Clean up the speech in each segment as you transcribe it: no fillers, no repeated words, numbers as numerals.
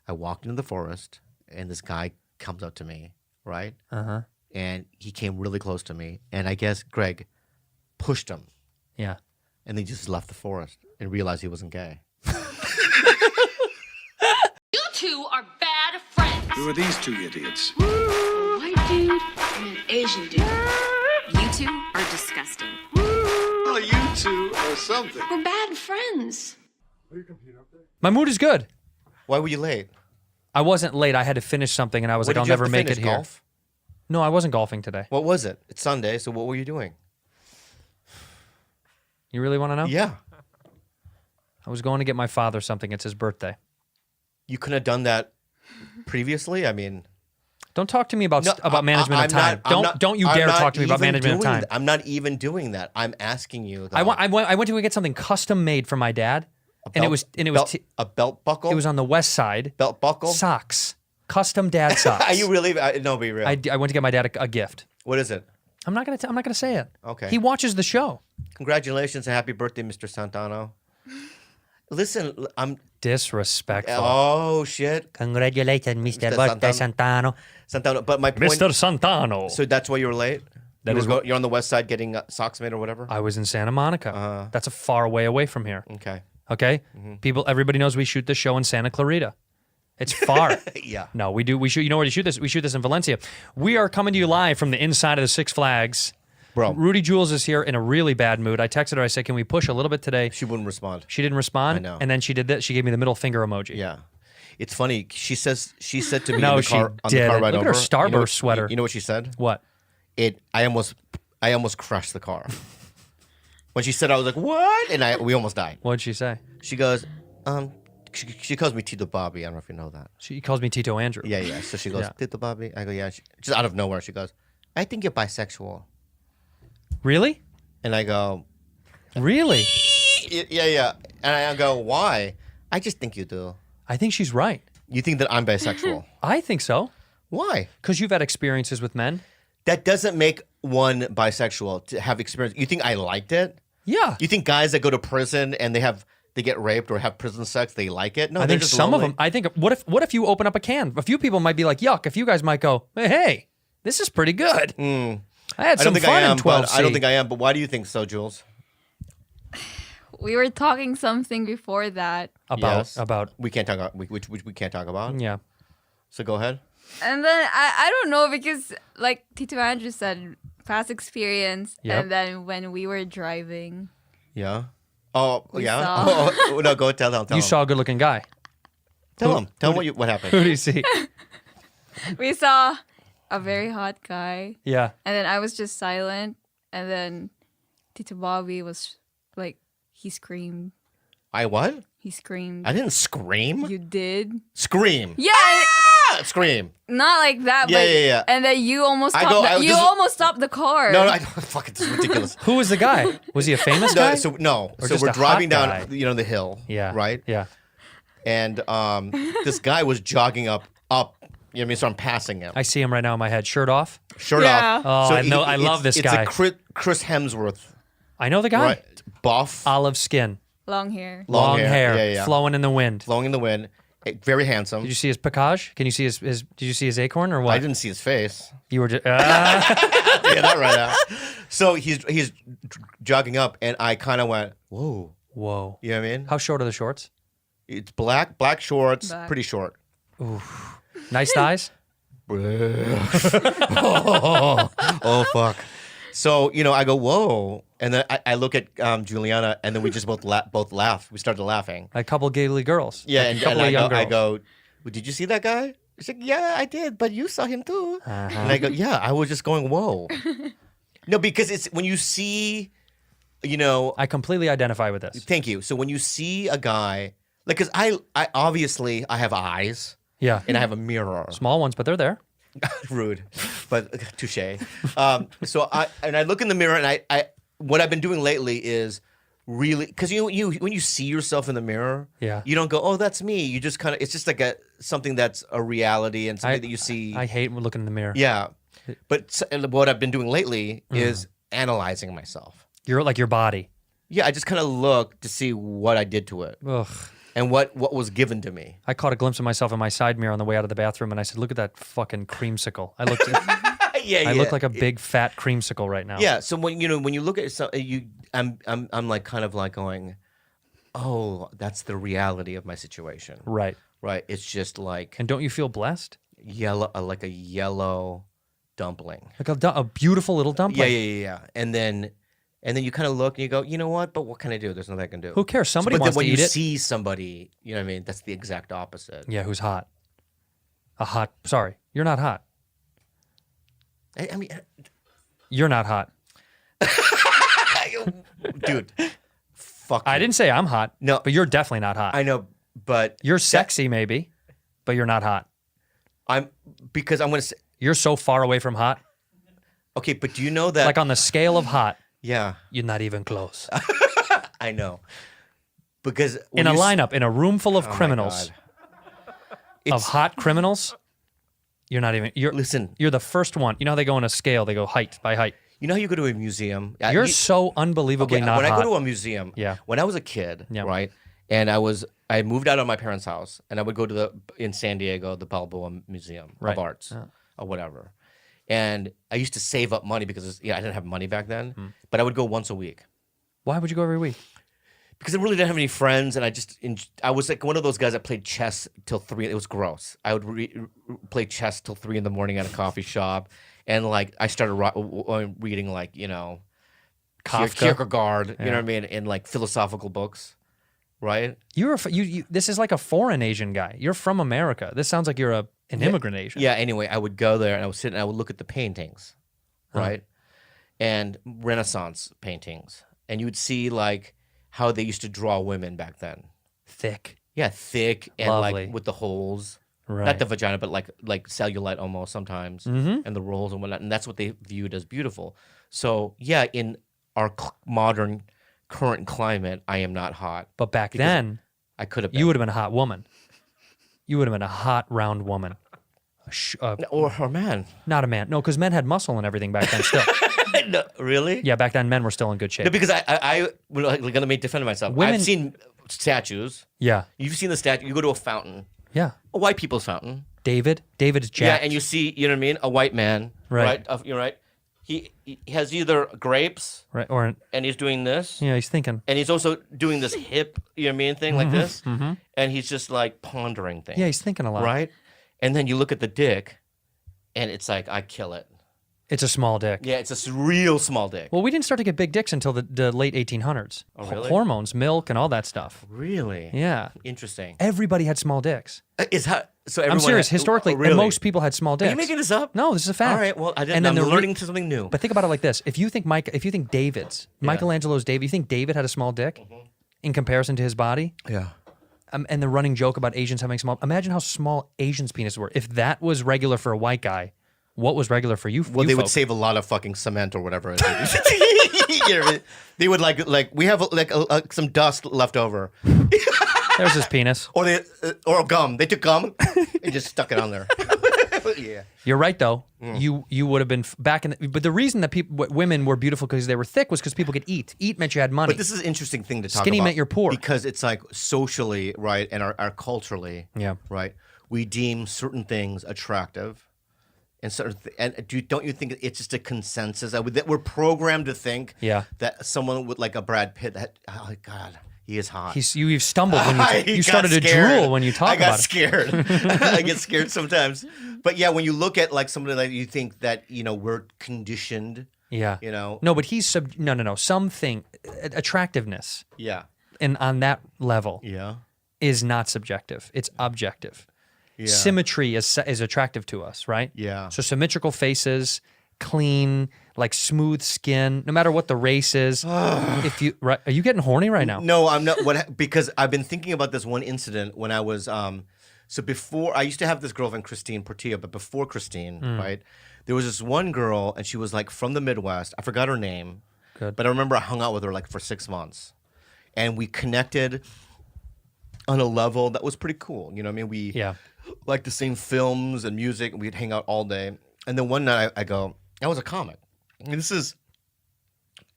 I walked into the forest, and this guy comes up to me, right? And he came really close to me, and I guess Greg pushed him. Yeah. And then just left the forest and realized he wasn't gay. You two are bad friends. Who are these two idiots? A white dude and an Asian dude. You two are disgusting. Well, you two are something. We're bad friends. My mood is good. Why were you late? I wasn't late. I had to finish something, and I was What like, did I'll you have never to make finish, it here. golf? No, I wasn't golfing today. What was it? It's Sunday, so what were you doing? You really want to know? Yeah. I was going to get my father something. It's his birthday. You couldn't have done that previously? I mean... Don't talk to me about management I'm of time. Don't you dare talk to me about management of time. I'm not even doing that. I'm asking you. I went to go get something custom made for my dad, and it was a belt buckle. It was on the west side. Belt buckle. Socks, custom dad socks. Are you really? No, be real. I went to get my dad a gift. What is it? I'm not gonna say it. Okay. He watches the show. Congratulations and happy birthday, Mr. Santano. Listen, I'm disrespectful. Oh shit! Congratulations, Mr. Birthday Santano. Santano, but my point, Mr. Santano. So that's why you were late. You're on the west side getting socks made or whatever. I was in Santa Monica. That's a far way away from here. Okay. Okay. Everybody knows we shoot this show in Santa Clarita. It's far. Yeah. No, we do. We shoot. You know where to shoot this? We shoot this in Valencia. We are coming to you live from the inside of the Six Flags. Bro. Rudy Jules is here in a really bad mood. I texted her. I said, "Can we push a little bit today?" She wouldn't respond. She didn't respond. I know. And then she did this. She gave me the middle finger emoji. Yeah. It's funny. She said to me No, in the she car, on the didn't. car ride Look at her over. Starburst sweater. You know what she said? What? I almost crushed the car. When she said, I was like, what? And we almost died. What did she say? She goes, she calls me Tito Bobby. I don't know if you know that. She calls me Tito Andrew. Yeah. So she goes, Yeah. Tito Bobby. I go, yeah. Just out of nowhere, she goes, I think you're bisexual. Really? And I go, really? Yeah. And I go, why? I just think you do. I think she's right. You think that I'm bisexual? I think so. Why? Because you've had experiences with men. That doesn't make one bisexual to have experience. You think I liked it? Yeah. You think guys that go to prison and they get raped or have prison sex, they like it? No, I they're think just some lonely. of them. I think what if you open up a can? A few people might be like, yuck. A few guys might go, hey, this is pretty good. I had some fun in 12C. I don't think I am. But why do you think so, Jules? We were talking something before that. About we can't talk about which we can't talk about. Yeah. So go ahead. And then I don't know, because like Tito Andrew said, past experience. Yep. And then when we were driving. Yeah. Oh, We yeah. saw. Oh, no, go tell him. You saw a good-looking guy. Tell him what happened. Who do you see? We saw a very hot guy. Yeah. And then I was just silent. And then Tito Bobby was like, he screamed. I what? He screamed. I didn't scream. You did? Scream. Yeah. Scream. Not like that. Yeah, but, yeah. And then you almost stopped the car. No, I don't. Fuck it. This is ridiculous. Who was the guy? Was he a famous guy? So Or So just we're a driving hot down, guy? the hill. Yeah. Right. Yeah. And this guy was jogging up. You know what I mean? So I'm passing him. I see him right now in my head. Shirt off. Shirt Yeah. off. Oh, So I know. I love this guy. It's a Chris Hemsworth. I know the guy. Right. Buff. Olive skin. Long hair. Long hair. Yeah. Flowing in the wind. Flowing in the wind. Very handsome. Did you see his pacage? Can you see his did you see his acorn or what? I didn't see his face. You were just Yeah, that right now. So he's jogging up, and I kind of went, whoa. Whoa. You know what I mean? How short are the shorts? It's black shorts, Black. pretty short. Nice thighs? Oh, fuck. So, I go, whoa. And then I look at Juliana, and then we just both laugh. We started laughing. A couple giggly girls. Yeah, Like a and couple of I young go, girls. well, did you see that guy? She's like, yeah, I did, but you saw him too. Uh-huh. And I go, yeah, I was just going, whoa. No, because it's when you see, I completely identify with this. thank you. So when you see a guy, like, because I obviously I have eyes Yeah. and I have a mirror. Small ones, but they're there. Rude, but touche. So I look in the mirror, and I what I've been doing lately is really, because you when you see yourself in the mirror, Yeah. you don't go, oh, that's me. You just kind of, it's just like something that's a reality and something that you see. I hate looking in the mirror. Yeah, but what I've been doing lately is analyzing myself. You're like your body. Yeah, I just kind of look to see what I did to it, Ugh. and what was given to me. I caught a glimpse of myself in my side mirror on the way out of the bathroom, and I said, "Look at that fucking creamsicle." I looked. I look like a big fat creamsicle right now. Yeah. So when you look at I'm like kind of like going, oh, that's the reality of my situation. Right. Right. It's just like And don't you feel blessed? yellow, like a yellow dumpling. Like a beautiful little dumpling. Yeah. And then you kind of look and you go, you know what? But what can I do? There's nothing I can do. Who cares? Somebody but wants then when to eat you it. see somebody, you know what I mean? That's the exact opposite. Yeah, who's hot? Sorry, you're not hot. I mean, You're not hot. dude, fuck. I you. didn't say I'm hot. No. But you're definitely not hot. I know, but You're sexy, maybe, but you're not hot. because I'm gonna say, You're so far away from hot. okay, but do you know that? Like on the scale of hot, yeah, you're not even close. I know. Because In when a you s- lineup, in a room full of Oh my criminals, God. of It's- hot criminals, you're not even. Listen. You're the first one. You know how they go on a scale? They go height by height. You know how you go to a museum? You're so unbelievably okay, not when hot. I go to a museum, Yeah. when I was a kid, Yeah. right, and I moved out of my parents' house, and I would go to in San Diego, the Balboa Museum Right. of Arts, or whatever. And I used to save up money because I didn't have money back then, Hmm. but I would go once a week. Why would you go every week? Because I really didn't have any friends, and I was like one of those guys that played chess till 3. It was gross. I would play chess till 3 in the morning at a coffee shop, and like I started reading like Kafka? Kierkegaard, you know what I mean, and like philosophical books, right? This is like a foreign Asian guy. You're from America. This sounds like you're an immigrant Asian. Yeah. Anyway, I would go there and I would sit and I would look at the paintings, right, and Renaissance paintings, and you would see like how they used to draw women back then. Thick. Yeah, thick and Lovely. like with the holes. Right. Not the vagina, but like cellulite almost sometimes, and the rolls and whatnot, and that's what they viewed as beautiful. So yeah, in our modern current climate, I am not hot. But back Because then, I could have been. you would have been a hot woman. You would have been a hot, round woman. or man. Not a man. No, because men had muscle and everything back then still. No, really? Yeah, back then men were still in good shape. No, because I like gonna defend myself. Women- I've seen statues. Yeah. You've seen the statue. You go to a fountain, Yeah. a white people's fountain. David's jacked. Yeah, and you see, you know what I mean, a white man, Right. right? You're right. He has either grapes, Right. Or, and he's doing this, yeah, he's thinking. and he's also doing this hip, you know what I mean, thing like this, and he's just like pondering things. Yeah, he's thinking a lot. right. And then you look at the dick, and it's like I kill it. It's a small dick. Yeah, it's a real small dick. Well, we didn't start to get big dicks until the late 1800s. Oh, really? Hormones, milk, and all that stuff. Really? Yeah. Interesting. Everybody had small dicks. Is how so? I'm Everyone serious. had- Historically, oh, really? most people had small Are dicks. you making this up? No, this is a fact. All right. Well, I didn't. And then I'm the learning something new. But think about it like this: if you think Michelangelo's David, you think David had a small dick in comparison to his body, Yeah. and the running joke about Asians having small. Imagine how small Asians' penises were. If that was regular for a white guy, what was regular for you? Well, you they would folk? save a lot of fucking cement or whatever. It is. You know what I mean? They would like we have like some dust left over, There's his penis. or gum. They took gum and just stuck it on there. Yeah. You're right, though. Mm. You would have been back in. But the reason that women were beautiful because they were thick was because people could eat. Eat meant you had money. But this is an interesting thing to talk Skinny about. meant you're poor. Because it's like socially, right, and our culturally, Yeah. right, we deem certain things attractive. And don't you think it's just a consensus that we're programmed to think Yeah. that someone with like a Brad Pitt, that oh God, he is hot. You've stumbled when I you got started to scared. drool when you talk I got about it. scared. I get scared sometimes. But yeah, when you look at like somebody like you think that we're conditioned. Yeah. No, but he's no. Something attractiveness Yeah. and on that level Yeah. is not subjective. It's objective. Yeah. Symmetry is attractive to us, right? Yeah. So symmetrical faces, clean, like smooth skin, no matter what the race is. If you right, are you getting horny right now? No, I'm not. Because I've been thinking about this one incident when I was. So before I used to have this girlfriend Christine Portillo, but before Christine, right, there was this one girl, and she was like from the Midwest. I forgot her name, Good. but I remember I hung out with her like for 6 months, and we connected on a level that was pretty cool. You know what I mean? We liked the same films and music, and we'd hang out all day. And then one night I go, I was a comic. And this is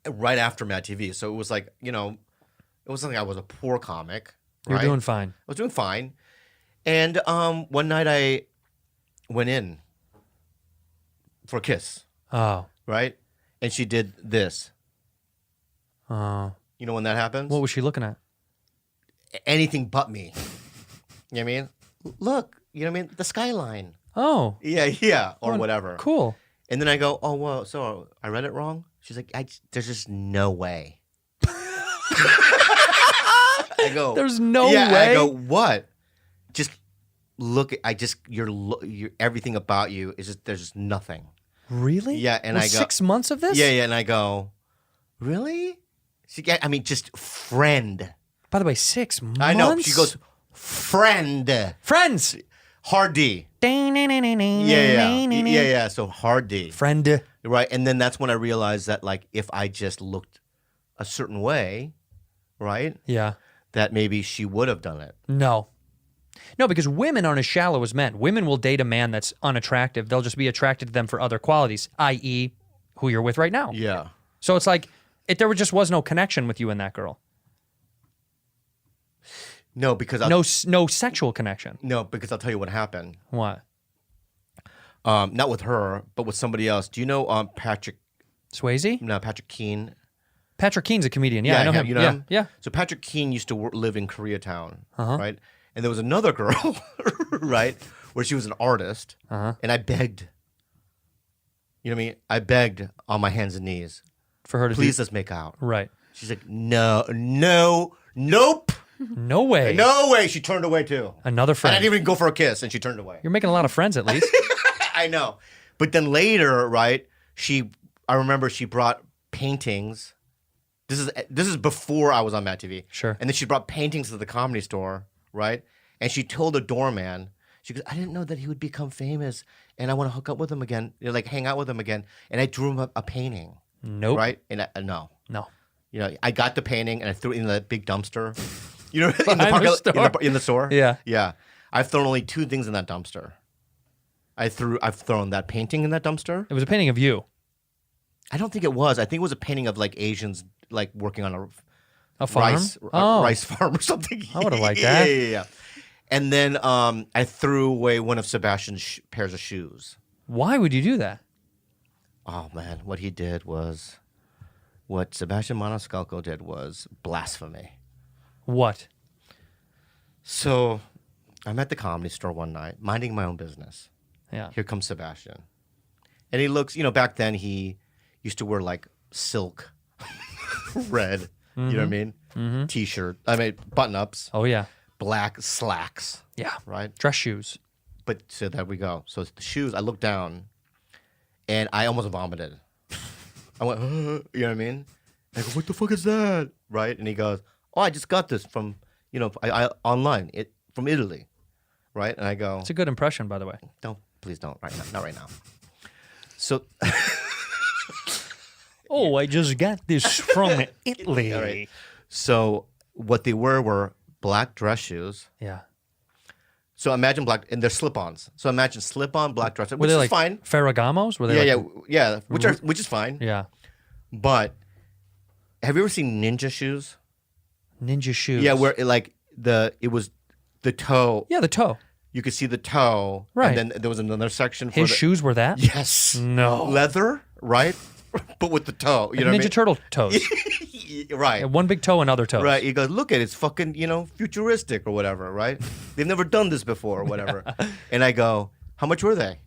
right after Mad TV, so it was like it wasn't like I was a poor comic, You're right? doing fine. I was doing fine. And one night I went in for a kiss, Oh. right? And she did this. Oh. You know when that happens? What was she looking at? Anything but me. You know what I mean? Look, you know what I mean? The skyline. Oh. Yeah, or whatever. Cool. And then I go, oh, well, so I read it wrong? She's like, there's just no way. I go, There's no yeah, way. I go, what? Just look at, you're everything about you is just, there's just nothing. Really? Yeah, and With I go, 6 months of this? Yeah, and I go, really? I mean, just friend. By the way, 6 months? I know. She goes, friend. Friends. Hard D. Yeah. So hard D. Friend. Right. And then that's when I realized that, like, if I just looked a certain way, right? Yeah. That maybe she would have done it. No. No, because women aren't as shallow as men. Women will date a man that's unattractive. They'll just be attracted to them for other qualities, i.e., who you're with right now. Yeah. So it's like, there just was no connection with you and that girl. No, because No sexual connection. No, because I'll tell you what happened. What? Not with her, but with somebody else. Do you know Patrick? Swayze? No, Patrick Keane. Patrick Keane's a comedian. Yeah, I know him. You know yeah, him? yeah. So Patrick Keane used to live in Koreatown, Uh-huh. right? And there was another girl, right, where she was an artist, and I begged. You know what I mean? I begged on my hands and knees. For her to Please, let's make out. Right. She's like, no, nope. No way. No way. She turned away too. Another And friend. I didn't even go for a kiss, and she turned away. You're making a lot of friends at least. I know. But then later, right, I remember she brought paintings. This is before I was on Mad TV. Sure. And then she brought paintings to the Comedy Store, right? And she told the doorman, she goes, I didn't know that he would become famous, and I want to hook up with him again, like hang out with him again. And I drew him a painting. Nope. Right? And No. You know, I got the painting and I threw it in the big dumpster. You know, Behind the store? In the store. Yeah. Yeah. I've thrown only 2 things in that dumpster. I've thrown that painting in that dumpster. It was a painting of you. I don't think it was. I think it was a painting of like Asians like working on A farm? rice farm or something. I would've liked that. Yeah. And then I threw away one of Sebastian's pairs of shoes. Why would you do that? Oh man, what Sebastian Maniscalco did was blasphemy. What? So I'm at the Comedy Store one night, minding my own business. Yeah. Here comes Sebastian. And he looks, you know, back then he used to wear like silk, red, you know what I mean? Mm-hmm. T-shirt, button-ups, Oh, yeah. black slacks, Yeah. right? Dress shoes. But so there we go. So the shoes, I looked down and I almost vomited. I went, you know what I mean? I go, what the fuck is that? Right? And he goes, oh, I just got this from, you know, I online, from Italy. Right? And I go, It's a good impression, by the way. no, please don't, right now, not right now. So, Oh, I just got this from Italy. all right. So what they were black dress shoes. Yeah. So imagine black, and they're slip-ons. So imagine slip-on black dress, Were which they is like fine. Ferragamos? Were they Yeah, which is fine. Yeah. But have you ever seen ninja shoes? Ninja shoes. Yeah, where it was the toe. Yeah, the toe. You could see the toe, Right. And then there was another section for His shoes were that? Yes. No. Leather, right? But with the toe. You know what I Ninja mean? Turtle toes. Right. Yeah, one big toe and other toes. Right. He goes, look at it. It's fucking, you know, futuristic or whatever, right? They've never done this before or whatever. And I go, how much were they?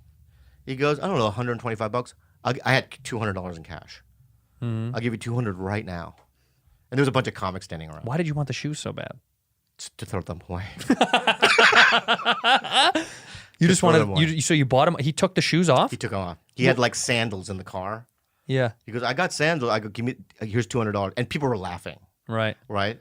He goes, I don't know, $125. I had $200 in cash. I'll give you $200 right now. And there was a bunch of comics standing around. Why did you want the shoes so bad? Just to throw them away. You just throw them wanted, away. so you bought him, he took the shoes off? He took them off. He had like sandals in the car. Yeah. He goes, I got sandals. I go, here's $200. And people were laughing, Right. right?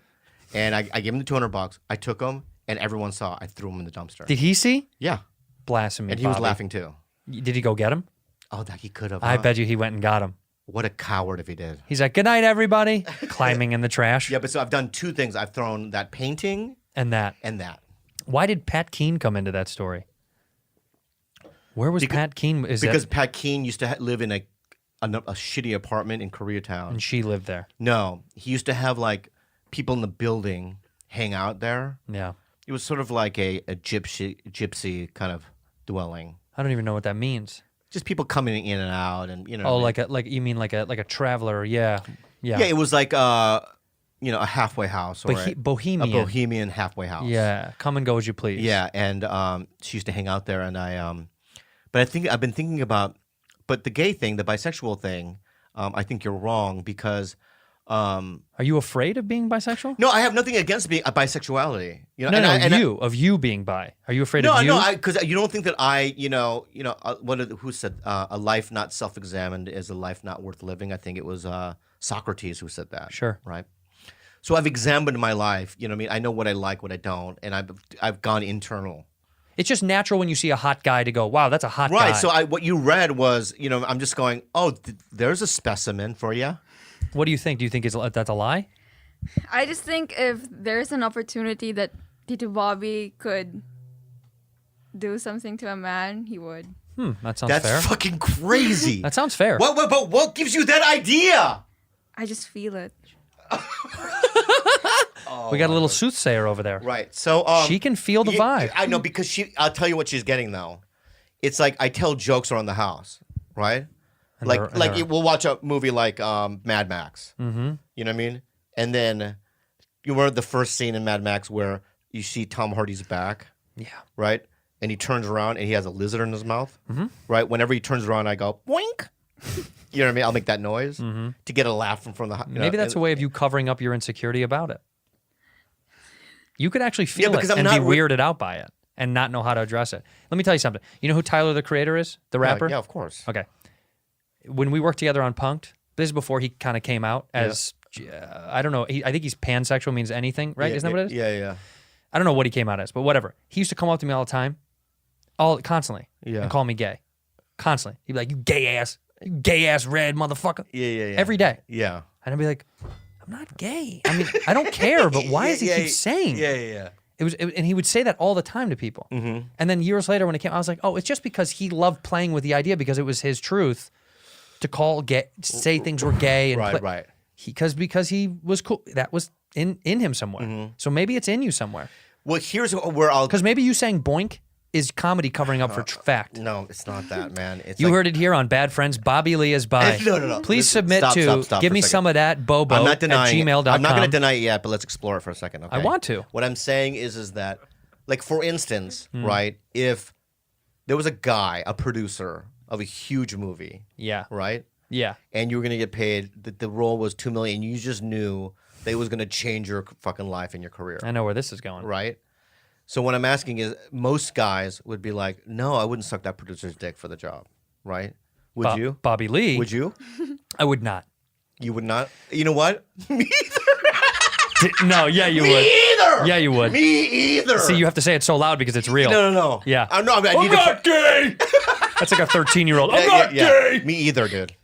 And I gave him the $200. I took them, and everyone saw. I threw them in the dumpster. Did he see? Yeah. Blasphemy. And he was Bobby. laughing too. Did he go get him? Oh, that he could have. I bet you he went and got him. What a coward if he did. He's like, good night, everybody. Climbing in the trash. Yeah, but so I've done 2 things. I've thrown that painting And that. and that. Why did Pat Keane come into that story? Where was Pat Keane? Because Pat Keane used to live in a shitty apartment in Koreatown. And she lived there. No, he used to have like people in the building hang out there. Yeah. It was sort of like a gypsy kind of dwelling. I don't even know what that means. Just people coming in and out, and you know. Oh, like you mean like a traveler? Yeah. Yeah, it was like you know, a halfway house or Bohemian. a bohemian halfway house. Yeah, come and go as you please. Yeah, and she used to hang out there, and but I think I've been thinking about, but the gay thing, the bisexual thing, I think you're wrong because. Are you afraid of being bisexual? No, I have nothing against being bisexuality. You know, of you being bi. Are you afraid of you? No, because you don't think that who said a life not self-examined is a life not worth living? I think it was Socrates who said that. Sure. Right. So I've examined my life. You know what I mean? I know what I like, what I don't, and I've gone internal. It's just natural when you see a hot guy to go, wow, that's a hot guy. Right. So what you read was, you know, I'm just going, oh, there's a specimen for you. What do you think? Do you think that's a lie? I just think if there's an opportunity that Tito Bobby could do something to a man, he would. That sounds fair. That's fucking crazy. That sounds fair. What gives you that idea? I just feel it. We got a little soothsayer over there. Right. So she can feel the vibe. I know because I'll tell you what she's getting though. It's like I tell jokes around the house, right? We'll watch a movie like Mad Max. Mm-hmm. You know what I mean? And then you remember the first scene in Mad Max where you see Tom Hardy's back. Yeah. Right? And he turns around and he has a lizard in his mouth. Mm-hmm. Right? Whenever he turns around, I go, boink. You know what I mean? I'll make that noise to get a laugh from the Maybe that's a way of you covering up your insecurity about it. You could actually feel it and be weirded out by it and not know how to address it. Let me tell you something. You know who Tyler, the Creator, is? The rapper? Yeah, of course. Okay. When we worked together on Punk'd, this is before he kind of came out as, I don't know, I think he's pansexual, means anything, right? Isn't that what it is? Yeah. I don't know what he came out as, but whatever. He used to come up to me all the time, constantly, and call me gay. Constantly. He'd be like, you gay ass red motherfucker. Yeah. Every day. Yeah. And I'd be like, I'm not gay. I mean, I don't care, but why does he keep saying? Yeah. And he would say that all the time to people. Mm-hmm. And then years later when it came, I was like, oh, it's just because he loved playing with the idea because it was his truth to say things were gay. And right. Because he was cool. That was in him somewhere. Mm-hmm. So maybe it's in you somewhere. Well, here's where I'll... Because maybe you saying boink is comedy covering up for fact. No, it's not that, man. It's you heard it here on Bad Friends. Bobby Lee is bi. No. Please submit stop give me some of that bobo I'm not denying at gmail.com. I'm not going to deny it yet, but let's explore it for a second, okay? I want to. What I'm saying is that, like, for instance, right, if there was a guy, a producer of a huge movie, right? Yeah. And you were going to get paid, the role was $2 million, you just knew that it was going to change your fucking life and your career. I know where this is going. Right? So what I'm asking is, most guys would be like, no, I wouldn't suck that producer's dick for the job, right? Would you? Bobby Lee? Would you? I would not. You would not? You know what? Me either. No, yeah, you would. Me either. Yeah, you would. Me either. See, you have to say it so loud because it's real. No. Yeah. I'm not gay. That's like a 13-year-old. I'm not gay. Me either, dude.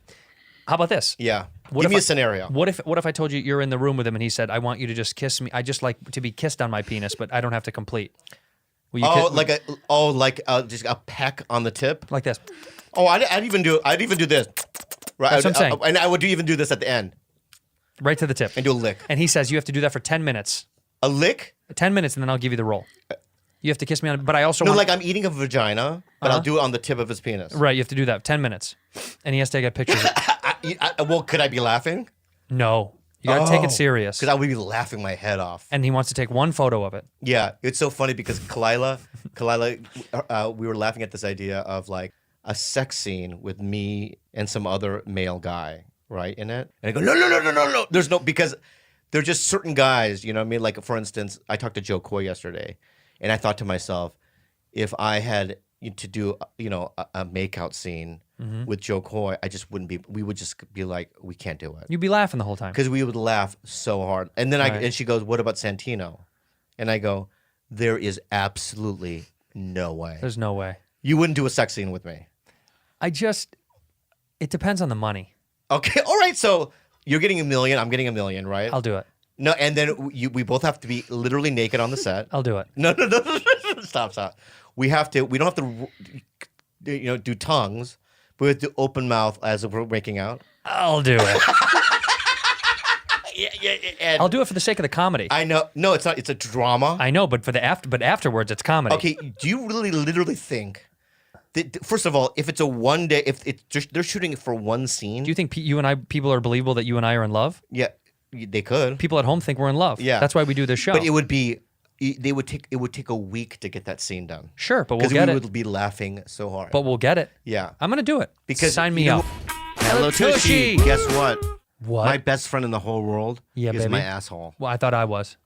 How about this? Yeah. Give me a scenario. What if I told you you're in the room with him and he said, I want you to just kiss me. I just like to be kissed on my penis, but I don't have to complete. Will you just a peck on the tip? Like this. Oh, I'd even do this. Right. That's what I'm saying. And I would even do this at the end. Right to the tip. And do a lick. And he says you have to do that for 10 minutes. A lick? 10 minutes and then I'll give you the roll. You have to kiss me on it, but I also like I'm eating a vagina, but I'll do it on the tip of his penis. Right, you have to do that. 10 minutes. And he has to get pictures. Well, could I be laughing? No. You got to take it serious. Because I would be laughing my head off. And he wants to take one photo of it. Yeah, it's so funny because Kalila, we were laughing at this idea of like a sex scene with me and some other male guy, right, in it. And I go, no. There's no, because there are just certain guys, you know what I mean? Like, for instance, I talked to Joe Coy yesterday, and I thought to myself, if I had to do, a makeout scene with Joe Coy, we would just be like, we can't do it. You'd be laughing the whole time. Because we would laugh so hard. And then and she goes, what about Santino? And I go, there is absolutely no way. There's no way. You wouldn't do a sex scene with me. It depends on the money. Okay, all right, so you're getting $1 million, I'm getting $1 million, right? I'll do it. No, and then we both have to be literally naked on the set. I'll do it. No. Stop. We don't have to, do tongues, but we have to open mouth as if we're making out. I'll do it. I'll do it for the sake of the comedy. I know. No, it's not. It's a drama. I know, but but afterwards, it's comedy. Okay, do you really literally think that, first of all, if it's a one day, if it's just, they're shooting it for one scene? Do you think people are believable that you and I are in love? Yeah, they could. People at home think we're in love. Yeah. That's why we do this show. But it would take a week to get that scene done. Sure, but we'll get it. Because we would be laughing so hard. But we'll get it. Yeah. I'm going to do it. Because sign me up. Hello, Tushy. Guess what? What? My best friend in the whole world is baby. my asshole. Well, I thought I was.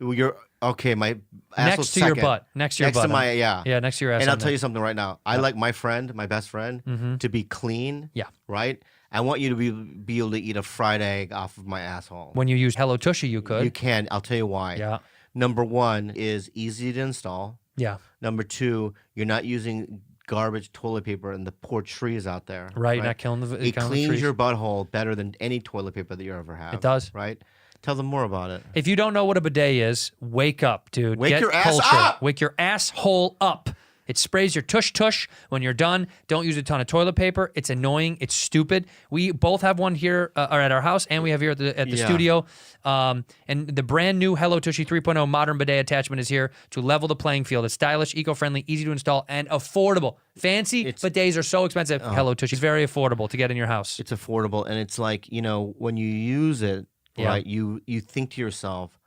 Well, you're okay. My asshole's Next to your second. butt. Next to your butt. Next to my, yeah. Yeah, next to your ass. And I'll tell you something right now. I like my friend, my best friend, to be clean. Yeah. Right? I want you to be able to eat a fried egg off of my asshole. When you use Hello Tushy, you could. You can. I'll tell you why. Yeah. Number one is easy to install. Yeah. Number two, you're not using garbage toilet paper and the poor trees out there. Right, not killing the It killing the cleans trees. your butthole better than any toilet paper that you ever have. It does. Right? Tell them more about it. If you don't know what a bidet is, wake up, dude. Wake Get your ass culture. up! Wake your asshole up. It sprays your tush-tush when you're done. Don't use a ton of toilet paper. It's annoying. It's stupid. We both have one here or at our house, and we have here at the studio. And the brand new Hello Tushy 3.0 modern bidet attachment is here to level the playing field. It's stylish, eco-friendly, easy to install, and affordable. Fancy bidets are so expensive. Hello Tushy is very affordable to get in your house. It's affordable, and it's like, when you use it, right, you think to yourself,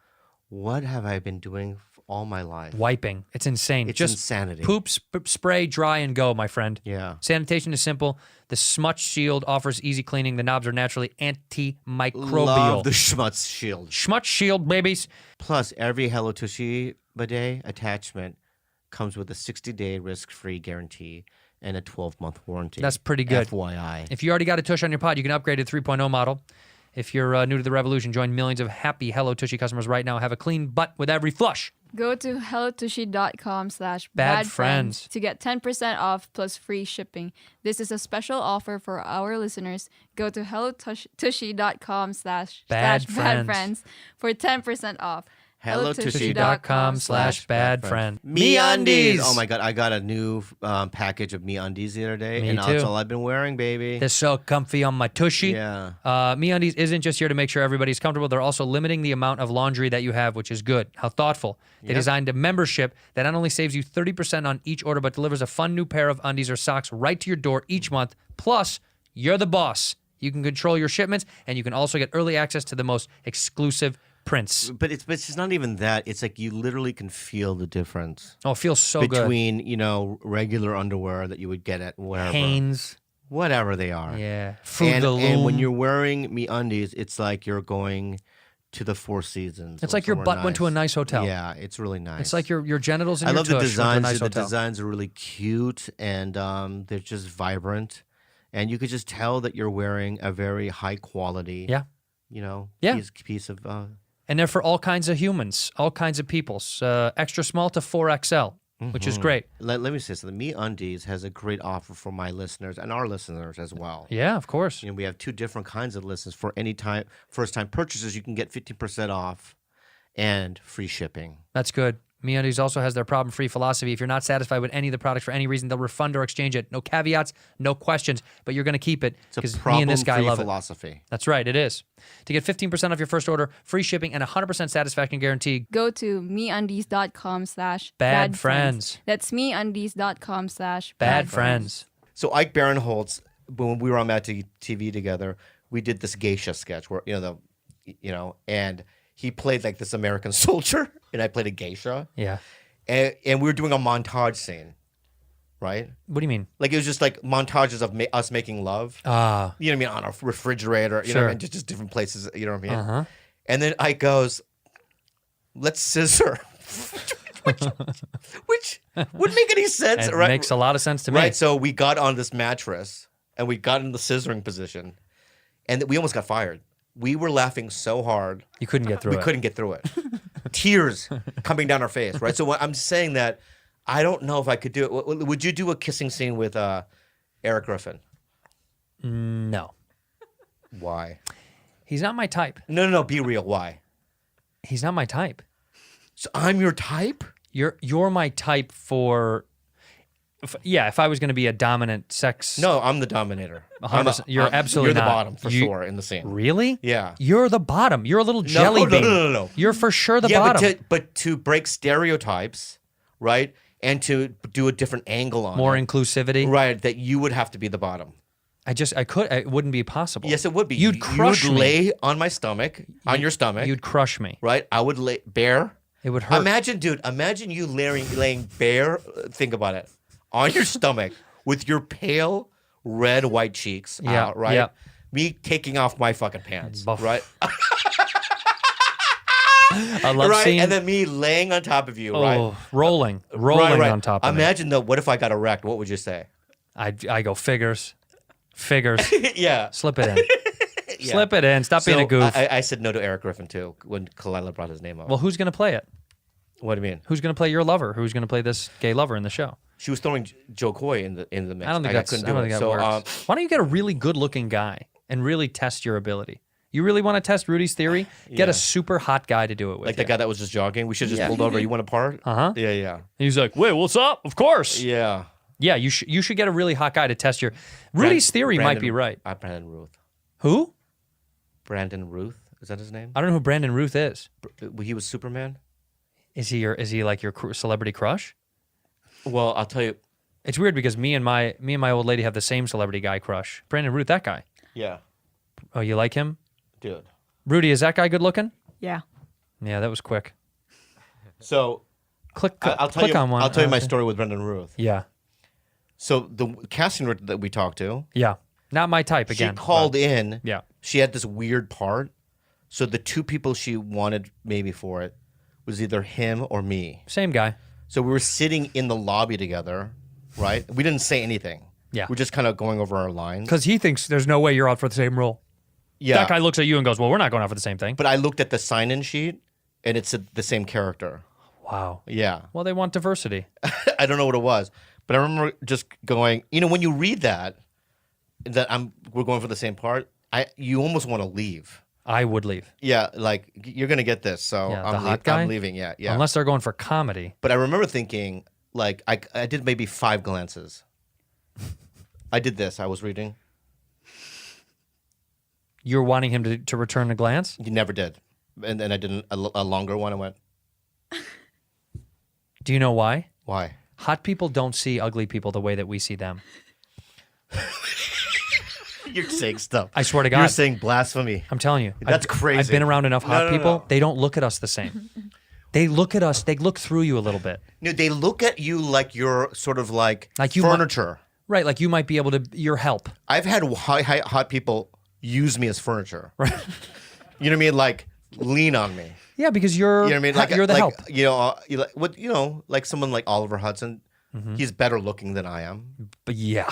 what have I been doing all my life? Wiping. It's insane. It's just insanity. Poop, spray, dry, and go, my friend. Yeah. Sanitation is simple. The Smutch Shield offers easy cleaning. The knobs are naturally antimicrobial. Love the Schmutz Shield. Schmutz Shield, babies. Plus, every Hello Tushy bidet attachment comes with a 60-day risk-free guarantee and a 12-month warranty. That's pretty good. FYI. If you already got a tush on your pod, you can upgrade to 3.0 model. If you're new to the revolution, join millions of happy Hello Tushy customers right now. Have a clean butt with every flush. Go to hellotushy.com/badfriends to get 10% off plus free shipping. This is a special offer for our listeners. Go to hellotushy.com/badfriends for 10% off. hellotushy.com/badfriend. MeUndies. Oh my God, I got a new package of MeUndies the other day, Me and too. that's all I've been wearing, baby. They're so comfy on my tushy. Yeah. MeUndies isn't just here to make sure everybody's comfortable. They're also limiting the amount of laundry that you have, which is good. How thoughtful. They designed a membership that not only saves you 30% on each order, but delivers a fun new pair of undies or socks right to your door each month. Plus, you're the boss. You can control your shipments, and you can also get early access to the most exclusive prints. But it's not even that. It's like you literally can feel the difference. Oh, it feels so good. Between, regular underwear that you would get at wherever. Hanes. Whatever they are. Yeah. And when you're wearing MeUndies, it's like you're going to the Four Seasons. It's like your butt went to a nice hotel. Yeah, it's really nice. It's like your genitals and I your love the tush went to a designs. nice The hotel. designs are really cute, and they're just vibrant. And you could just tell that you're wearing a very high quality, piece of... And they're for all kinds of humans, all kinds of peoples, extra small to 4XL, which is great. Let me say something. MeUndies has a great offer for my listeners and our listeners as well. Yeah, of course. We have two different kinds of listeners. For any first-time purchases, you can get 15% off and free shipping. That's good. MeUndies also has their problem-free philosophy. If you're not satisfied with any of the products for any reason, they'll refund or exchange it. No caveats, no questions, but you're going to keep it because me and this guy love philosophy. That's right, it is. To get 15% off your first order, free shipping, and 100% satisfaction guarantee, go to meundies.com/badfriends. That's meundies.com/badfriends. So Ike Barinholtz, when we were on Mad TV together, we did this geisha sketch where and he played like this American soldier, and I played a geisha. Yeah. And we were doing a montage scene, right? What do you mean? Like it was just like montages of us making love. You know what I mean? On a refrigerator, you know what I mean? Just different places, you know what I mean? Uh-huh. And then Ike goes, let's scissor. which wouldn't make any sense, It right? makes a lot of sense to me. Right, so we got on this mattress, and we got in the scissoring position, and we almost got fired. We were laughing so hard. You couldn't get through it. We couldn't get through it. Tears coming down our face, right? So I'm saying that I don't know if I could do it. Would you do a kissing scene with Eric Griffin? No. Why? He's not my type. No, be real. Why? He's not my type. So I'm your type? You're my type for if I was going to be a dominant sex. No, I'm the dominator. 100%. You're absolutely You're the not. bottom for You- sure in the scene. Really? Yeah. You're the bottom. You're a little jelly bean. No. You're for sure the Yeah, bottom. but to break stereotypes, right, and to do a different angle on More it, inclusivity. right, that you would have to be the bottom. It wouldn't be possible. Yes, it would be. You'd crush You'd me. lay on my stomach, on your stomach, You'd crush me. right? I would lay bare. It would hurt. Imagine, dude. Imagine you laying bare. Think about it, on your stomach with your pale red white cheeks Yeah, out, right? yeah. Me taking off my fucking pants, Buff. right? A love right, scene. and then me laying on top of you, right? Oh, rolling Right. on top of me. Imagine though, what if I got erect? What would you say? I go figures. Yeah. Slip it in. Yeah. Slip it in. Stop being a goof. I said no to Eric Griffin too when Kalila brought his name up. Well, who's going to play it? What do you mean? Who's going to play your lover? Who's going to play this gay lover in the show? She was throwing Joe Coy in the mix. I don't think couldn't do it. that So, works. Why don't you get a really good-looking guy and really test your ability? You really want to test Rudy's theory? Get Yeah. a super hot guy to do it with like you. the guy that was just jogging. We should just pulled over. You want a part? Uh-huh. Yeah. He's like, wait, what's up? Of course. Yeah. Yeah, you should get a really hot guy to test your. Rudy's theory might be right. Brandon Ruth. Who? Brandon Ruth. Is that his name? I don't know who Brandon Ruth is. He was Superman. Is he like your celebrity crush? Well, I'll tell you. It's weird because me and my old lady have the same celebrity guy crush. Brandon Ruth, that guy. Yeah, Oh, you like him? dude. Rudy, is that guy good looking? Yeah. Yeah, that was quick. So I'll tell click you. on one. I'll tell you my Okay. story with Brandon Ruth. Yeah, So the casting director that we talked to, yeah. Not my type again. she called but- in. Yeah. She had this weird part. So the two people she wanted maybe for it was either him or me. Same guy. So we were sitting in the lobby together, right? We didn't say anything. Yeah. We're just kind of going over our lines. Because he thinks there's no way you're out for the same role. Yeah. That guy looks at you and goes, well, we're not going out for the same thing. But I looked at the sign-in sheet, and it said the same character. Wow. Yeah. Well, they want diversity. I don't know what it was, but I remember just going. When you read that we're going for the same part. You almost want to leave. I would leave. Yeah, like you're gonna get this. So Yeah, the hot guy? I'm leaving. Yeah. Unless they're going for comedy. But I remember thinking, like, I did maybe 5 glances. I did this. I was reading. You're wanting him to return a glance? You never did, and then I did a longer one. I went, Do you know why? why? Hot people don't see ugly people the way that we see them. You're saying stuff. I swear to God. You're saying blasphemy. I'm telling you. That's crazy. I've been around enough hot No. people. They don't look at us the same. They look at us. They look through you a little bit. They look at you like you're sort of like Like you furniture. Right. Like you might be able to, your help. I've had hot people use me as furniture. Right. You know what I mean? Like lean on me. Yeah, because you're, You know what I mean? Like you're the help. Like someone like Oliver Hudson. Mm-hmm. He's better looking than I am, But yeah.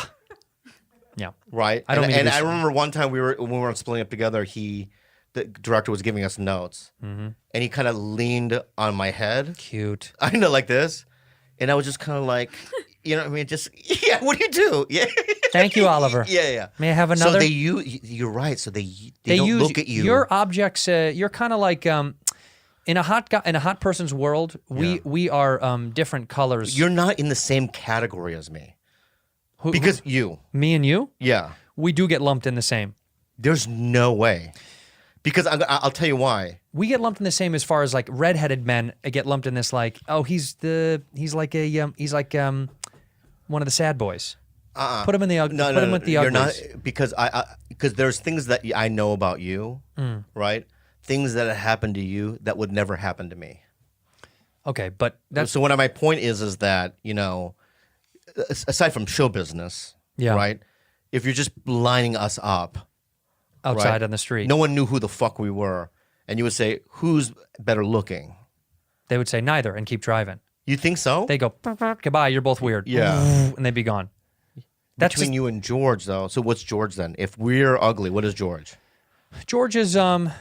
Yeah. right? I don't and mean to and be I remember one time when we were splitting up together, the director was giving us notes, Mm-hmm. and he kind of leaned on my head. Cute. I know, like this, and I was just kind of like, you know what I mean? Just yeah, what do you do? Yeah. Thank you, Oliver. Yeah. May I have another? So you're right. So they don't use look at you. your objects. You're kind of like in a hot person's world. We are different colors. You're not in the same category as me. Because you. Me and you, Yeah. we do get lumped in the same. There's no way. Because I'll tell you why. We get lumped in the same as far as like redheaded men get lumped in this like, oh, he's like one of the sad boys. Put him in the ugly. Put him with the you're uglies. not, because there's things that I know about you, right? Things that have happened to you that would never happen to me. Okay, but that's So my point is that, aside from show business, Yeah. right? If you're just lining us up outside right, on the street. no one knew who the fuck we were, and you would say, who's better looking? They would say neither and keep driving. You think so? They go, goodbye, you're both weird. Yeah. And they'd be gone. That's Between you and George, though. So what's George then? If we're ugly, what is George? George is well,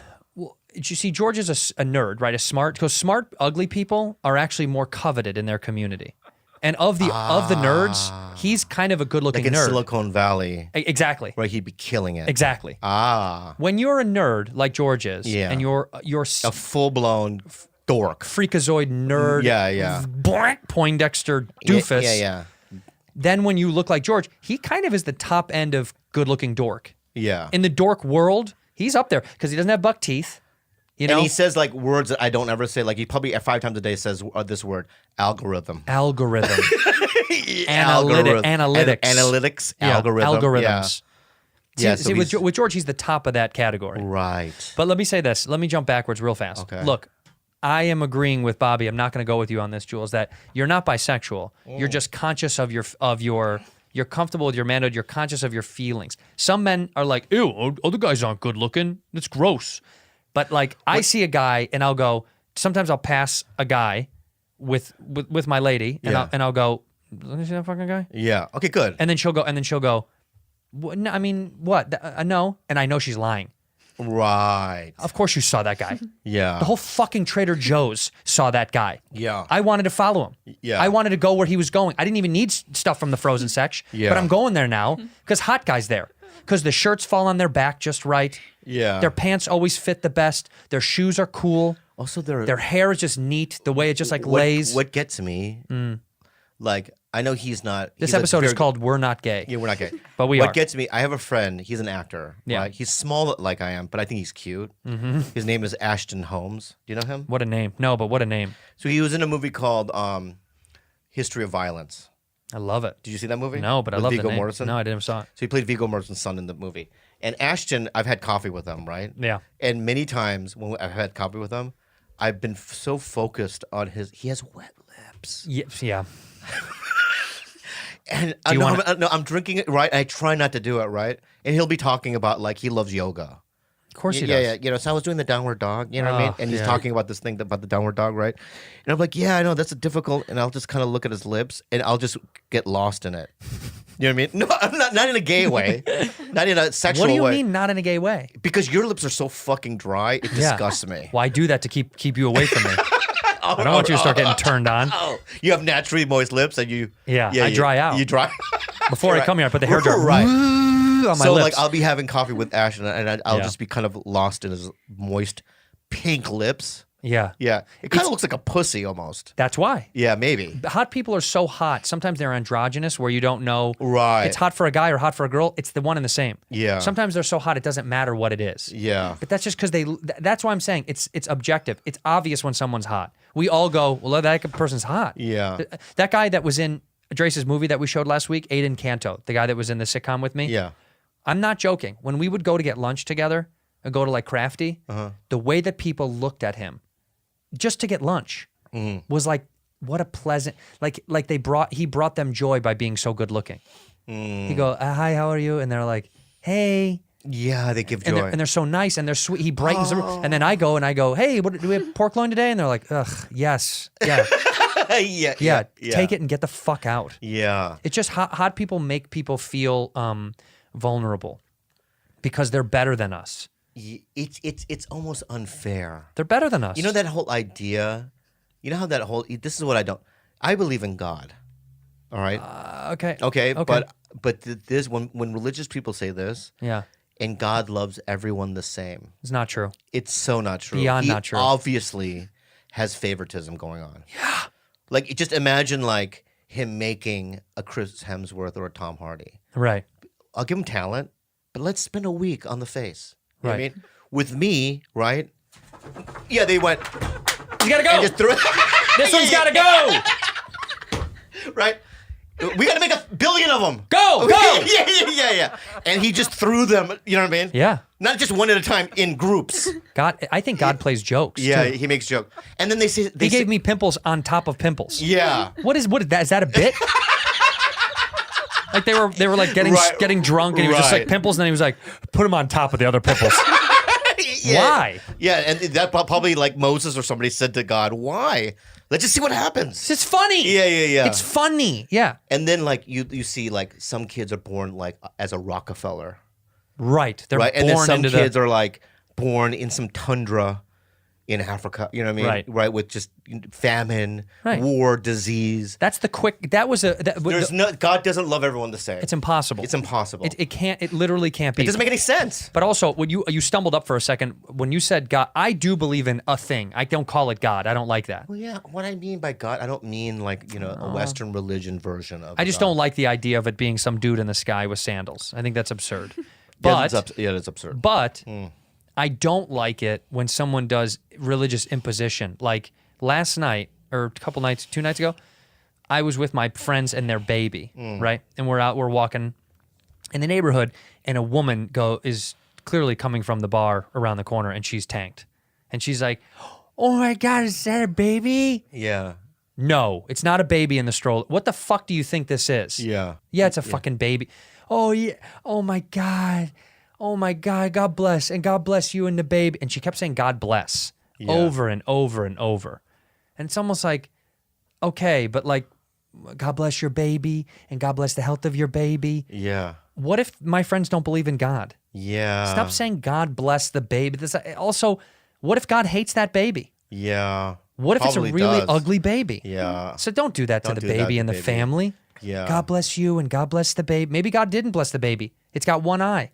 you see, George is a nerd, right? Because smart, ugly people are actually more coveted in their community. And of the nerds, he's kind of a good-looking Like in nerd. Silicon Valley, Exactly. right? He'd be killing it. Exactly. When you're a nerd like George is, Yeah. and you're A full-blown dork. freakazoid nerd, Yeah. Poindexter doofus, Yeah. Then when you look like George, he kind of is the top end of good-looking dork. Yeah. In the dork world, he's up there because he doesn't have buck teeth. You know? And he says like words that I don't ever say. Like he probably 5 times a day says this word, algorithm. Algorithm. Algorithm. Analytics. Analytics. Yeah, Algorithm. algorithms. Yeah. See, with George, he's the top of that category. Right. But let me say this. Let me jump backwards real fast. Okay. Look, I am agreeing with Bobby. I'm not going to go with you on this, Jules, that you're not bisexual. You're just conscious of your you're comfortable with your manhood. You're conscious of your feelings. Some men are like, ew, other guys aren't good looking. It's gross. But like, I see a guy and I'll go, sometimes I'll pass a guy with my lady and, Yeah. I'll go, let me see that fucking guy. Yeah. Okay, good. And then she'll go, what? No, I mean, what? No. And I know she's lying. Right. Of course you saw that guy. Yeah. The whole fucking Trader Joe's saw that guy. Yeah. I wanted to follow him. Yeah. I wanted to go where he was going. I didn't even need stuff from the frozen section. Yeah. But I'm going there now because hot guy's there. Because the shirts fall on their back just right. Yeah. Their pants always fit the best. Their shoes are cool. Also, Their hair is just neat. The way it just like lays. What gets me, like, I know he's not. This he's a episode is very- called We're Not Gay. Yeah, we're not gay. But we what are. gets me, I have a friend. He's an actor. Yeah. Right? He's small like I am, but I think he's cute. Mm-hmm. His name is Ashton Holmes. Do you know him? What a name. No, but what a name. So he was in a movie called History of Violence. I love it. Did you see that movie? No, but I With love Viggo the name. Mortensen? No, I didn't saw it. So he played Viggo Mortensen's son in the movie. And Ashton, I've had coffee with him, right? Yeah. And many times when I've had coffee with him, I've been so focused on he has wet lips. Yeah. And you wanna- I'm drinking it, right? I try not to do it, right? And he'll be talking about like he loves yoga. Of course he Yeah, does. yeah. So I was doing the downward dog, you know what I mean? Oh, And he's yeah. talking about this thing about the downward dog, right? And I'm like, yeah, I know that's a difficult. And I'll just kind of look at his lips, and I'll just get lost in it. You know what I mean? No, I'm not in a gay way, not in a sexual What way. do you mean not in a gay way? Because your lips are so fucking dry, it Yeah. disgusts me. Well, I do that to keep you away from me. I don't want you to start getting turned on. Oh, you have naturally moist lips, and you. Yeah, I dry out. You dry. Before I Right. come here, I put the hair dryer Right. on my So lips. like I'll be having coffee with Ashton, and I'll Yeah. just be kind of lost in his moist pink lips. yeah, Yeah, it kind of looks like a pussy almost. that's why. Yeah, maybe. Hot people are so hot. Sometimes they're androgynous, where you don't know Right. it's hot for a guy or hot for a girl. It's the one and the same. Yeah. Sometimes they're so hot it doesn't matter what it is. Yeah. But that's just because that's why I'm saying it's objective. It's obvious when someone's hot. We all go, well, that person's hot. Yeah. That guy that was in Drace's movie that we showed last week, Aiden Canto, the guy that was in the sitcom with me. Yeah. I'm not joking. When we would go to get lunch together and go to like Crafty, the way that people looked at him just to get lunch was like, what a pleasant, like he brought them joy by being so good looking. He go, hi, how are you? And they're like, hey. Yeah, they give And joy. they're so nice and they're sweet. He brightens the room. And then I go, hey, what do we have pork loin today? And they're like, ugh, yes. Yeah. yeah. Take it and get the fuck out. Yeah. It's just hot people make people feel vulnerable because they're better than us. It's almost unfair. They're better than us. You know that whole idea. You know how that whole. This is what I don't. I believe in God. All right. Okay. Okay. But this when religious people say this, Yeah. and God loves everyone the same. It's not true. It's so not true. Beyond He not true. Obviously has favoritism going on. Yeah. Like just imagine like him making a Chris Hemsworth or a Tom Hardy. Right. I'll give him talent, but let's spend a week on the face. You know what I Right. mean? With me, right? Yeah, they went You gotta go. and just threw it. This one's gotta go. Right? We gotta make 1 billion of them. Go, go. Yeah. And he just threw them, you know what I mean? Yeah. Not just one at a time, in groups. God, I think God plays jokes. Yeah, too. he makes joke. And then they say He gave me pimples on top of pimples. Yeah. What is that? Is that a bit? Like they were like getting drunk and he was just like Right. pimples and then he was like, put them on top of the other pimples. Yeah. Why? Yeah, and that probably like Moses or somebody said to God, why? Let's just see what happens. It's funny. Yeah. It's funny. Yeah. And then like you see like some kids are born like as a Rockefeller. Right. They're Right. born And then some into kids are like born in some tundra, in Africa. You know what I mean? Right. Right. With just famine, war, disease. That's the quick. That was a. There's no. God doesn't love everyone the same. It's impossible. It's impossible. It can't. It literally can't be. It doesn't make any sense. But also, when you stumbled up for a second when you said God, I do believe in a thing. I don't call it God. I don't like that. Well, yeah. What I mean by God, I don't mean like a Western religion version of. I just don't like the idea of it being some dude in the sky with sandals. I think that's absurd. But But that's absurd. But I don't like it when someone does religious imposition. Like last night or two nights ago, I was with my friends and their baby, right? And we're walking in the neighborhood, and a woman is clearly coming from the bar around the corner, and she's tanked. And she's like, "Oh my God, is that a baby?" Yeah. No, it's not a baby in the stroller. What the fuck do you think this is? Yeah. Yeah, it's a fucking baby. Oh, yeah. Oh, my God. Oh, my God. God bless. And God bless you and the baby. And she kept saying, God bless, over and over and over. And it's almost like, okay, but like, God bless your baby and God bless the health of your baby. Yeah. What if my friends don't believe in God? Yeah. Stop saying God bless the baby. Also, what if God hates that baby? Yeah. What if Probably it's a really does. ugly baby? Yeah. So don't do that to Don't the do that baby to and the baby. family. Yeah. God bless you and God bless the baby. Maybe God didn't bless the baby. It's got one eye.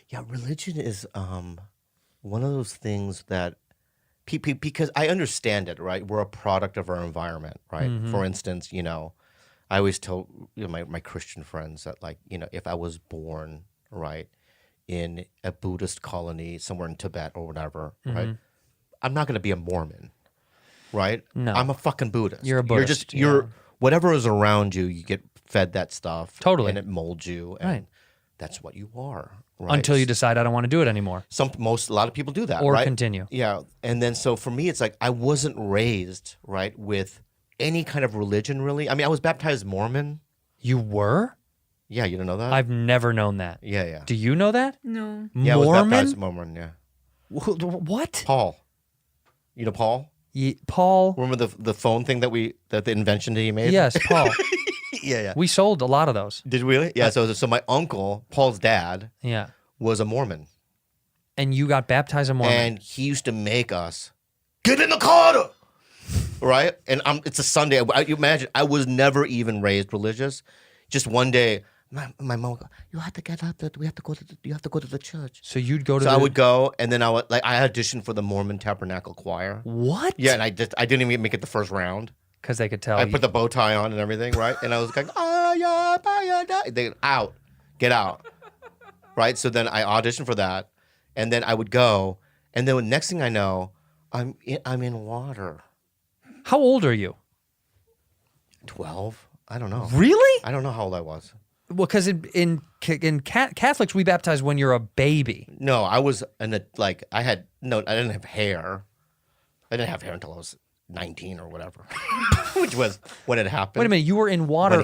Yeah, religion is one of those things that because I understand it, right? We're a product of our environment, right? For instance, I always tell my Christian friends that if I was born, right, in a Buddhist colony somewhere in Tibet or whatever, right? I'm not going to be a Mormon, right? No. I'm a fucking Buddhist. You're a Buddhist, You're whatever is around you, you get fed that stuff. Totally. And it molds you. And Right. that's what you are. Right? Until you decide I don't want to do it anymore. A lot of people do that. Or right? continue. Yeah. And then so for me, it's like I wasn't raised, right, with any kind of religion really. I mean, I was baptized Mormon. You were? Yeah, you didn't know that? I've never known that. Yeah, yeah. Do you know that? No. Yeah, I was Mormon? baptized Mormon, yeah. What? Paul. You know Paul? Paul? Remember the phone thing that the invention that he made? Yes, Paul. Yeah, yeah. We sold a lot of those. Did we really? Yeah, so my uncle, Paul's dad, Yeah. was a Mormon. And you got baptized in Mormon. And he used to make us get in the car, right? And it's a Sunday. You imagine, I was never even raised religious. Just one day, my mom would go, "You have to get up. You have to go to the church." So you'd go to So I would go, and then I auditioned for the Mormon Tabernacle Choir. What? Yeah, and I didn't even make it the first round. Because they could tell I you. put the bow tie on and everything, right? And I was like, they out, get out, right? So then I auditioned for that, and then I would go, and then next thing I know, I'm in water. How old are you? 12? I don't know. Really? I don't know how old I was. Well, because in Catholics, we baptize when you're a baby. No, I was I didn't have hair. I didn't have hair until I was 19 or whatever, which was when it happened. Wait a minute, you were in water.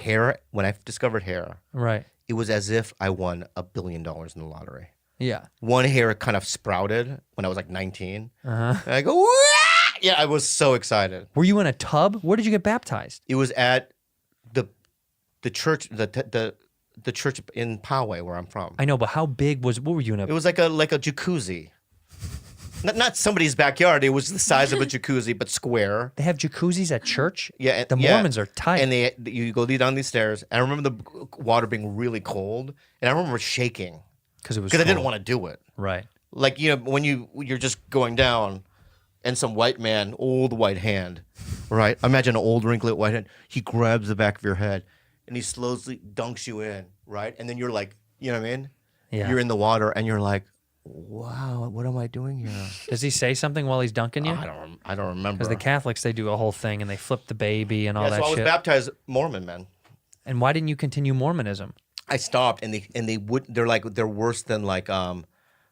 When I discovered hair, Right. it was as if I won $1 billion in the lottery. Yeah. One hair kind of sprouted when I was like 19. And I go, "Wah!" Yeah, I was so excited. Were you in a tub? Where did you get baptized? It was at the church, the church in Poway where I'm from. I know, but how big what were you in It was like a jacuzzi. Not somebody's backyard. It was the size of a jacuzzi, but square. They have jacuzzis at church? Yeah, The Mormons are tight. And you go down these stairs. And I remember the water being really cold, and I remember shaking Because because I didn't want to do it. Right. Like when you're just going down, and some white man, old white hand, right? Imagine an old wrinkly white hand. He grabs the back of your head, and he slowly dunks you in, right? And then you're like, you know what I mean? Yeah. You're in the water, and you're like, wow, what am I doing here? Does he say something while he's dunking you? I don't remember. Because the Catholics, they do a whole thing and they flip the baby and all yeah, that so I was shit. baptized Mormon, man. And why didn't you continue Mormonism? I stopped, and they're worse than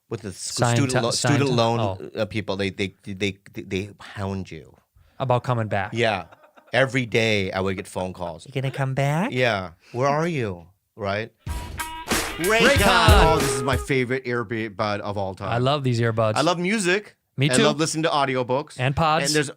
with the student Scienti- loan people. They hound you. About coming back. Yeah, every day I would get phone calls. You gonna come back? Yeah, where are you? Right. Raycon! Oh, this is my favorite earbud of all time. I love these earbuds. I love music. Me I too. love listening to audiobooks. And pods. And there's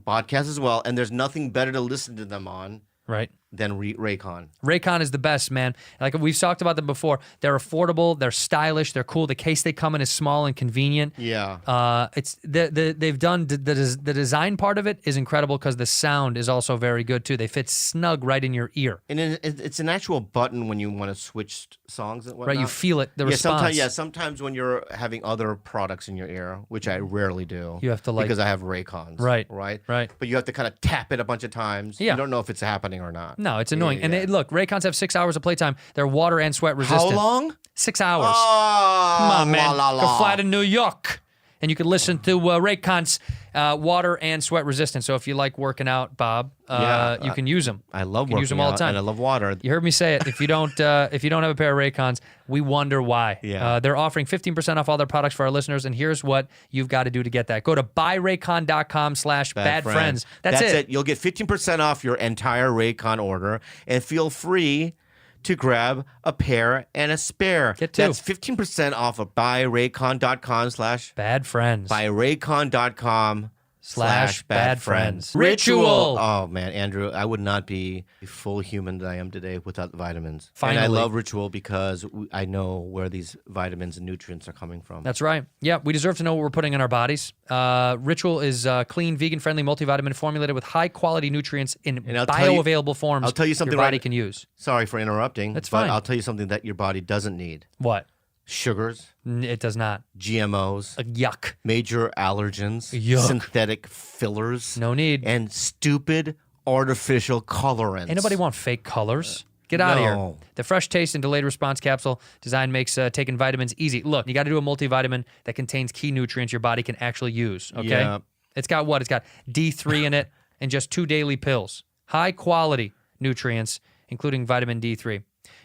podcasts as well. And there's nothing better to listen to them on Right. than Raycon. Raycon is the best, man. Like we've talked about them before. They're affordable. They're stylish. They're cool. The case they come in is small and convenient. Yeah. It's they've done the design part of it is incredible because the sound is also very good too. They fit snug right in your ear. And it's an actual button when you want to switch songs and whatnot. Right, you feel it. The response. Sometimes when you're having other products in your ear, which I rarely do, you have to because I have Raycons. Right. Right. But you have to kind of tap it a bunch of times. Yeah. You don't know if it's happening or not. No, it's annoying. And look, Raycons have 6 hours of playtime. They're water and sweat resistant. How long? 6 hours. Oh, Come on, man. la, la, Go la. fly to New York. And you can listen to Raycons water and sweat resistant. So if you like working out, Bob, you can use them. I love you can use them all the time. and I love water. You heard me say it. If you don't have a pair of Raycons, we wonder why. Yeah. They're offering 15% off all their products for our listeners, and here's what you've got to do to get that. Go to buyraycon.com/badfriends. That's it. You'll get 15% off your entire Raycon order, and feel free to grab a pair and a spare. Get two. That's 15% off of buyraycon.com/ Bad friends. buyraycon.com/bad friends. Ritual. Oh man, Andrew, I would not be the full human that I am today without vitamins. Finally. And I love Ritual because I know where these vitamins and nutrients are coming from. That's right. Yeah, we deserve to know what we're putting in our bodies. Ritual is clean, vegan-friendly multivitamin formulated with high-quality nutrients in bioavailable forms. I'll tell you something your body can use. Sorry for interrupting. That's but fine. I'll tell you something that your body doesn't need. What? Sugars, It does not. GMOs, Yuck. major allergens, Yuck. synthetic fillers, No need. and stupid artificial colorants. Ain't nobody want fake colors. Get out of here. No. The fresh taste and delayed response capsule design makes taking vitamins easy. Look, you got to do a multivitamin that contains key nutrients your body can actually use. Okay. Yeah. It's got what? It's got D3 in it and just 2 daily pills. High quality nutrients, including vitamin D3.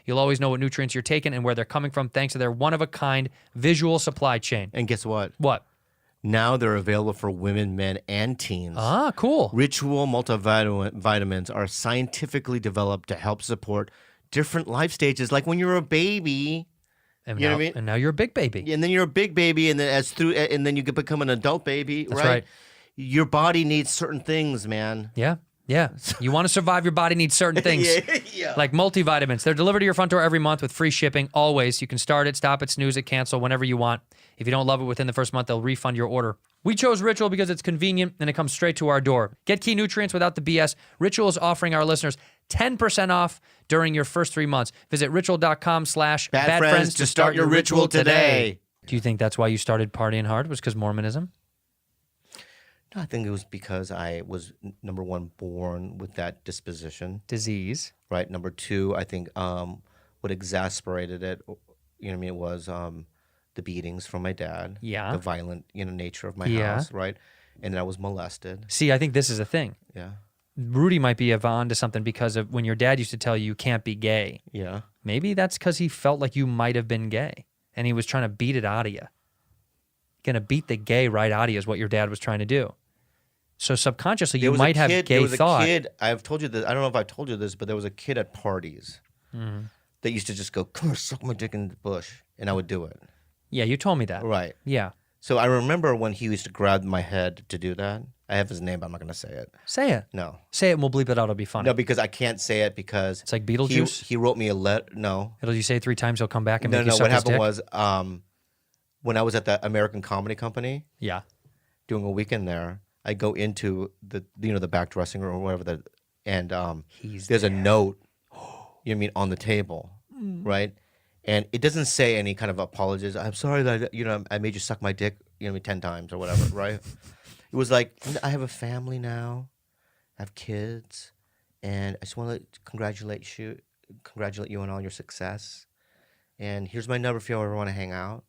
You'll always know what nutrients you're taking and where they're coming from thanks to their one-of-a-kind visual supply chain. And guess what? What? Now they're available for women, men, and teens. Ah, cool. Ritual multivitamins are scientifically developed to help support different life stages, like when you're a baby. And You know now, what I mean? And now you're a big baby. And then you're a big baby, and then you can become an adult baby, That's right. Your body needs certain things, man. Yeah. Yeah. You want to survive, your body needs certain things. Yeah. Like multivitamins. They're delivered to your front door every month with free shipping, always. You can start it, stop it, snooze it, cancel whenever you want. If you don't love it within the first month, they'll refund your order. We chose Ritual because it's convenient and it comes straight to our door. Get key nutrients without the BS. Ritual is offering our listeners 10% off during your first 3 months. Visit ritual.com/badfriends to start your ritual today. Do you think that's why you started partying hard? Was because Mormonism? No, I think it was because I was, number one, born with that disposition. Disease. Right. Number two, I think what exasperated it, you know what I mean, it was the beatings from my dad. Yeah. The violent, nature of my Yeah. house, right? And then I was molested. See, I think this is a thing. Yeah. Rudy might be on to something because of when your dad used to tell you can't be gay. Yeah. Maybe that's because he felt like you might have been gay and he was trying to beat it out of you. Gonna beat the gay right out of you is what your dad was trying to do. So subconsciously, you might have gay there was thought. a kid, I've told you this, I don't know if I've told you this, but there was a kid at parties that used to just go, come here, suck my dick in the bush. And I would do it. Yeah, you told me that. Right. Yeah. So I remember when he used to grab my head to do that. I have his name, but I'm not going to say it. Say it. No. Say it and we'll bleep it out. It'll be funny. No, because I can't say it because... It's like Beetlejuice? He wrote me a letter. No. It'll you say it 3 times, he'll come back and No, make you no. suck What his happened dick? was when I was at the American Comedy Company Yeah. doing a weekend there, I go into the the back dressing room or whatever, and there's a note, you know what I mean, on the table, right? And it doesn't say any kind of apologies. I'm sorry that I made you suck my dick, 10 times or whatever, right? It was like, I have a family now, I have kids, and I just want to congratulate you on all your success. And here's my number if you ever want to hang out.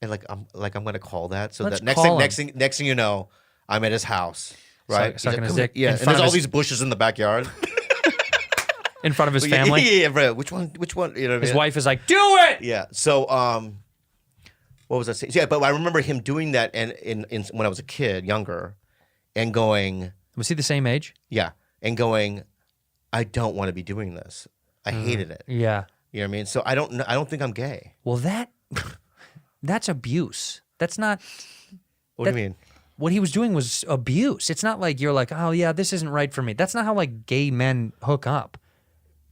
And I'm gonna call that so Let's that call next thing you know, I'm at his house, right? Sucking He's his like, dick yeah. in And front there's of all his- these bushes in the backyard. In front of his family. Yeah, bro. Which one? You know what I His mean? wife is like, do it! Yeah. So, what was I saying? Yeah, but I remember him doing that, and in when I was a kid, younger, and going, Was he the same age? yeah, and going, I don't want to be doing this. I hated it. Yeah. You know what I mean? So I don't think I'm gay. Well, that's abuse. That's not... What do you mean? What he was doing was abuse. It's not like you're like, oh yeah, this isn't right for me. That's not how like gay men hook up.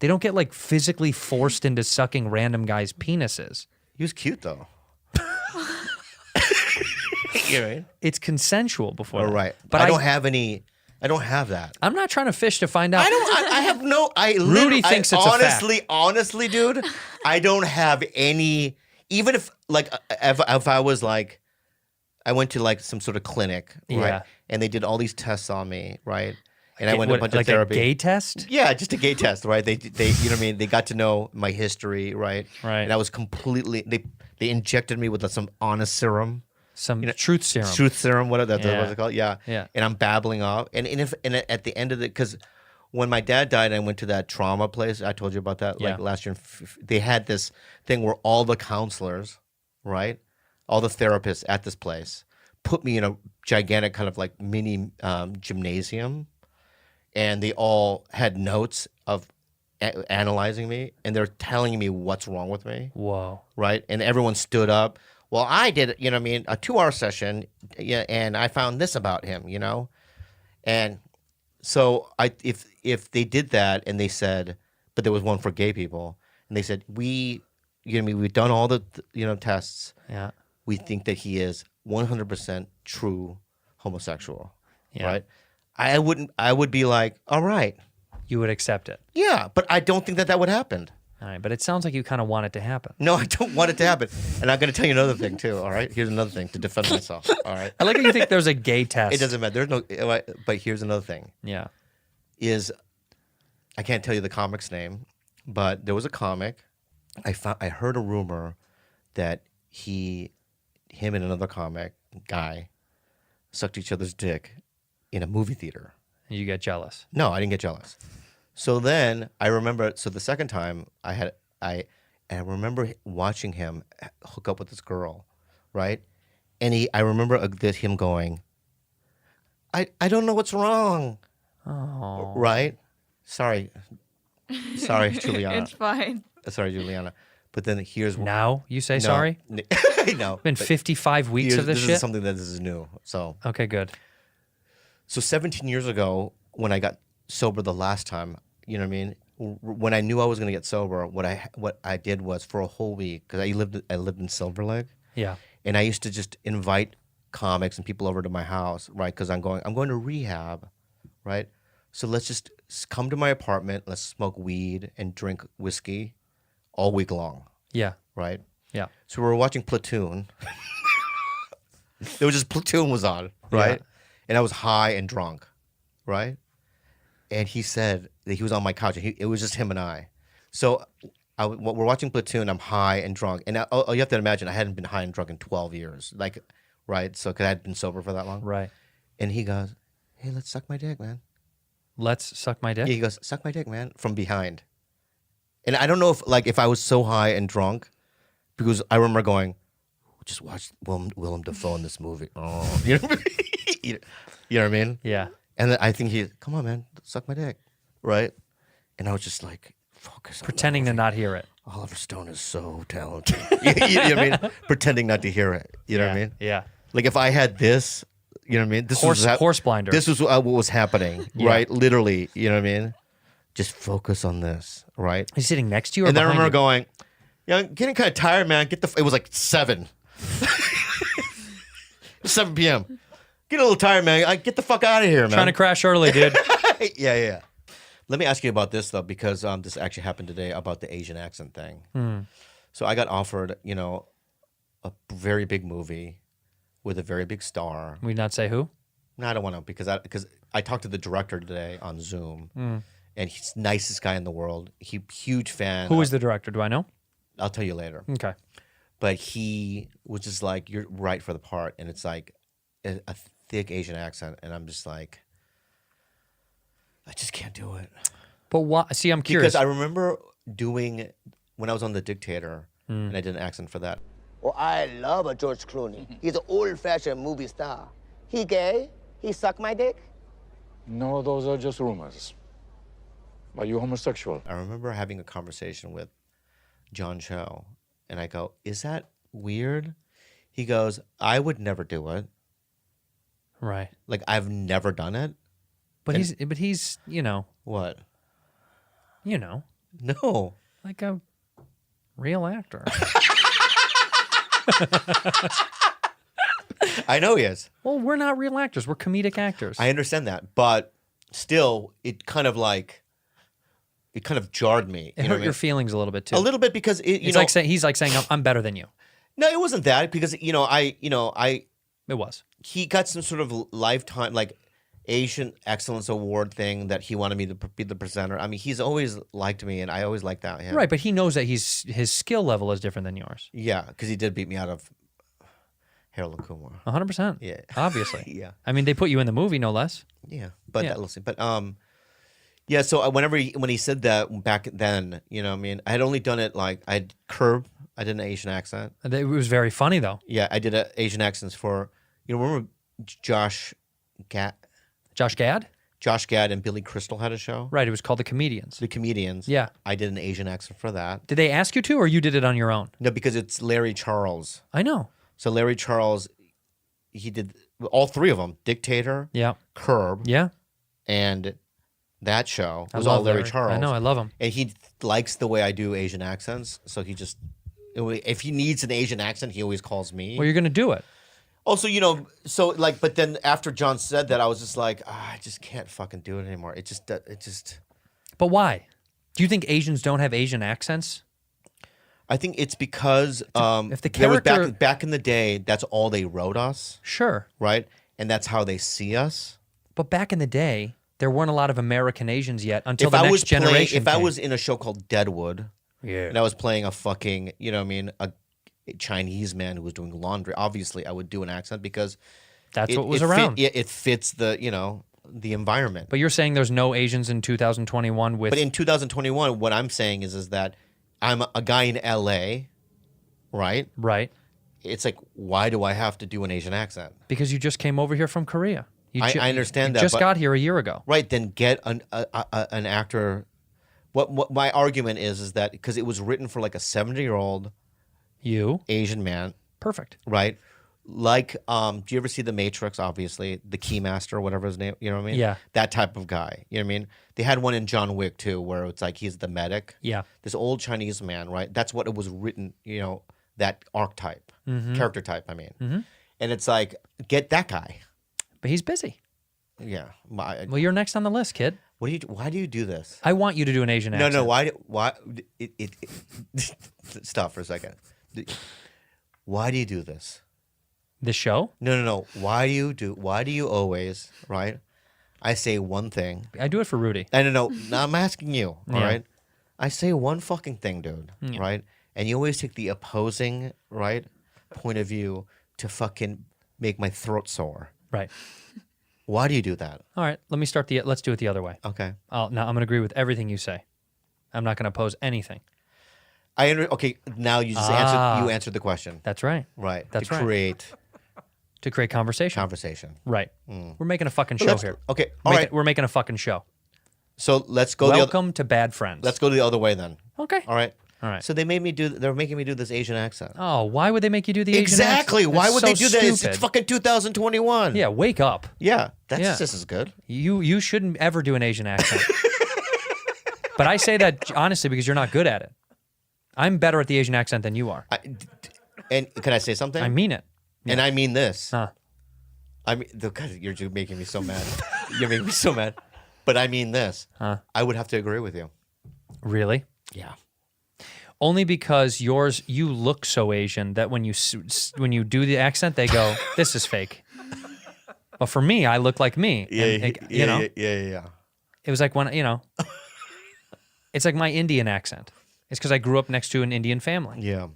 They don't get like physically forced into sucking random guys' penises. He was cute though. You're right. It's consensual before. All that. right, But I don't have any. I don't have that. I'm not trying to fish to find out. I don't. I have no. Rudy thinks it's a fact. honestly, dude, I don't have any. Even if if I was like, I went to like some sort of clinic, right? Yeah. And they did all these tests on me, right? And I went to a bunch like of therapy. a gay test? Yeah, just a gay test, right? They you know what I mean? They got to know my history, right? Right. And I was completely. They injected me with some honest serum. Some truth serum. Truth serum, whatever Yeah. what's it called? Yeah. Yeah. And I'm babbling off. And at the end of it, because when my dad died, I went to that trauma place. I told you about that like Yeah. last year. They had this thing where all the counselors, right, all the therapists at this place, put me in a gigantic kind of like mini gymnasium, and they all had notes of analyzing me, and they're telling me what's wrong with me. Whoa. Right? And everyone stood up. Well, I did, you know what I mean, a 2-hour session, yeah, and I found this about him, you know? And so if they did that and they said, but there was one for gay people, and they said, you know what I mean, we've done all the, tests. Yeah. We think that he is 100% true homosexual, Yeah. right? I would be like, all right. You would accept it. Yeah, but I don't think that would happen. All right, but it sounds like you kind of want it to happen. No, I don't want it to happen. And I'm going to tell you another thing, too, all right? Here's another thing to defend myself, all right? I like how you think there's a gay test. It doesn't matter. There's no, but here's another thing. Yeah. Is I can't tell you the comic's name, but there was a comic. I heard a rumor that him and another comic guy sucked each other's dick in a movie theater. You get jealous. No, I didn't get jealous. So then I remember. So the second time I remember watching him hook up with this girl, right? And I remember him going, I don't know what's wrong. Oh. Right? Sorry, Juliana. It's fine. Sorry, Juliana. But then here's Now you say sorry? No. Been 55 weeks of this shit? is something that is new. So Okay, good. 17 years ago, when I got sober the last time, you know what I mean? When I knew I was going to get sober, what I did was for a whole week, because I lived in Silver Lake, Yeah. and I used to just invite comics and people over to my house, right? Because I'm going to rehab, right? So let's just come to my apartment, let's smoke weed and drink whiskey all week long, Yeah. right? Yeah. So we were watching Platoon. There was just Platoon was on, right? Yeah. And I was high and drunk, right? And he said that he was on my couch. And it was just him and I. So we're watching Platoon. I'm high and drunk. And you have to imagine, I hadn't been high and drunk in 12 years. Like, right? So, because I hadn't been sober for that long. Right. And he goes, hey, let's suck my dick, man. Let's suck my dick? Yeah, he goes, suck my dick, man, from behind. And I don't know if I was so high and drunk, because I remember going, just watch Willem Dafoe in this movie. Oh, you know what I mean? You know what I mean? Yeah. And then I think come on, man, suck my dick, right? And I was just like, focus on Pretending to not hear it. Oliver Stone is so talented. you know what I mean? Pretending not to hear it. You know what I mean? Yeah. Like if I had this, you know what I mean? This Horse blinder. This was what was happening, Yeah. right? Literally, you know what I mean? Just focus on this, right? He's sitting next to you or And then I behind remember you? going, yeah, I'm getting kind of tired, man. It was like 7. 7 p.m. Get a little tired, man. Get the fuck out of here, man. Trying to crash early, dude. Yeah. Let me ask you about this, though, because this actually happened today about the Asian accent thing. So I got offered, a very big movie with a very big star. We not say who? No, I don't want to, because I talked to the director today on Zoom, and he's the nicest guy in the world. Huge fan. Who is the director? Do I know? I'll tell you later. Okay. But he was just like, you're right for the part. And it's like a thick Asian accent. And I'm just like, I just can't do it. But why? See, I'm curious. Because I remember doing, when I was on The Dictator, and I did an accent for that. Oh, I love a George Clooney. He's an old-fashioned movie star. He gay? He suck my dick? No, those are just rumors. Are you homosexual? I remember having a conversation with John Cho, and I go, is that weird? He goes, I would never do it. Right. Like, I've never done it. But he's What? you know. No. Like a real actor. I know he is. Well, we're not real actors. We're comedic actors. I understand that, but still, it kind of jarred me. It hurt your feelings a little bit too. A little bit because he's like saying I'm better than you. No, it wasn't that because It was. he got some sort of lifetime like Asian Excellence Award thing that he wanted me to be the presenter. I mean, he's always liked me, and I always liked that. Right, but he knows that his skill level is different than yours. Yeah, because he did beat me out of Harold Kumar. 100%. Yeah, obviously. Yeah, I mean, they put you in the movie, no less. Yeah, but yeah. So when he said that back then, I mean, I had only done it like I'd Curb. I did an Asian accent. It was very funny though. Yeah, I did Asian accents for remember Josh Gad? Josh Gad and Billy Crystal had a show. Right, it was called The Comedians. The Comedians. Yeah. I did an Asian accent for that. Did they ask you to, or you did it on your own? No, because it's Larry Charles. I know. So Larry Charles, he did all three of them: Dictator, yeah, Curb, yeah, and that show I was love all Larry Charles. I know, I love him. And he likes the way I do Asian accents, so he just if he needs an Asian accent, he always calls me. Well, you're gonna do it. Also, but then after John said that, I was just like, I just can't fucking do it anymore. It just. But why? Do you think Asians don't have Asian accents? I think it's because if the there was character back in the day, that's all they wrote us. Sure. Right? And that's how they see us. But back in the day, there weren't a lot of American Asians yet until the next generation. If I was in a show called Deadwood, yeah, and I was playing a fucking, a Chinese man who was doing laundry, obviously I would do an accent because that's what was around. It fits the, the environment. But you're saying there's no Asians in 2021 with. But in 2021, what I'm saying is that I'm a guy in LA, right? Right. It's like, why do I have to do an Asian accent? Because you just came over here from Korea. I understand you that. Just got here a year ago. Right. Then get an actor. What my argument is that because it was written for like a 70-year-old Asian man. Perfect. Right. Like, do you ever see The Matrix? Obviously, the Keymaster, whatever his name. You know what I mean? Yeah. That type of guy. You know what I mean? They had one in John Wick too, where it's like he's the medic. Yeah. This old Chinese man, right? That's what it was written. That archetype, character type. I mean, and it's like get that guy. But he's busy. Yeah. Well, you're next on the list, kid. Why do you do this? I want you to do an Asian accent. No. Why? Stop for a second. Why do you do this? This show? No. Why do you always, right? I say one thing. I do it for Rudy. No. I'm asking you, all Yeah. right? I say one fucking thing, dude, right? And you always take the opposing, right, point of view to fucking make my throat sore. Right. Why do you do that? All right, let's do it the other way. Okay. Now I'm going to agree with everything you say. I'm not going to oppose anything. Okay, now you just answered the question. That's right. Right. That's to right. To create conversation. Right. We're making a fucking show here. Okay. All right. We're making a fucking show. So let's go. Welcome to Bad Friends. Let's go the other way then. Okay. All right. All right. So they're making me do this Asian accent. Oh, why would they make you do the Asian accent? Exactly. Why would they do that? Stupid. It's fucking 2021. Yeah, wake up. Yeah, that's just as good. You shouldn't ever do an Asian accent. But I say that honestly because you're not good at it. I'm better at the Asian accent than you are. And can I say something? I mean it. And I mean this. Huh. I mean, God, you're just making me so mad. You're making me so mad. But I mean this. Huh. I would have to agree with you. Really? Yeah. Only because you look so Asian that when you do the accent, they go, "This is fake." But for me, I look like me. Yeah. It was like when it's like my Indian accent. It's because I grew up next to an Indian family. Yeah.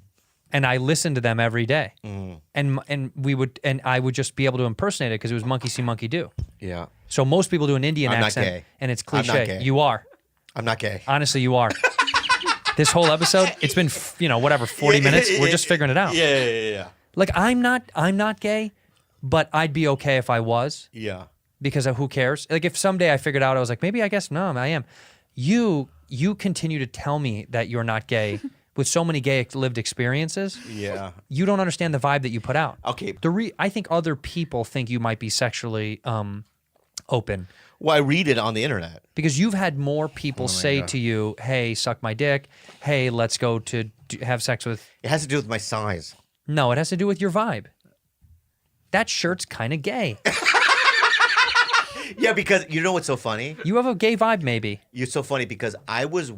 And I listened to them every day. And I would just be able to impersonate it because it was monkey see, monkey do. Yeah. So most people do an Indian I'm not accent, gay. and it's I'm not cliche. gay. You are. I'm not gay. Honestly, you are. This whole episode, it's been 40 minutes. We're just figuring it out. Yeah. Like I'm not gay, but I'd be okay if I was. Yeah. Because who cares? Like if someday I figured out I was like, maybe I guess no, I am. You continue to tell me that you're not gay with so many gay lived experiences. Yeah. You don't understand the vibe that you put out. Okay. I think other people think you might be sexually open? Well, I read it on the internet. Because you've had more people say to you, hey, suck my dick. Hey, let's go to have sex with... It has to do with my size. No, it has to do with your vibe. That shirt's kind of gay. Yeah, because you know what's so funny? You have a gay vibe, maybe. You're so funny because I was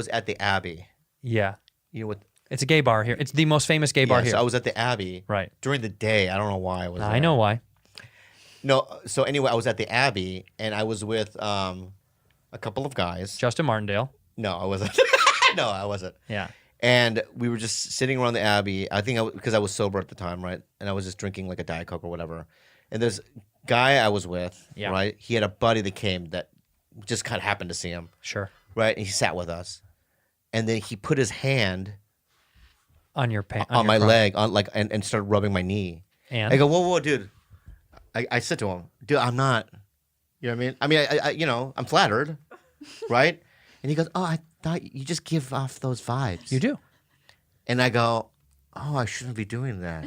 at the Abbey. Yeah. You know what? It's a gay bar here. It's the most famous gay bar here. So I was at the Abbey. Right. During the day. I don't know why I was there. I know why. No, so anyway, I was at the Abbey, and I was with a couple of guys. Justin Martindale. No, I wasn't. No, I wasn't. Yeah. And we were just sitting around the Abbey. I think because I was sober at the time, right? And I was just drinking like a Diet Coke or whatever. And this guy I was with, right? He had a buddy that came that just kind of happened to see him. Sure. Right? And he sat with us. And then he put his hand on your on my leg, and started rubbing my knee. And I go, whoa, dude. I said to him, dude, I'm not. You know what I mean? I you know, I'm flattered, right? And he goes, oh, I thought you just give off those vibes. You do. And I go, oh, I shouldn't be doing that.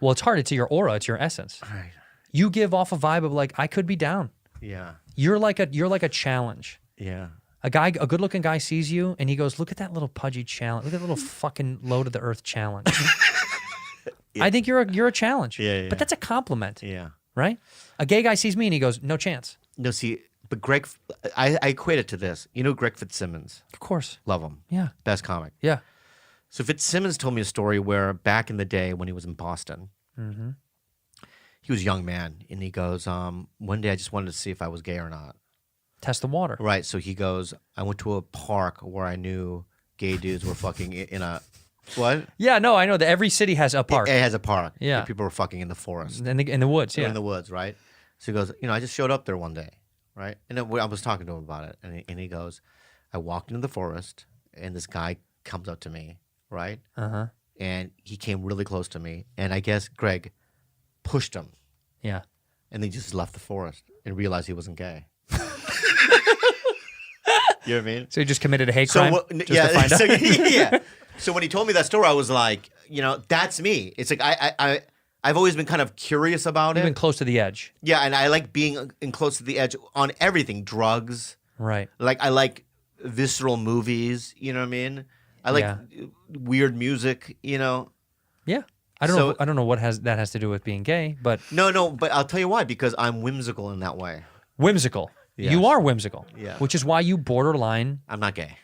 Well, it's hard. It's your aura. It's your essence. Right. You give off a vibe of like, I could be down. Yeah. You're like a challenge. Yeah. A good-looking guy sees you and he goes, look at that little pudgy challenge. Look at that little fucking low to the earth challenge. I think you're a challenge. Yeah. But that's a compliment. Yeah. Right? A gay guy sees me and he goes, no chance. No, see, but Greg, I equate it to this. You know Greg Fitzsimmons? Of course. Love him. Yeah. Best comic. Yeah. So Fitzsimmons told me a story where back in the day when he was in Boston, he was a young man, and he goes, one day I just wanted to see if I was gay or not. Test the water. Right, so he goes, I went to a park where I knew gay dudes were fucking in a... What? Yeah, no, I know that every city has a park. It has a park. Yeah. Where people were fucking in the forest. In the woods, yeah. In the woods, right? So he goes, you know, I just showed up there one day, right? And then I was talking to him about it, and he goes, I walked into the forest, and this guy comes up to me, right? Uh-huh. And he came really close to me, and I guess Greg pushed him. Yeah. And he just left the forest and realized he wasn't gay. You know what I mean? So he just committed a hate crime just yeah, to find out? yeah. So when he told me that story, I was like, you know, that's me. It's like I've always been kind of curious about You've it. been close to the edge. Yeah, and I like being in close to the edge on everything. Drugs. Right. Like I like visceral movies, you know what I mean? I like weird music, you know. Yeah. I don't know what that has to do with being gay, but No, but I'll tell you why, because I'm whimsical in that way. whimsical. Yes. You are whimsical. Yeah. Which is why you borderline. I'm not gay.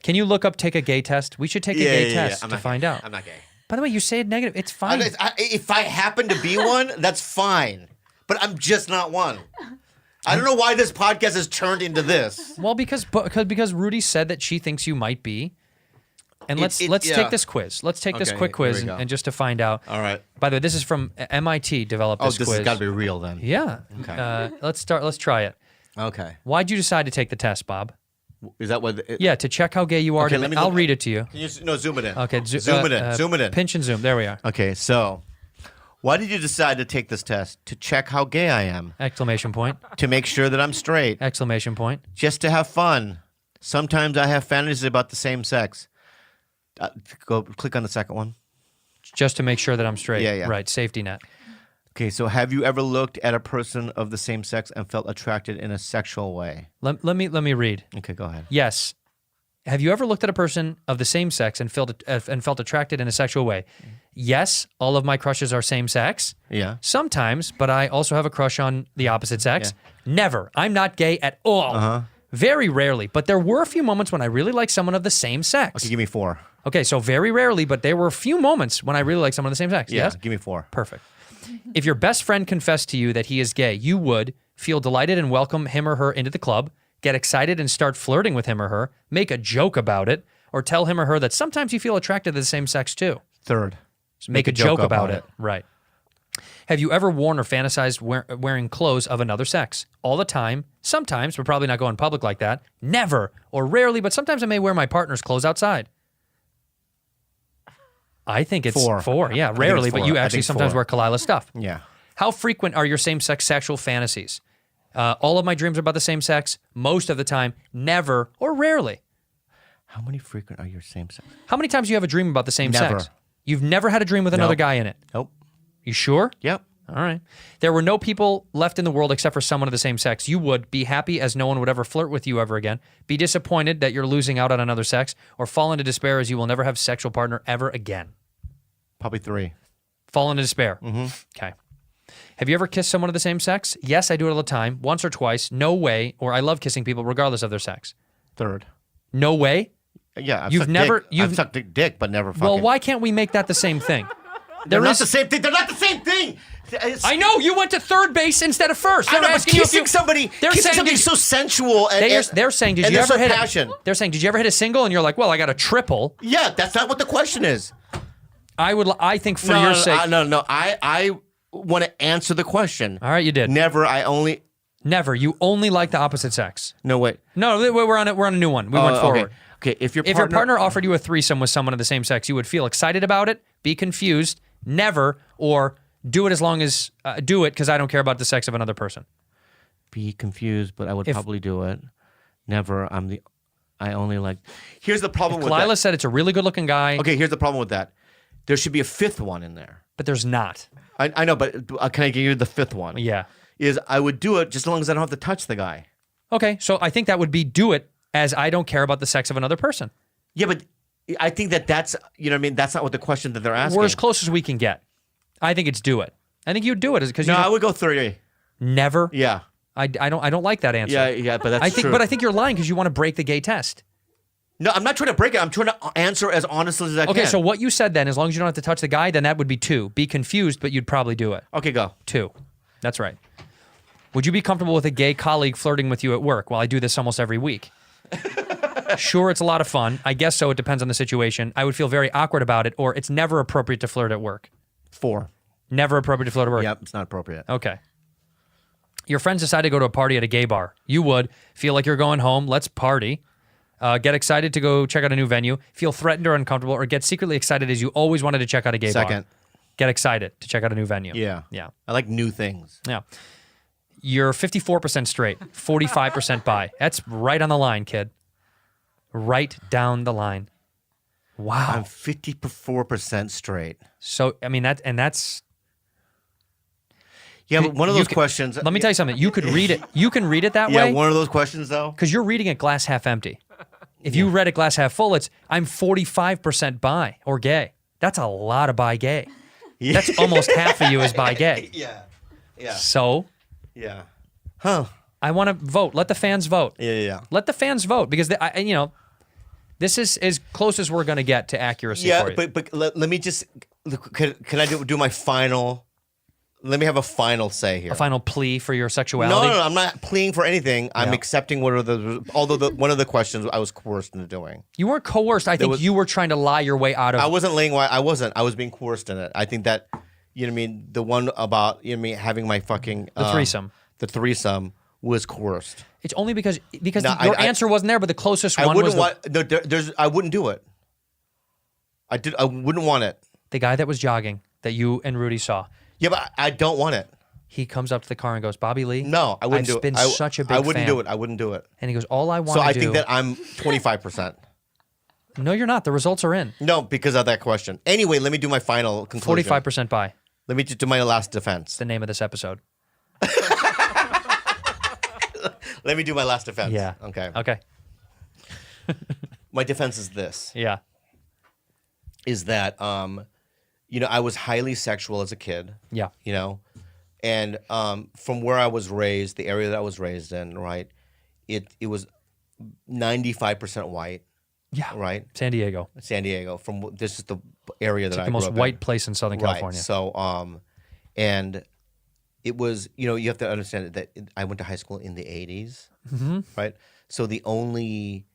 Can you look up, take a gay test? We should take a gay test to find out. I'm not gay. By the way, you say it negative. It's fine. If I happen to be one, that's fine. But I'm just not one. I don't know why this podcast has turned into this. Well, because Rudy said that she thinks you might be. And let's take this quiz. Let's take this quick quiz and just to find out. All right. By the way, this is from MIT. Developed this quiz. This has got to be real then. Yeah. Okay. Let's try it. Okay. Why'd you decide to take the test, Bob? Is that what? Yeah, to check how gay you are. Okay, I'll read it to you. Can you zoom it in? Okay. Zoom it in. Zoom it in. Pinch and zoom. There we are. Okay, so why did you decide to take this test? To check how gay I am. Exclamation point. To make sure that I'm straight. Exclamation point. Just to have fun. Sometimes I have fantasies about the same sex. Go click on the second one. Just to make sure that I'm straight. Yeah. Right. Safety net. Okay, so have you ever looked at a person of the same sex and felt attracted in a sexual way? Let me read. Okay, go ahead. Yes. Have you ever looked at a person of the same sex and felt attracted in a sexual way? Yes, all of my crushes are same sex. Yeah. Sometimes, but I also have a crush on the opposite sex. Yeah. Never. I'm not gay at all. Uh-huh. Very rarely, but there were a few moments when I really liked someone of the same sex. Okay, give me 4. Okay, so very rarely, but there were a few moments when I really liked someone of the same sex. Yeah, yes? give me 4. Perfect. If your best friend confessed to you that he is gay, you would feel delighted and welcome him or her into the club, get excited and start flirting with him or her, make a joke about it, or tell him or her that sometimes you feel attracted to the same sex too. Third. So make a joke about it. Right. Have you ever worn or fantasized wearing clothes of another sex? All the time. Sometimes, but probably not go in public like that. Never or rarely, but sometimes I may wear my partner's clothes outside. I think it's 4. Yeah, rarely, but you actually sometimes wear Kalila's stuff. Yeah. How frequent are your same-sex sexual fantasies? All of my dreams are about the same sex. Most of the time, never or rarely. How many frequent are your same sex? How many times do you have a dream about the same Never. sex? You've never had a dream with another guy in it? Nope. You sure? Yep. All right. There were no people left in the world except for someone of the same sex. You would be happy as no one would ever flirt with you ever again, be disappointed that you're losing out on another sex, or fall into despair as you will never have a sexual partner ever again. Probably 3. Fall into despair. Okay. Have you ever kissed someone of the same sex? Yes, I do it all the time. Once or twice. No way. Or I love kissing people regardless of their sex. 3rd. No way? Yeah, I've sucked dick, but never fucking. Well, why can't we make that the same thing? They're not the same thing. They're not the same thing. I know you went to third base instead of first. I know, but kissing somebody, They're kissing saying somebody's so sensual. And, they're saying, did and you there's ever so hit passion. They're saying, did you ever hit a single? And you're like, well, I got a triple. Yeah, that's not what the question is. I think for your sake. No. I want to answer the question. All right, you did. Never. Never. You only like the opposite sex. No, wait. No, we're on a new one. We went forward. Okay. If your partner offered you a threesome with someone of the same sex, you would feel excited about it, be confused, never, or do it as long as do it because I don't care about the sex of another person. Be confused, but I would probably do it. Never. I only like. Here's the problem with that. Kalila said it's a really good-looking guy. Okay, here's the problem with that. There should be a 5th one in there. But there's not. I know, but can I give you the 5th one? Yeah. Is I would do it just as long as I don't have to touch the guy. Okay, so I think that would be do it as I don't care about the sex of another person. Yeah, but I think that's, you know what I mean? That's not what the question that they're asking. We're as close as we can get. I think it's do it. I think you'd do it because I would go 3. Never. Yeah. I don't like that answer. Yeah, but that's true. But I think you're lying because you want to break the gay test. No, I'm not trying to break it. I'm trying to answer as honestly as I can. Okay, so what you said then, as long as you don't have to touch the guy, then that would be 2. Be confused, but you'd probably do it. Okay, go. 2. That's right. Would you be comfortable with a gay colleague flirting with you at work? Well, I do this almost every week. Sure, it's a lot of fun. I guess so. It depends on the situation. I would feel very awkward about it, or it's never appropriate to flirt at work. 4. Never appropriate to flirt at work. Yep, it's not appropriate. Okay. Your friends decide to go to a party at a gay bar. You would feel like you're going home. Let's party. Get excited to go check out a new venue. Feel threatened or uncomfortable, or get secretly excited as you always wanted to check out a gay bar. 2nd. Get excited to check out a new venue. Yeah. Yeah. I like new things. Yeah. You're 54% straight, 45% bi. That's right on the line, kid. Right down the line. Wow. I'm 54% straight. So, I mean, that's... Yeah, but one of those questions... Let me tell you something. You could read it. You can read it that way. Yeah, one of those questions, though. Because you're reading it glass half empty. If you read it glass half full, it's, I'm 45% bi or gay. That's a lot of bi gay. Yeah. That's almost half of you is bi gay. Yeah. Yeah. So... Yeah. Huh. I want to vote. Let the fans vote. Yeah. Let the fans vote because, this is as close as we're going to get to accuracy for you. But let me just, can I do my final, let me have a final say here. A final plea for your sexuality? No, I'm not pleading for anything. I'm accepting one of the questions I was coerced into doing. You weren't coerced. I think you were trying to lie your way out of it. I wasn't laying, I wasn't. I was being coerced in it. I think that, you know what I mean? The one about, you know what I mean, having my fucking... The threesome. The threesome was coerced. It's only because your answer wasn't there, but the closest one was... I wouldn't do it. I wouldn't want it. The guy that was jogging that you and Rudy saw. Yeah, but I don't want it. He comes up to the car and goes, Bobby Lee? No, I wouldn't do it. I've been such a big fan. I wouldn't do it. I wouldn't do it. And he goes, all I want So to I do... think that I'm 25%. No, you're not. The results are in. No, because of that question. Anyway, let me do my final conclusion. 45% bi. Let me just do my last defense. The name of this episode. Let me do my last defense. Yeah. Okay. My defense is this. Yeah. Is that, I was highly sexual as a kid. Yeah. And from where I was raised, the area that I was raised in, right, it was 95% white. Yeah. Right? San Diego. This is the area that I grew up in. It's the most white place in Southern California. So, and it was, you have to understand that I went to high school in the 80s, right? So the only,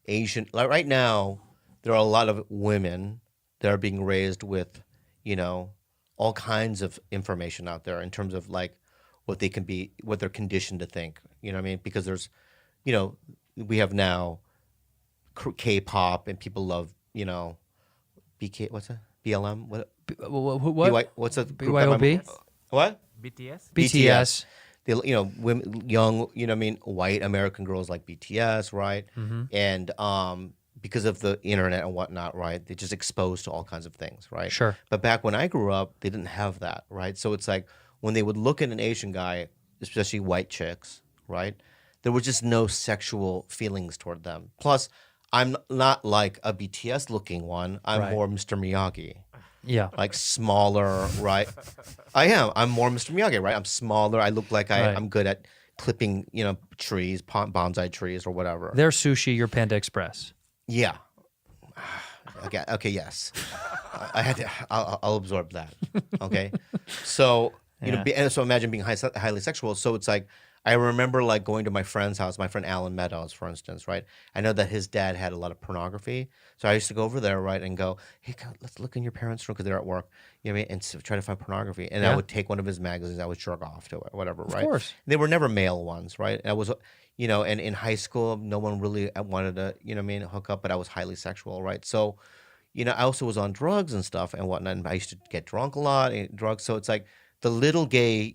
Asian, like right now, there are a lot of women that are being raised with, all kinds of information out there in terms of like what they can be, what they're conditioned to think, you know what I mean? Because there's, we have now K-pop and people love, BK, what's that? BLM? What? What's a group? BYOB? What? BTS. They, women, young, white American girls like BTS, right? And because of the internet and whatnot, right? They're just exposed to all kinds of things, right? Sure. But back when I grew up, they didn't have that, right? So it's like when they would look at an Asian guy, especially white chicks, right? There was just no sexual feelings toward them. Plus, I'm not like a BTS looking one. I'm Right. more Mr. Miyagi. Yeah. Like smaller, right? I am. I'm more Mr. Miyagi, right? I'm smaller. I look like Right. I'm good at clipping, trees, bonsai trees or whatever. They're sushi, you're Panda Express. Yeah. Okay. Yes. I had to. I'll absorb that. Okay. So and so imagine being highly sexual. So it's like I remember like going to my friend's house, my friend Alan Meadows, for instance, right? I know that his dad had a lot of pornography, so I used to go over there, right, and go, hey, let's look in your parents' room because they're at work, you know what I mean, and try to find pornography. And I would take one of his magazines, I would jerk off to it, whatever, right? Of course. They were never male ones, right? And I was, and in high school, no one really wanted to, hook up, but I was highly sexual, right? So, I also was on drugs and stuff and whatnot. And I used to get drunk a lot, and drugs. So it's like the little gay,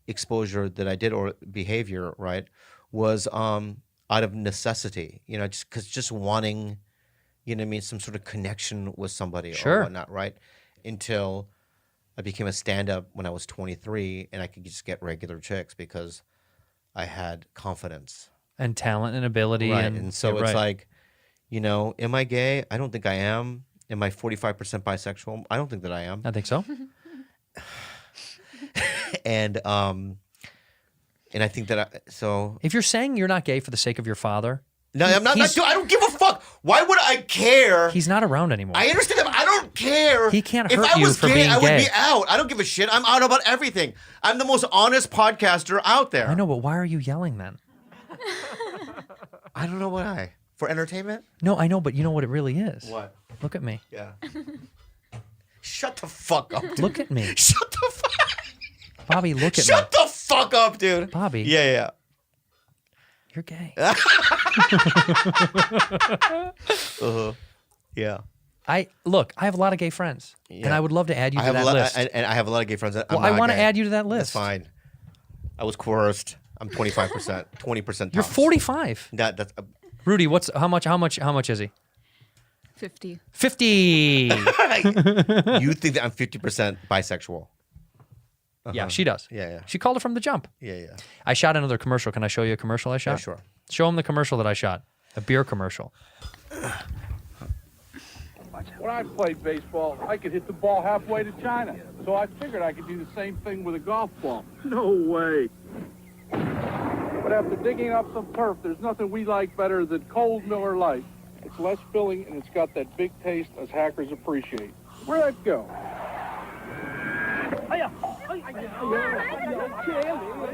exposure that I did or behavior, right, was out of necessity, just wanting, some sort of connection with somebody Sure. or whatnot, right? Until I became a stand-up when I was 23 and I could just get regular chicks because I had confidence. And talent and ability. Right. And so yeah, it's right. like, am I gay? I don't think I am. Am I 45% bisexual? I don't think that I am. I think so. And I think that so If you're saying you're not gay for the sake of your father, no, I'm not. I don't give a fuck. Why would I care? he's not around anymore. I understand that. But I don't care. He can't if hurt I you was for gay, being I would gay. be out. I don't give a shit. I'm out about everything. I'm the most honest podcaster out there. I know, but why are you yelling then? I don't know why. For entertainment? No, I know, but you know what it really is. What? Look at me. Yeah. Shut the fuck up, dude. Look at me. Shut the fuck. Bobby, look at Shut me. the fuck up, dude. Bobby. Yeah. You're gay. Yeah. I have a lot of gay friends, and I would love to add you to that list. And I have a lot of gay friends. Well, I want to add you to that list. That's fine. I was coerced. I'm 25%, 20%. You're 45. That's Rudy, how much is he? 50. 50. you think that I'm 50% bisexual? Yeah, she does. Yeah. She called it from the jump. Yeah. I shot another commercial. Can I show you a commercial I shot? Yeah, sure. Show him the commercial that I shot. A beer commercial. When I played baseball, I could hit the ball halfway to China. So I figured I could do the same thing with a golf ball. No way. But after digging up some turf, there's nothing we like better than cold Miller Lite. It's less filling and it's got that big taste us hackers appreciate. Where'd that go?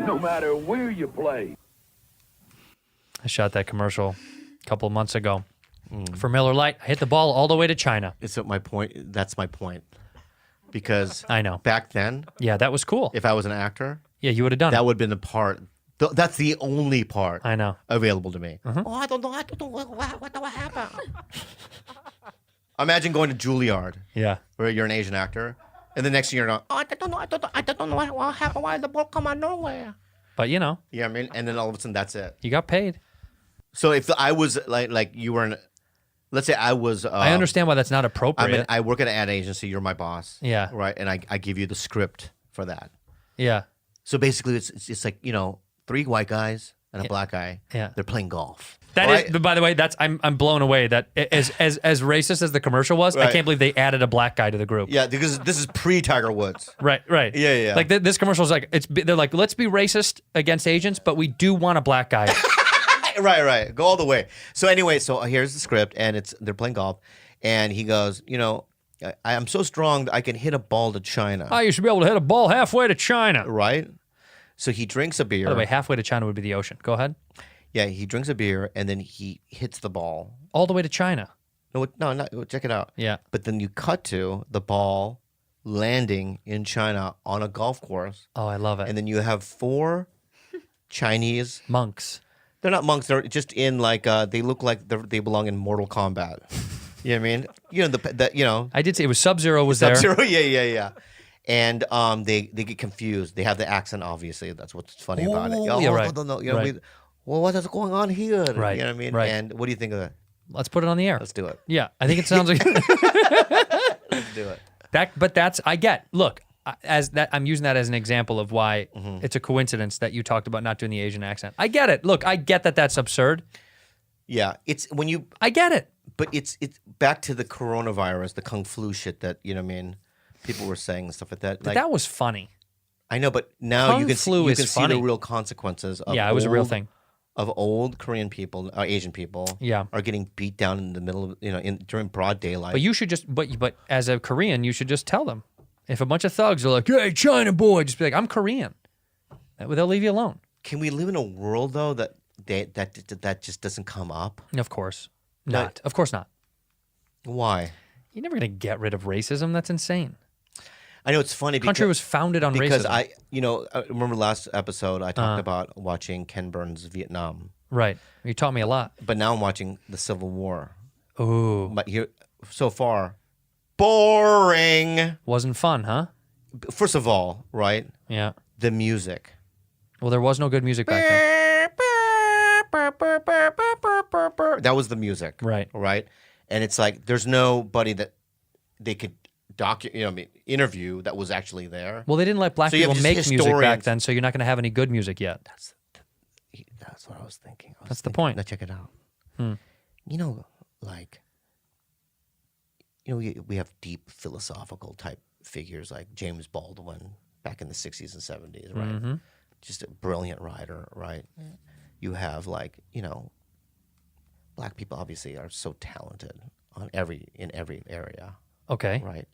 No matter where you play. I shot that commercial a couple of months ago for Miller Lite. I hit the ball all the way to China. It's my point. That's my point. Because I know. back then, Yeah, that was cool. if I was an actor, Yeah, you would have done that it. would have been the part. That's the only part I know. available to me. Uh-huh. Oh, I don't know. What happened? Imagine going to Juilliard, Yeah. where you're an Asian actor, and the next thing you're not. Oh, I don't know what happened. Why the ball come out nowhere? But You know what I mean? And then all of a sudden, that's it. you got paid. So if I was like you were, let's say I was. I understand why that's not appropriate. I work at an ad agency. You're my boss. Yeah. Right. And I give you the script for that. Yeah. So basically, it's like 3 white guys and a black guy. Yeah. They're playing golf. That Right? is, by the way, I'm blown away that as racist as the commercial was, I Right. can't believe they added a black guy to the group. Yeah, because this is pre-Tiger Woods. Right. Yeah. Like this commercial is like they're like, let's be racist against Asians, but we do want a black guy. Right. Go all the way. So anyway, so here's the script, and they're playing golf, and he goes, I'm so strong that I can hit a ball to China. You should be able to hit a ball halfway to China. Right. So he drinks a beer. By the way, halfway to China would be the ocean. Go ahead. Yeah, he drinks a beer, and then he hits the ball. All the way to China. No, check it out. Yeah. But then you cut to the ball landing in China on a golf course, Oh, I love it. and then you have 4 Chinese. Monks. They're not monks. They're just in like they look like they belong in Mortal Kombat. You know what I mean? I did say it was Sub-Zero was there. Sub-Zero. Yeah. And they get confused. They have the accent, obviously. That's what's funny about it. Oh, yeah, right. No. Right. Well, what is going on here? Right, You know what I mean? right. And what do you think of that? Let's put it on the air. Let's do it. Yeah, I think it sounds like Let's do it. But that's I get. Look, as that I'm using that as an example of why it's a coincidence that you talked about not doing the Asian accent. I get it. Look, I get that that's absurd. Yeah, it's when you. I get it. But it's back to the coronavirus, the kung flu shit that you know what I mean. People were saying and stuff like that. But that was funny. I know, but now Kung you can flu see, is see the funny. real consequences. Of Yeah, it was a real thing. Of old Korean people, Asian people, Yeah. are getting beat down in the middle of during broad daylight. But you should just but as a Korean, you should just tell them. If a bunch of thugs are like, "Hey, China boy," just be like, "I'm Korean." They'll leave you alone. Can we live in a world though that that just doesn't come up? Of course not. Of course not. Why? You're never going to get rid of racism. That's insane. I know it's funny. The country was founded on because racism. I remember last episode I talked about watching Ken Burns' Vietnam. Right. You taught me a lot. But now I'm watching the Civil War. Ooh. But here, so far, boring. Wasn't fun, huh? First of all, right? Yeah. The music. Well, there was no good music back then. That was the music. Right. Right. And it's like there's nobody that they could interview that was actually there. Well, they didn't let black So you have people just make music back historians. then, so you're not going to have any good music yet. That's what I was thinking. That's the point. Now check it out. We have deep philosophical type figures like James Baldwin back in the 60s and 70s, right? Mm-hmm. Just a brilliant writer, right? You have black people obviously are so talented in every area, Okay. right?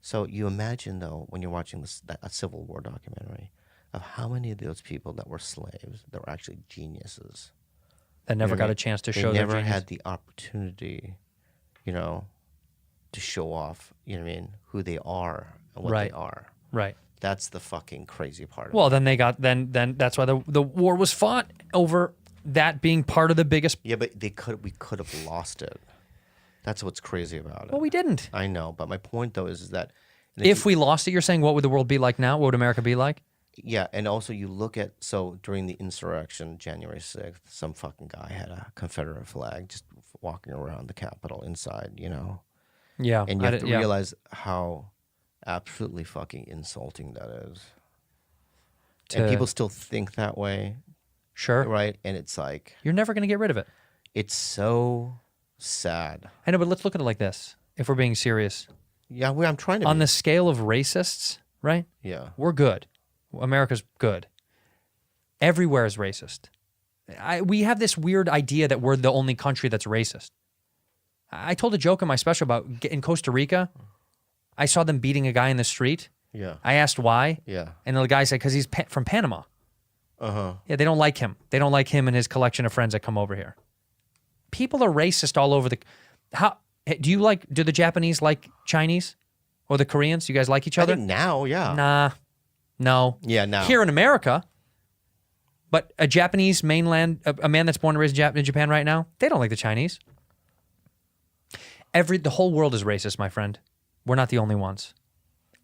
So you imagine though when you're watching a Civil War documentary of how many of those people that were slaves that were actually geniuses. That never You know what got I mean? a chance to They show their never genius. had the opportunity, to show off, who they are and what Right. they are. Right. That's the fucking crazy part. Well, then they got then that's why the war was fought over that being part of the biggest. Yeah, but we could have lost it. That's what's crazy about it. Well, we didn't. I know, but my point though is that If we lost it, you're saying what would the world be like now? What would America be like? yeah, and also you look at during the insurrection, January 6th, some fucking guy had a Confederate flag just walking around the Capitol inside, Yeah. and you have to realize how absolutely fucking insulting that is. And people still think that way, Sure. right? And it's like You're never going to get rid of it. it's so sad. I know, but let's look at it like this. If we're being serious, Yeah, I'm trying to on be. the scale of racists, right? Yeah. We're good. America's good. Everywhere is racist. We have this weird idea that we're the only country that's racist. I told a joke in my special about in Costa Rica, I saw them beating a guy in the street. Yeah. I asked why. Yeah. And the guy said, because he's from Panama. Uh-huh. Yeah, they don't like him. They don't like him and his collection of friends that come over here. People are racist all over the... Do the Japanese like Chinese? Or the Koreans? You guys like each I other? think now, yeah. Nah. No. Yeah, now. Here in America, but a Japanese mainland, a man that's born and raised in Japan right now, they don't like the Chinese. The whole world is racist, my friend. We're not the only ones.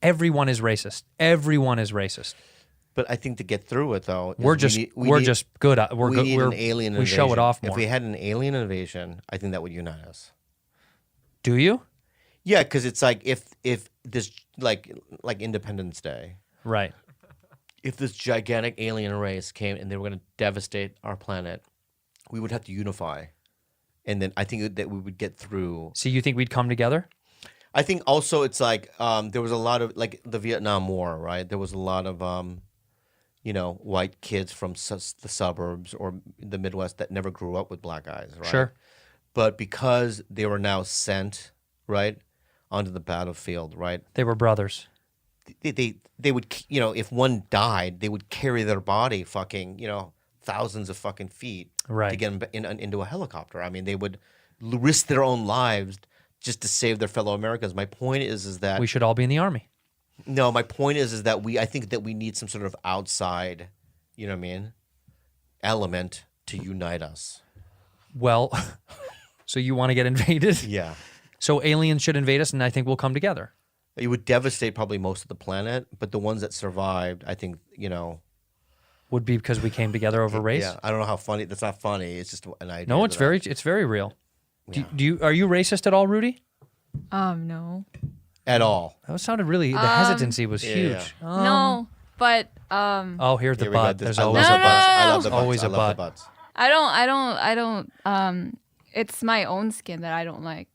Everyone is racist. Everyone is racist. But I think to get through it, though, We're just good. We need an alien invasion. We show it off more. If we had an alien invasion, I think that would unite us. Do you? Yeah, because it's like if this like Independence Day, Right. if this gigantic alien race came and they were going to devastate our planet, we would have to unify, and then I think that we would get through. So you think we'd come together? I think also it's like there was a lot of like the Vietnam War, right? There was a lot of white kids from the suburbs or the Midwest that never grew up with black guys, right? Sure. But because they were now sent right onto the battlefield, right? They were brothers. They would if one died, they would carry their body fucking thousands of fucking feet Right. to get them into a helicopter. I mean, they would risk their own lives just to save their fellow Americans. My point is that We should all be in the army. no, my point is that I think that we need some sort of outside, element to unite us. Well, so you want to get invaded? Yeah. So aliens should invade us, and I think we'll come together. It would devastate probably most of the planet, but the ones that survived, I think, Would be because we came together over race? yeah, I don't know how funny. That's not funny. It's just an idea. No, it's very real. Are you racist at all, Rudy? No. At all. That sounded really. The hesitancy was huge. No, but Oh, here's the Here we go. butt. This- There's I always love a the butts. I butt. love the butts. Always I a love the butt. butts. I don't. It's my own skin that I don't like.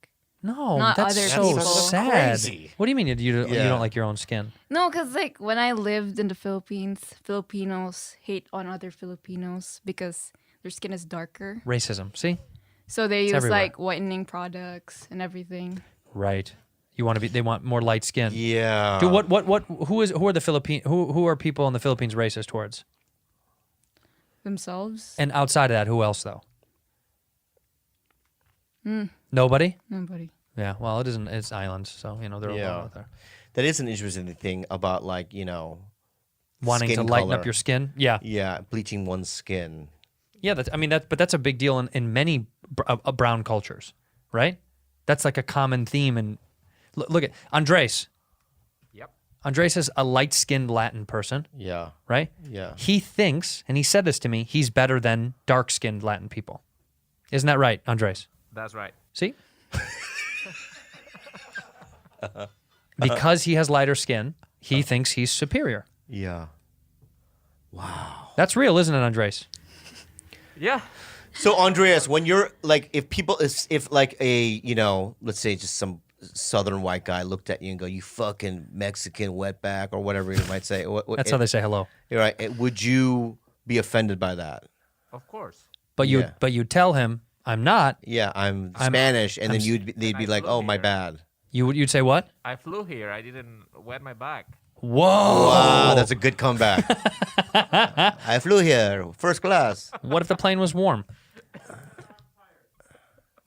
No, Not that's other so people. sad. Crazy. What do you mean you Yeah. don't like your own skin? No, because like when I lived in the Philippines, Filipinos hate on other Filipinos because their skin is darker. Racism. See? So they It's use everywhere. like whitening products and everything. Right. They want more light skin. Yeah. Dude, who are the who are people in the Philippines racist towards? Themselves? And outside of that, who else though? Nobody? Nobody. Yeah, well, it isn't. It's islands, so they're alone out there. That is an interesting thing about like Wanting to skin lighten color. up your skin. Yeah, Yeah, bleaching one's skin. yeah. But that's a big deal in many brown cultures, right? That's like a common theme. And look at Andres. Yep. Andres is a light-skinned Latin person, Yeah. right? Yeah. He thinks, and he said this to me, he's better than dark-skinned Latin people. Isn't that right, Andres? That's right. See? Because he has lighter skin, he thinks he's superior. Yeah. That's real, isn't it, Andres? Yeah. So Andreas, when you're like, if like a let's say just some southern white guy looked at you and go, "You fucking Mexican wetback," or whatever you might say. That's how they say hello. You're right. Would you be offended by that? Of course. But Yeah. you tell him, I'm not. Yeah, I'm Spanish, and then they'd be I like, flew "Oh, my here. bad." You'd say what? I flew here. I didn't wet my back. Whoa! Wow, that's a good comeback. I flew here, first class. What if the plane was warm?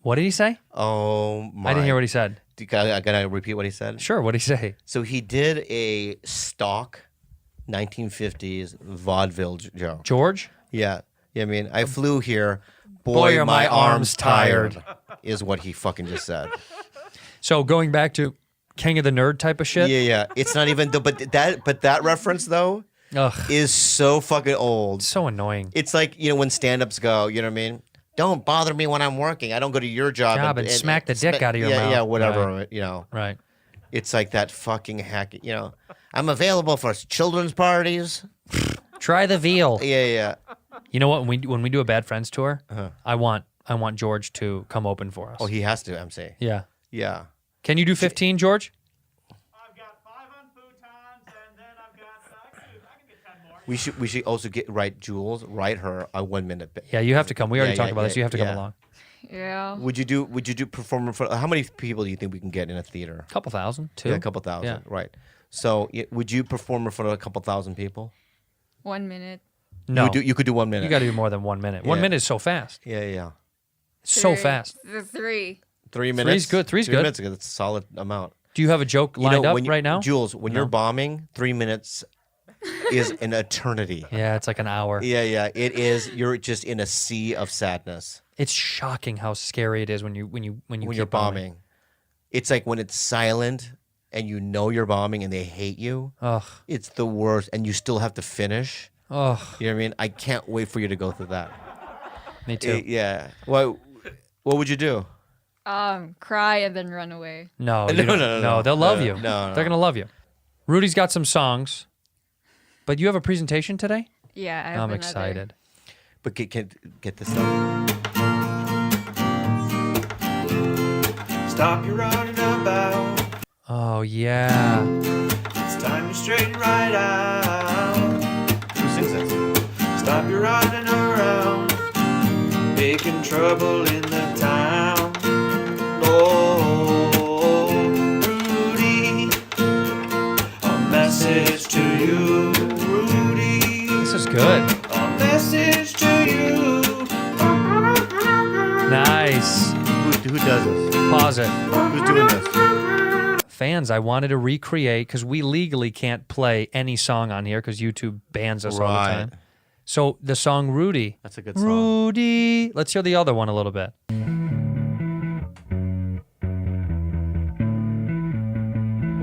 What did he say? Oh my! I didn't hear what he said. I gotta repeat what he said. Sure, what did he say? So he did a stock 1950s vaudeville joke. George? Yeah. I mean, I flew here. Boy, are my arms tired. Is what he fucking just said. So going back to King of the Nerd type of shit? Yeah. It's not even but that reference though Ugh, is so fucking old. so annoying. It's like, when stand-ups go, you know what I mean? Don't bother me when I'm working. I don't go to your job And smack the dick out of your mouth. Yeah, whatever, Right. Right. It's like that fucking hack, I'm available for children's parties. Try the veal. Yeah. You know what? When we do a Bad Friends tour, I want George to come open for us. Oh, he has to, MC. Yeah. Yeah. Can you do 15, George? I've got 5 on futons, and then I've got I can get 10 more. We should also Jules, write her a 1 minute bit. Yeah, you have to come. We already Yeah, talked yeah, about this. You have to come yeah. along. Yeah. Would you do perform for how many people do you think we can get in a theater? A couple thousand, two. Yeah, a couple thousand, Yeah. right. So would you perform in front of a couple thousand people? 1 minute. No. You could do 1 minute. You got to do more than 1 minute. 1 Yeah. minute is so fast. Yeah. So Three. fast. 3. 3 minutes. good. Three's Three good. minutes. That's a solid amount. Do you have a joke lined up when right now? Jules, when No. you're bombing, 3 minutes is an eternity. Yeah, it's like an hour. Yeah. It is. You're just in a sea of sadness It's shocking how scary it is when you're keep bombing. It's like when it's silent and you know you're bombing and they hate you. Ugh. It's the worst, and you still have to finish. Ugh. You know what I mean? I can't wait for you to go through that. Me too. Yeah. What would you do? Cry and then run away. No, No, you don't- no. They'll love No, you. no. They're gonna love you. Rudy's got some songs, but you have a presentation today. Yeah, I have I'm another. excited. But get this stuff. Stop your running about. Oh yeah. It's time to straighten right out. Who sings this? Stop your running around, making trouble in the town. Oh, Rudy, a message to you, Rudy. This is good. A message to you. Nice. Who does this? Pause it. Who's doing this? Fans, I wanted to recreate because we legally can't play any song on here because YouTube bans us all the Right. time. So the song Rudy. That's a good song. Rudy. Let's hear the other one a little bit.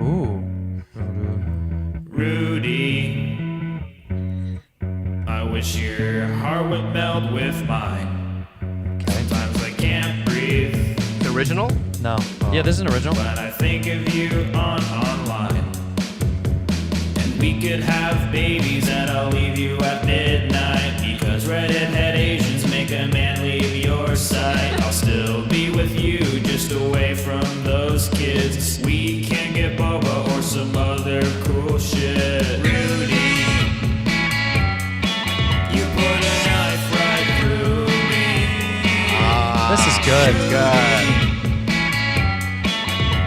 Ooh. Rudy, I wish your heart would melt with mine. Sometimes I can't breathe. original? No. Yeah, this is an original. When I think of you online, and we could have babies, and I'll leave you at midnight because redhead Asians make a man leave your side. I'll still be with you, just away from those kids. We can get boba or some other cool shit. Rudy, you put a knife right through me. This is good. Good.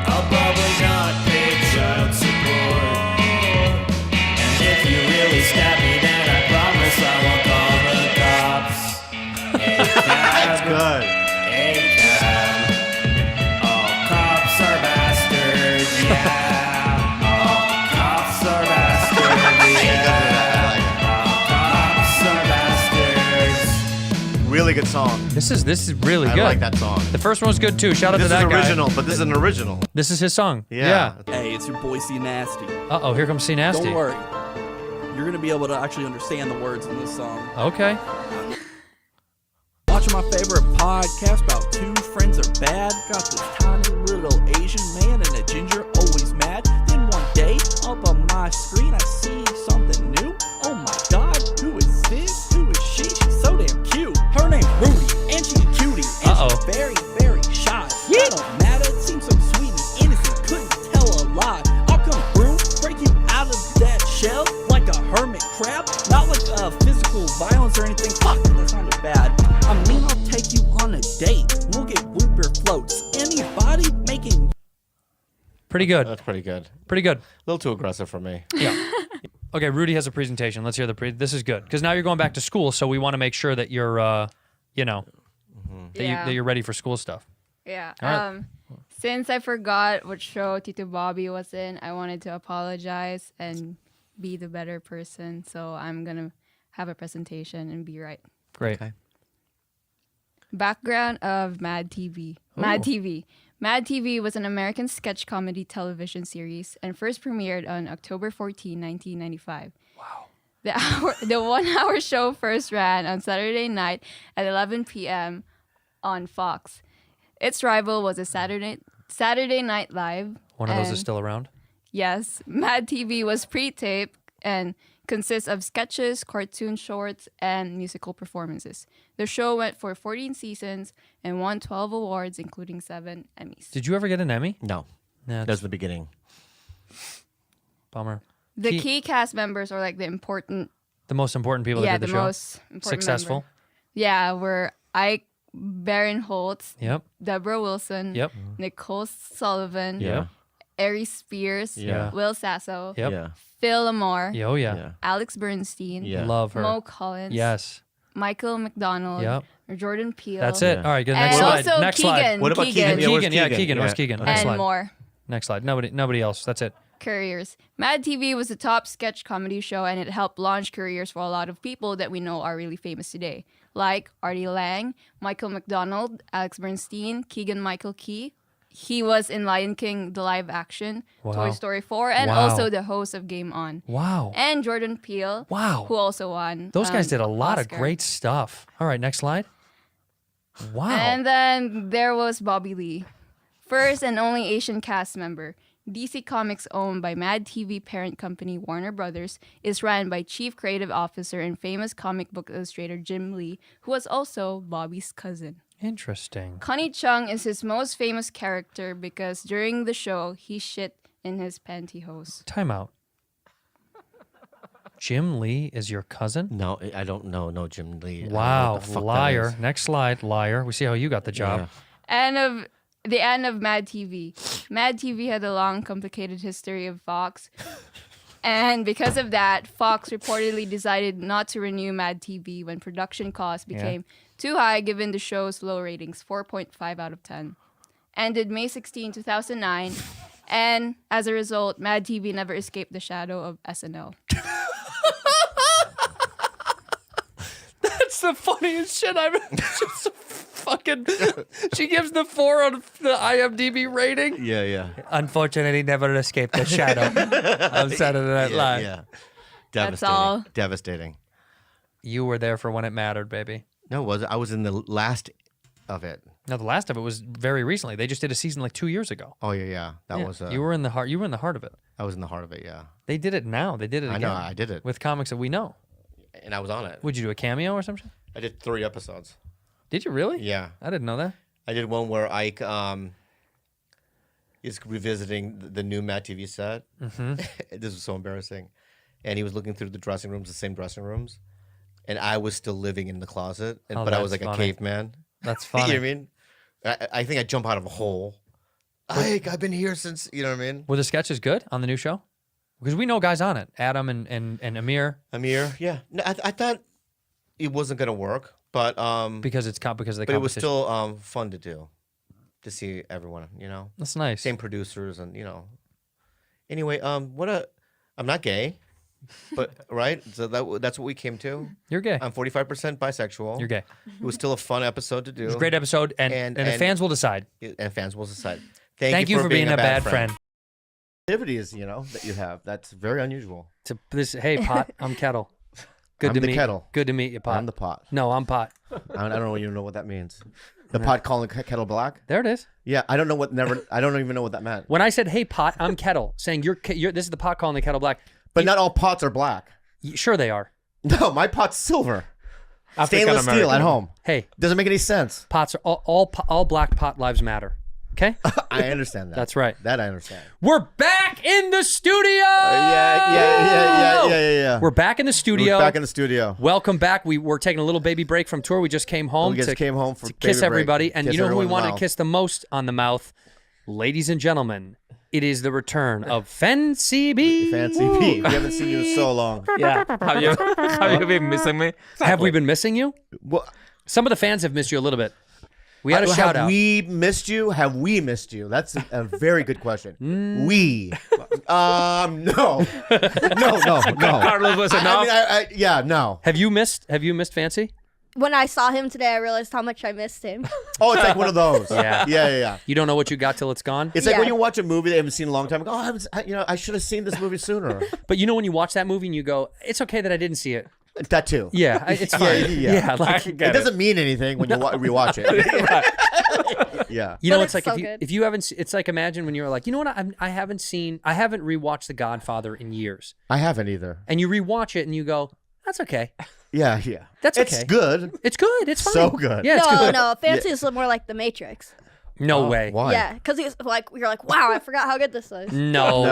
I'll probably not pay child support. And if you really stab me, then I promise I won't call the cops. That's good. Hey, cab. All cops are bastards, yeah. All cops are bastards, yeah. All cops are bastards. Really good song. This is really I good. like that song. The first one was good too. Shout out This to is that an guy. original, but this is an original. This is his song. Yeah. Hey, it's your boy C Nasty. Uh-oh, here comes C Nasty. Don't worry. You're going to be able to actually understand the words in this song. Okay. Watching my favorite podcast about two friends are bad. Got this tiny little Asian man and a ginger always mad. Then one day, up on my screen, I see something new. Oh my god, who is this? Who is she? She's so damn cute. Her name's Rudy, and she's a cutie. And she's very, very shy. That don't matter, seems so sweet and innocent. Couldn't tell a lie. I'll come through, break you out of that shell like a hermit crab. Not like physical violence or anything. Fuck, that sounded bad. I mean, I'll take you on a date. We'll get whooper floats. Anybody making... Pretty good. That's pretty good. Pretty good. A little too aggressive for me. Yeah. Okay, Rudy has a presentation. Let's hear this is good. Because now you're going back to school, so we want to make sure that you're, you know, that you're ready for school stuff. Yeah. All right. Since I forgot what show Tito Bobby was in, I wanted to apologize and be the better person. So I'm going to have a presentation and be right. Great. Okay. Background of Mad TV. Mad TV. Mad TV was an American sketch comedy television series and first premiered on October 14, 1995. Wow. The 1 hour show first ran on Saturday night at 11 p.m. on Fox. Its rival was a Saturday Night Live. One of those is still around? Yes. Mad TV was pre-taped and consists of sketches, cartoon shorts, and musical performances. The show went for 14 seasons and won 12 awards, including 7 Emmys. Did you ever get an Emmy? No. Nah, That's the beginning. Bummer. The key cast members are like the most important people that did the show? most important Successful? member. Yeah, were Ike Barinholtz, Yep. Deborah Wilson, Yep. Nicole Sullivan, Yeah. Ari Spears, Yeah. Will Sasso, Yep. Yeah. Phil Lamar, Oh, yeah. Yeah. Alex Bernstein, Yeah. Love her. Mo Collins, Yes. Michael McDonald, Yep. or Jordan Peele. That's it. Yeah. All right, good. And Next slide. also Next Keegan. slide. What about Keegan. Keegan? Yeah, where's Keegan, yeah, Keegan? Keegan. Where's Keegan? Next And slide. more. Next slide. Nobody else. That's it. Careers. Mad TV was the top sketch comedy show, and it helped launch careers for a lot of people that we know are really famous today, like Artie Lang, Michael McDonald, Alex Bernstein, Keegan-Michael Key. He was in Lion King, the live action, Wow. Toy Story 4, and Wow. also the host of Game On. Wow. And Jordan Peele, Wow. who also won. Those guys did a lot Oscar. of great stuff. All right, next slide. Wow. And then there was Bobby Lee, first and only Asian cast member. DC Comics, owned by Mad TV parent company Warner Brothers, is run by Chief Creative Officer and famous comic book illustrator Jim Lee, who was also Bobby's cousin. Interesting. Connie Chung is his most famous character because during the show, he shit in his pantyhose. Time out. Jim Lee is your cousin? No, I don't know. No, Jim Lee. I don't know Wow. what the fuck that Liar. is. Next slide. Liar. We see how you got the job. Yeah. The end of Mad TV. Mad TV had a long, complicated history of Fox. And because of that, Fox reportedly decided not to renew Mad TV when production costs became too high given the show's low ratings, 4.5 out of 10. Ended May 16, 2009. And as a result, Mad TV never escaped the shadow of SNL. That's the funniest shit I've ever just fucking. She gives the 4 on the IMDb rating. Yeah, yeah. Unfortunately, never escaped the shadow of Saturday Night Live. Yeah. That's Devastating. all. Devastating. You were there for when it mattered, baby. No, was I was in the last of it. No, the last of it was very recently. They just did a season like 2 years ago. Oh yeah. That was. You were in the heart. You were in the heart of it. I was in the heart of it. Yeah. They did it now. They did it again. I know. I did it with comics that we know. And I was on it. Would you do a cameo or something? I did 3 episodes. Did you really? Yeah. I didn't know that. I did one where Ike is revisiting the new Mad TV set. Mm-hmm. This was so embarrassing. And he was looking through the dressing rooms, the same dressing rooms. And I was still living in the closet. But I was like funny. a caveman. That's funny. You know what I mean? I think I jump out of a hole. Ike, I've been here since, you know what I mean? Were the sketches good on the new show? Because we know guys on it. Adam and Amir. Amir, yeah. No, I thought it wasn't going to work. But because of the competition. But it was still fun to do. To see everyone, you know. That's nice. Same producers and, you know. Anyway, I'm not gay. But right? So that's what we came to. You're gay. I'm 45% bisexual. You're gay. It was still a fun episode to do. It was a great episode and the fans will decide. And fans will decide. Thank you for being a bad friend. Activities, you know, that you have. That's very unusual. Hey, Pot, I'm Kettle. Good I'm to the meet kettle. Good to meet you, Pot. I'm the pot. No, I'm Pot. I don't even know what that means. The pot calling kettle black? There it is. Yeah, I don't even know what that meant. When I said, "Hey, Pot, I'm Kettle," saying you're this is the pot calling the kettle black. But not all pots are black. Sure they are. No, my pot's silver. Stainless steel at home. Hey, doesn't make any sense. Pots are all black pot lives matter. Okay? I understand that. That's right. That I understand. We're back in the studio. Yeah. We're back in the studio. We're back in the studio. Welcome back. We're taking a little baby break from tour. We just came home. We just came home to kiss everybody. And kiss you know who we wanted mouth. to kiss the most on the mouth? Ladies and gentlemen, it is the return of Fancy B. Fancy B. We haven't seen you in so long. Yeah. Have you been missing me? Have we been missing you? Well, some of the fans have missed you a little bit. We had a shout out. Have we missed you? Have we missed you? That's a very good question. We. No. Carlos was enough. Yeah, no. Have you missed Fancy? When I saw him today, I realized how much I missed him. Oh, it's like one of those. Yeah. You don't know what you got till it's gone? It's like when you watch a movie that you haven't seen in a long time. Oh, I should have seen this movie sooner. But you know when you watch that movie and you go, it's okay that I didn't see it. That too. Yeah, it's fine. Yeah, like, it doesn't mean anything when you rewatch it. Yeah. You know, But it's like so if you haven't, it's like imagine when you're like, you know what, I haven't rewatched The Godfather in years. I haven't either. And you rewatch it and you go, that's okay. Yeah. That's okay. It's good. It's good. It's fine. So good. Yeah, it's good. No, Fancy is more like The Matrix. No way. Why? Yeah, because he's like, you're like, wow, I forgot how good this was. No.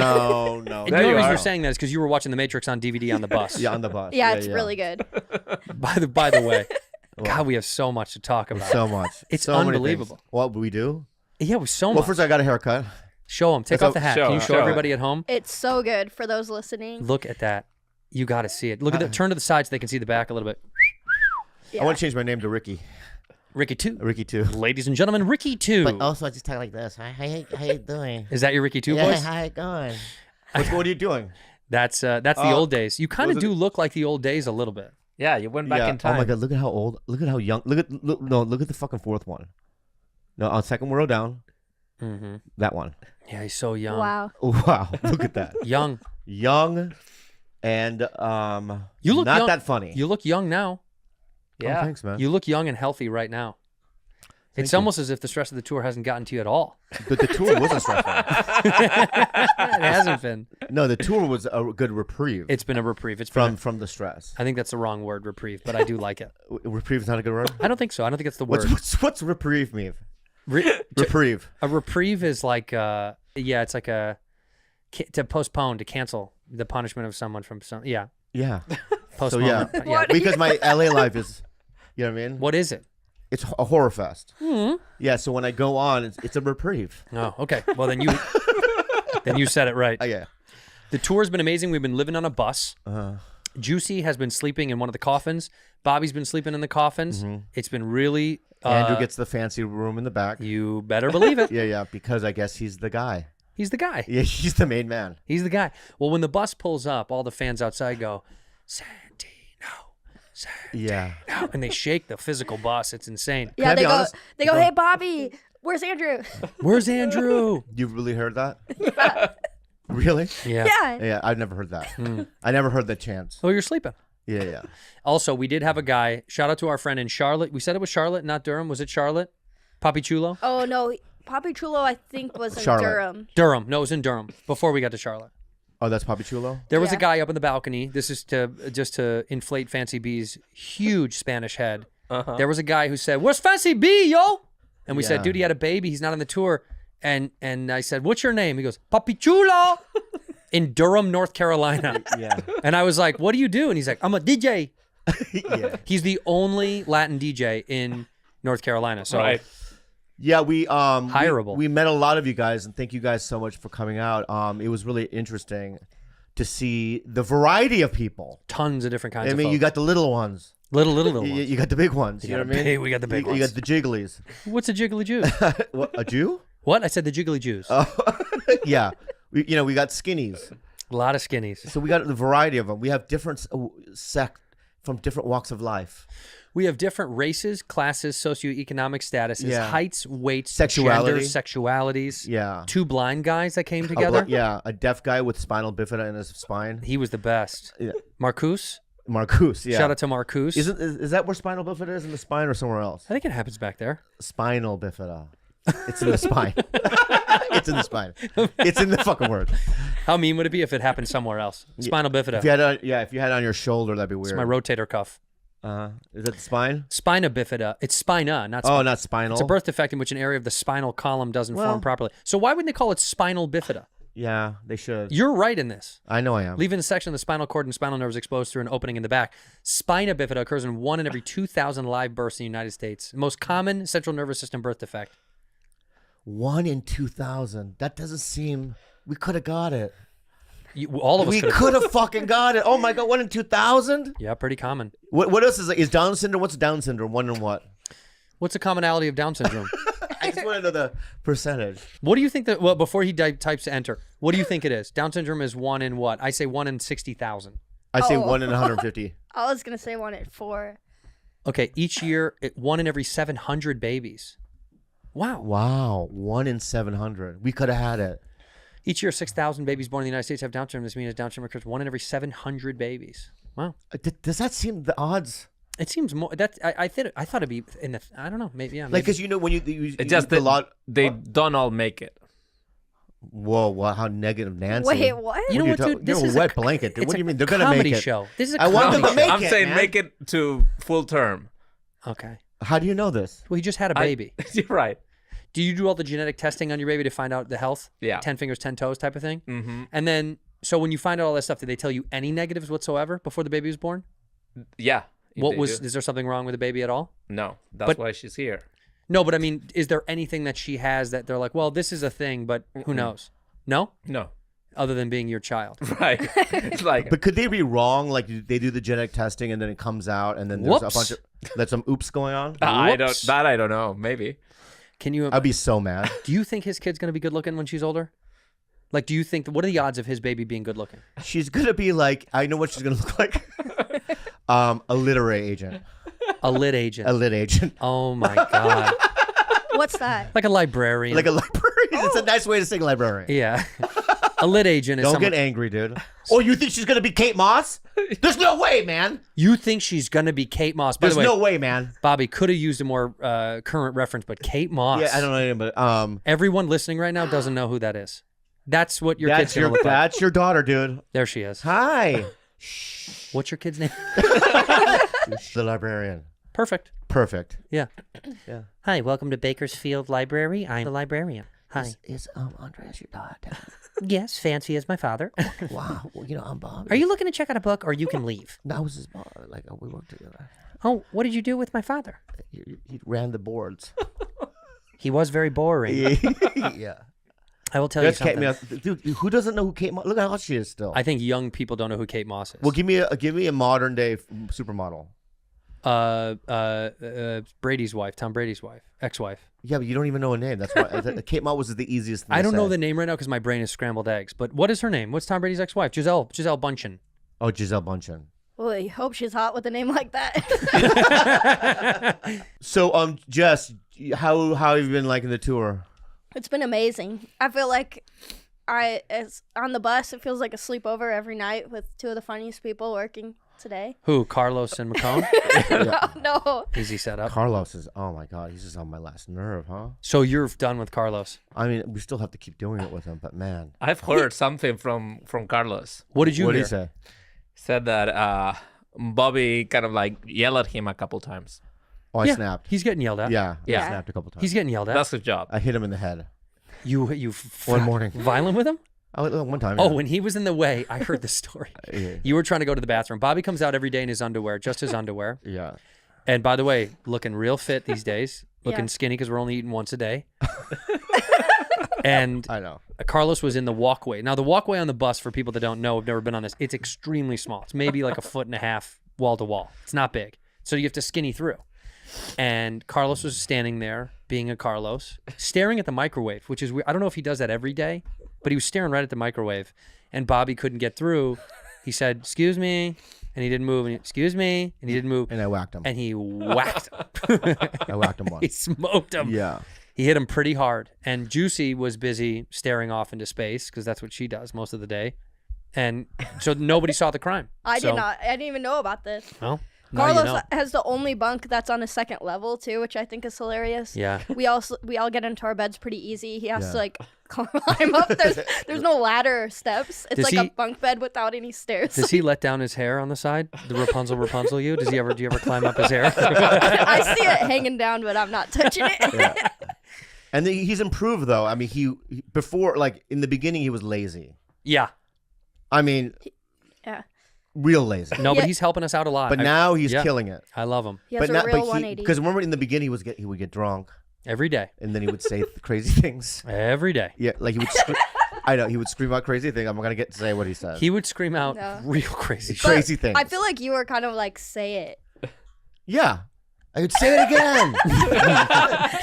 No. And the only reason you're saying that is because you were watching The Matrix on DVD on the bus. Yeah, on the bus. Yeah, it's really good. By the way, God, we have so much to talk about. So much. It's so unbelievable. What we do? Yeah, we so much. Well, first I got a haircut. Show them. Take off the hat. Can you show everybody at home? It's so good for those listening. Look at that. You got to see it. Look at the turn to the side so they can see the back a little bit. Yeah. I want to change my name to Ricky. Ricky 2. Ricky 2. Ladies and gentlemen, Ricky 2. But also, I just talk like this. Hi, how you doing? Is that your Ricky 2 Yeah, voice? how it going? What are you doing? That's the old days. You kind of do look like the old days a little bit. Yeah, you went back in time. Oh my God! Look at how old. Look at how young. Look at the fucking fourth one. No, on second row down. Mm-hmm. That one. Yeah, he's so young. Wow. Wow! Look at that. Young, and you look not young. that funny. You look young now. Yeah, thanks, man. You look young and healthy right now. It's almost as if the stress of the tour hasn't gotten to you at all. But the tour wasn't stressful. It hasn't been. No, the tour was a good reprieve. It's been a reprieve. It's from the stress. I think that's the wrong word, reprieve, but I do like it. Reprieve is not a good word. I don't think so. I don't think that's the word. What's reprieve mean? Reprieve. A reprieve is like it's like to postpone, to cancel the punishment of someone from some. Yeah. Postpone. So yeah. Because my LA life is, you know what I mean? What is it? It's a horror fest. Mm-hmm. Yeah, so when I go on, it's a reprieve. Oh, okay. Well, then you said it right. Yeah. The tour's been amazing. We've been living on a bus. Juicy has been sleeping in one of the coffins. Bobby's been sleeping in the coffins. Mm-hmm. It's been really... Andrew gets the fancy room in the back. You better believe it. Yeah, because I guess he's the guy. He's the guy. Yeah, he's the main man. He's the guy. Well, when the bus pulls up, all the fans outside go, Santino. Yeah. And they shake the physical bus. It's insane. Yeah, they go, hey, Bobby, where's Andrew? Where's Andrew? You've really heard that? Yeah. Really? Yeah. Yeah, I've never heard that. I never heard that chance. Oh, you're sleeping. Yeah. Also, we did have a guy, shout out to our friend in Charlotte. We said it was Charlotte, not Durham. Was it Charlotte? Papi Chulo? Oh no, Papi Chulo I think was in Charlotte. Durham. Durham. No, it was in Durham before we got to Charlotte. Oh, that's Papi Chulo? There was a Yeah. guy up in the balcony. This is just to inflate Fancy B's huge Spanish head. There was a guy who said, "Where's Fancy B, yo?" And we said, Yeah. "Dude, he had a baby. He's not on the tour." And I said, "What's your name?" He goes, "Papi Chulo," in Durham, North Carolina. Yeah. And I was like, "What do you do?" And he's like, "I'm a DJ." Yeah. He's the only Latin DJ in North Carolina. So Right. Yeah, we Hireable. We met a lot of you guys, and thank you guys so much for coming out. It was really interesting to see the variety of people. tons of different kinds I of mean, folks. you got the little ones. little You, ones. you got the big ones. You know what I mean? We got the big You ones. got the jigglies. What's a jiggly Jew? What, a Jew? What? I said the jiggly Jews. Yeah. We got skinnies. A lot of skinnies. So we got the variety of them. We have different sect from different walks of life. We have different races, classes, socioeconomic statuses, Yeah. heights, weights, Sexuality. genders, sexualities. Yeah. Two blind guys that came together. A deaf guy with spinal bifida in his spine. He was the best. Yeah. Marcus. Marcus, yeah. Shout out to Marcus. Is that where spinal bifida is, in the spine or somewhere else? I think it happens back there. Spinal bifida. It's in the spine. It's in the spine. It's in the fucking word. How mean would it be if it happened somewhere else? Spinal bifida. If you had if you had it on your shoulder, that'd be weird. It's my rotator cuff. Is that the spine? Spina bifida. It's spina, not Oh, not spinal. It's a birth defect in which an area of the spinal column doesn't Well- form properly. So why wouldn't they call it spinal bifida? Yeah, they should. You're right in this. I know I am. Leaving the section of the spinal cord and spinal nerves exposed through an opening in the back. Spina bifida occurs in 1 in every 2,000 live births in the United States. Most common central nervous system birth defect. 1 in 2,000. That doesn't seem. We could have got it. All of us We could've- could have fucking got it. Oh my god, 1 in 2,000. Yeah, pretty common. What else is Down syndrome? What's Down syndrome? 1 in what? What's the commonality of Down syndrome? I just want to know the percentage. What do you think that? Well, before he types enter, what do you think it is? Down syndrome is 1 in what? I say 1 in 60,000. I say Oh. 1 in 150. I was gonna say 1 in 4. Okay, each year, 1 in every 700 babies. Wow. Wow, 1 in 700. We could have had it. Each year, 6,000 babies born in the United States have Down syndrome. This means Down syndrome occurs 1 in every 700 babies. Wow. Does that seem the odds? It seems more. That I thought it'd be in the. I don't know. Maybe yeah. Like, Maybe. because when you It just a lot. they don't all make it. Whoa, wow, how negative, Nancy. Wait, what? You know what, You're dude? This a is wet blanket. Dude. it's What do a you mean? They're gonna comedy make it. show. This is a I want them comedy to make I'm it. saying man. make it to full term. Okay. How do you know this? Well, he just had a baby. You're right. Do you do all the genetic testing on your baby to find out the health? Yeah. 10 fingers, 10 toes type of thing? Mm-hmm. And then, so when you find out all that stuff, did they tell you any negatives whatsoever before the baby was born? Yeah. What they was, do. is there something wrong with the baby at all? No, that's But- why she's here. No, but I mean, is there anything that she has that they're like, well, this is a thing, but who knows? No? No. Other than being your child. Right. It's like, But could they be wrong? Like they do the genetic testing and then it comes out and then there's Whoops. a bunch of there's some oops going on. I Whoops. don't know. Maybe. Can you? I'd be so mad. Do you think his kid's gonna be good looking when she's older? Like, do you think? What are the odds of his baby being good looking? She's gonna be like, I know what she's gonna look like. A literary agent. A lit agent. A lit agent. Oh my god. What's that? Like a librarian. Like a librarian. It's a nice way to say librarian. Yeah. A lit agent is Don't someone. get angry, dude. Oh, you think she's gonna be Kate Moss? There's no way, man. You think she's gonna be Kate Moss? By There's the way, no way, man. Bobby could have used a more current reference, but Kate Moss. Yeah, I don't know anything, but Everyone listening right now doesn't know who that is. That's what your that's kid's gonna look like. that's your daughter, dude. There she is. Hi. What's your kid's name? The librarian. Perfect. Perfect. Yeah. Yeah. Hi, welcome to Bakersfield Library. I'm the librarian. Hi. Is Andreas your daughter? Yes, fancy as my father. Wow. Well, I'm Bob. Are you looking to check out a book, or you can leave? No, I was his boss. Like we worked together. Oh, what did you do with my father? He ran the boards. He was very boring. Yeah. I will tell That's you Kate something. Moss. Dude, who doesn't know who Kate Moss? Look how hot she is still. I think young people don't know who Kate Moss is. Well, give me a modern day supermodel. Brady's wife, Tom Brady's wife, ex-wife. Yeah, but you don't even know a name. That's why Kate Moss was the easiest thing I to don't know say. the name right now because my brain is scrambled eggs. But what is her name? What's Tom Brady's ex-wife? Giselle Bundchen. Oh, Giselle Bundchen. Well, I hope she's hot with a name like that. So, Jess, how have you been liking the tour? It's been amazing. I feel like as on the bus, it feels like a sleepover every night with two of the funniest people working. today. Who? Carlos and McCone? No. Easy setup. Carlos is, oh my God, he's just on my last nerve, huh? So you're done with Carlos. I mean, we still have to keep doing it with him, but man. I've heard something from Carlos. What did you What hear? did he say? Said that Bobby kind of like yelled at him a couple times. Oh, I snapped. He's getting yelled at. Yeah, Yeah. I snapped a couple times. He's getting yelled at. That's his job. I hit him in the head. You One morning. violent with him? Oh, one time. Oh, yeah. when he was in the way, I heard the story. Yeah. You were trying to go to the bathroom. Bobby comes out every day in his underwear, just his underwear. Yeah. And by the way, looking real fit these days, looking Yeah. skinny because we're only eating once a day. And I know. Carlos was in the walkway. Now, the walkway on the bus, for people that don't know, have never been on this, it's extremely small. It's maybe like 1.5 feet wall to wall. It's not big. So you have to skinny through. And Carlos was standing there, being a Carlos, staring at the microwave, which is weird. I don't know if he does that every day, but he was staring right at the microwave. And Bobby couldn't get through. He said, "Excuse me," and he didn't move. And "Excuse me," and he didn't move. And I whacked him. And he whacked him. I whacked him once. He smoked him. Yeah. He hit him pretty hard. And Juicy was busy staring off into space because that's what she does most of the day. And so nobody saw the crime. I So- did not. I didn't even know about this. Well, now you Carlos know. has the only bunk that's on a second level too, which I think is hilarious. Yeah. We all get into our beds pretty easy. He has Yeah. to like climb up. There's no ladder or steps. It's Does like he- a bunk bed without any stairs. Does he let down his hair on the side? The Rapunzel you? Do you ever climb up his hair? I see it hanging down, but I'm not touching it. And he's improved though. I mean, he before, like in the beginning, he was lazy. Yeah. I mean, Yeah. real lazy. No, Yeah. but he's helping us out a lot. But now he's killing it. I love him. He has a real 180. Because remember in the beginning he would get drunk Every day. and then he would say crazy things. Every day. Yeah, like he would. I know he would scream out crazy things. I'm not gonna get to say what he said. He would scream out No. real crazy shit. Crazy things. I feel like you were kind of like, say it. Yeah. I would say it again.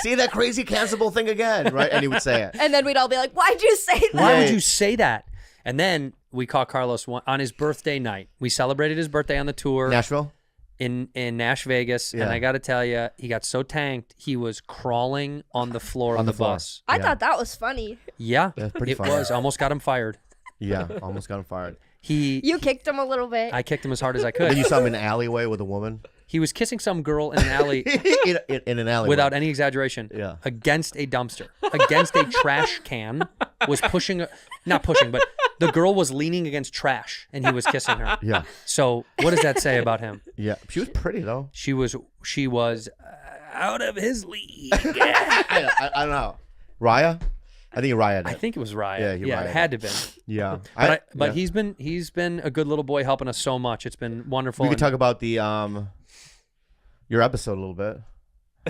Say that crazy cancelable thing again, right? And he would say it. And then we'd all be like, why'd you say that? Why would you say that? And then we caught Carlos on his birthday night. We celebrated his birthday on the tour. Nashville? In Nash Vegas. Yeah. And I got to tell you, he got so tanked, he was crawling on the floor of the floor. bus. I Yeah. thought that was funny. Yeah. That's pretty it funny. was. Almost got him fired. Yeah, almost got him fired. You kicked him a little bit. I kicked him as hard as I Then could. you saw him in an alleyway with a woman. He was kissing some girl in an alley in an alleyway. without any exaggeration. Yeah. Against a dumpster, against a trash can, was pushing, not pushing, but the girl was leaning against trash and he was kissing her. Yeah. So what does that say about him? Yeah. She was pretty though. She was out of his league. I don't know. Raya? I think Raya did. I think it was Ryan. Yeah, he Yeah, Ryan it had to did. have been. Yeah. But yeah. he's been a good little boy helping us so much. It's been wonderful. We could And- talk about the your episode a little bit.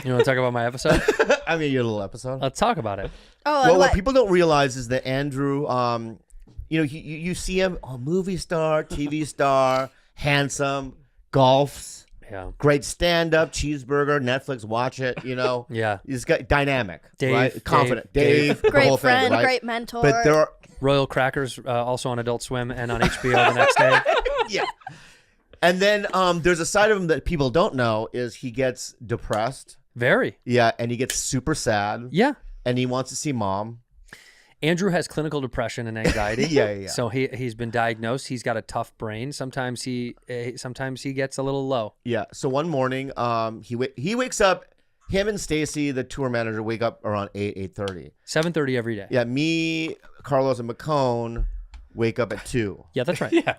You want to talk about my episode? I mean, your little episode. Let's talk about it. Oh, Well, what people don't realize is that Andrew, you know, you see him, movie star, TV star, handsome, golfs, Yeah. great stand-up, cheeseburger, Netflix, watch it, you know. Yeah. He's got dynamic, Dave, right? Confident. Dave. The Great whole friend, thing, right? great mentor. But there are, Royal Crackers, also on Adult Swim and on HBO the next day. yeah. And then there's a side of him that people don't know is he gets depressed. Very. Yeah, and he gets super sad. Yeah. And he wants to see mom. Andrew has clinical depression and anxiety. Yeah. So he's been diagnosed. He's got a tough brain. Sometimes he gets a little low. Yeah. So one morning, he wakes up. Him and Stacy, the tour manager, wake up around 8:30. 7:30 every day. Yeah. Me, Carlos, and McCone wake up at 2. Yeah, that's right. Yeah.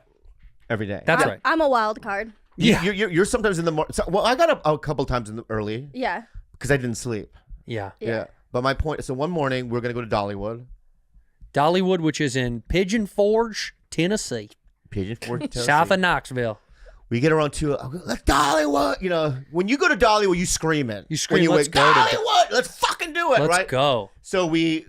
Every day. That's I'm, right. I'm a wild card. Yeah. You're sometimes in the morning. So, well, I got up a couple times in the early Yeah. because I didn't sleep. Yeah. Yeah. But my point. So one morning we're gonna go to Dollywood. Dollywood, which is in Pigeon Forge, Tennessee, Pigeon Forge, Tennessee. south of Knoxville. We get around 2. I go, let's Dollywood. You know, when you go to Dollywood, you scream it. You scream, when you "Let's wake, go to Dollywood. Let's fucking do it, Let's right? go. So we,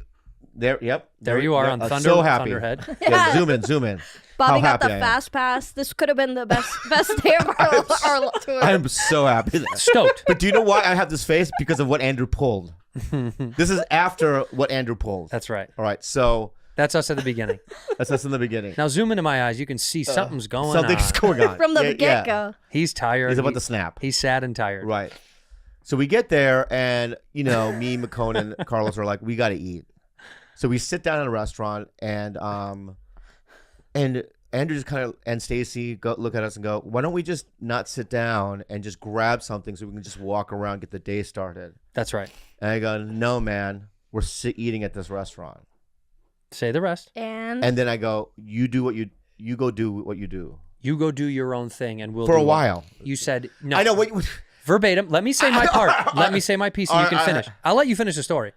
there. Yep. There you are yeah, on I'm Thunder, so happy. Thunderhead. Yeah, zoom in. Bobby How got the happy I am. fast pass. This could have been the best day of our tour. I'm so happy. Stoked. But do you know why I have this face? Because of what Andrew pulled. This is after what Andrew pulled. That's right. All right. So That's us at the beginning. that's us in the beginning. Now zoom into my eyes. You can see something's going Something's on. going on. From the Yeah, get-go. yeah. He's tired. He's about to snap. He's sad and tired. Right. So we get there, and you know, me, McCone, and Carlos are like, we got to eat. So we sit down in a restaurant, and Andrew just kind of and Stacy look at us and go, "Why don't we just not sit down and just grab something so we can just walk around, get the day started?" That's right. And I go, "No, man, we're eating at this restaurant." Say the rest. And then I go, "You do what you go do what you do. You go do your own thing, and we'll for do a while." You said no. I know what. Verbatim. Let me say my part. Let me say my piece, and you can finish. I'll let you finish the story.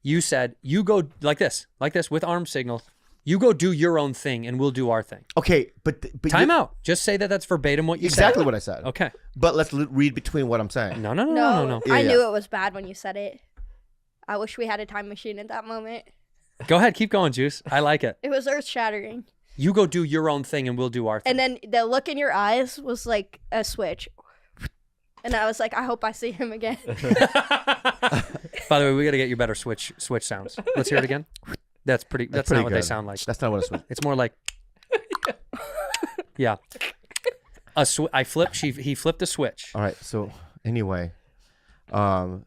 You said you go like this, with arm signals. You go do your own thing, and we'll do our thing. Okay, but time out. Just say that's verbatim what you said. Exactly what I said. Okay, but let's read between what I'm saying. No. I knew it was bad when you said it. I wish we had a time machine at that moment. Go ahead, keep going, Juice. I like it. It was earth-shattering. You go do your own thing, and we'll do our thing. And then the look in your eyes was like a switch. And I was like, I hope I see him again. By the way, we got to get you better switch sounds. Let's hear it again. That's pretty. That's not what good. they sound like. That's not what a switch. It's more like. Yeah. He flipped a switch. All right. So anyway, so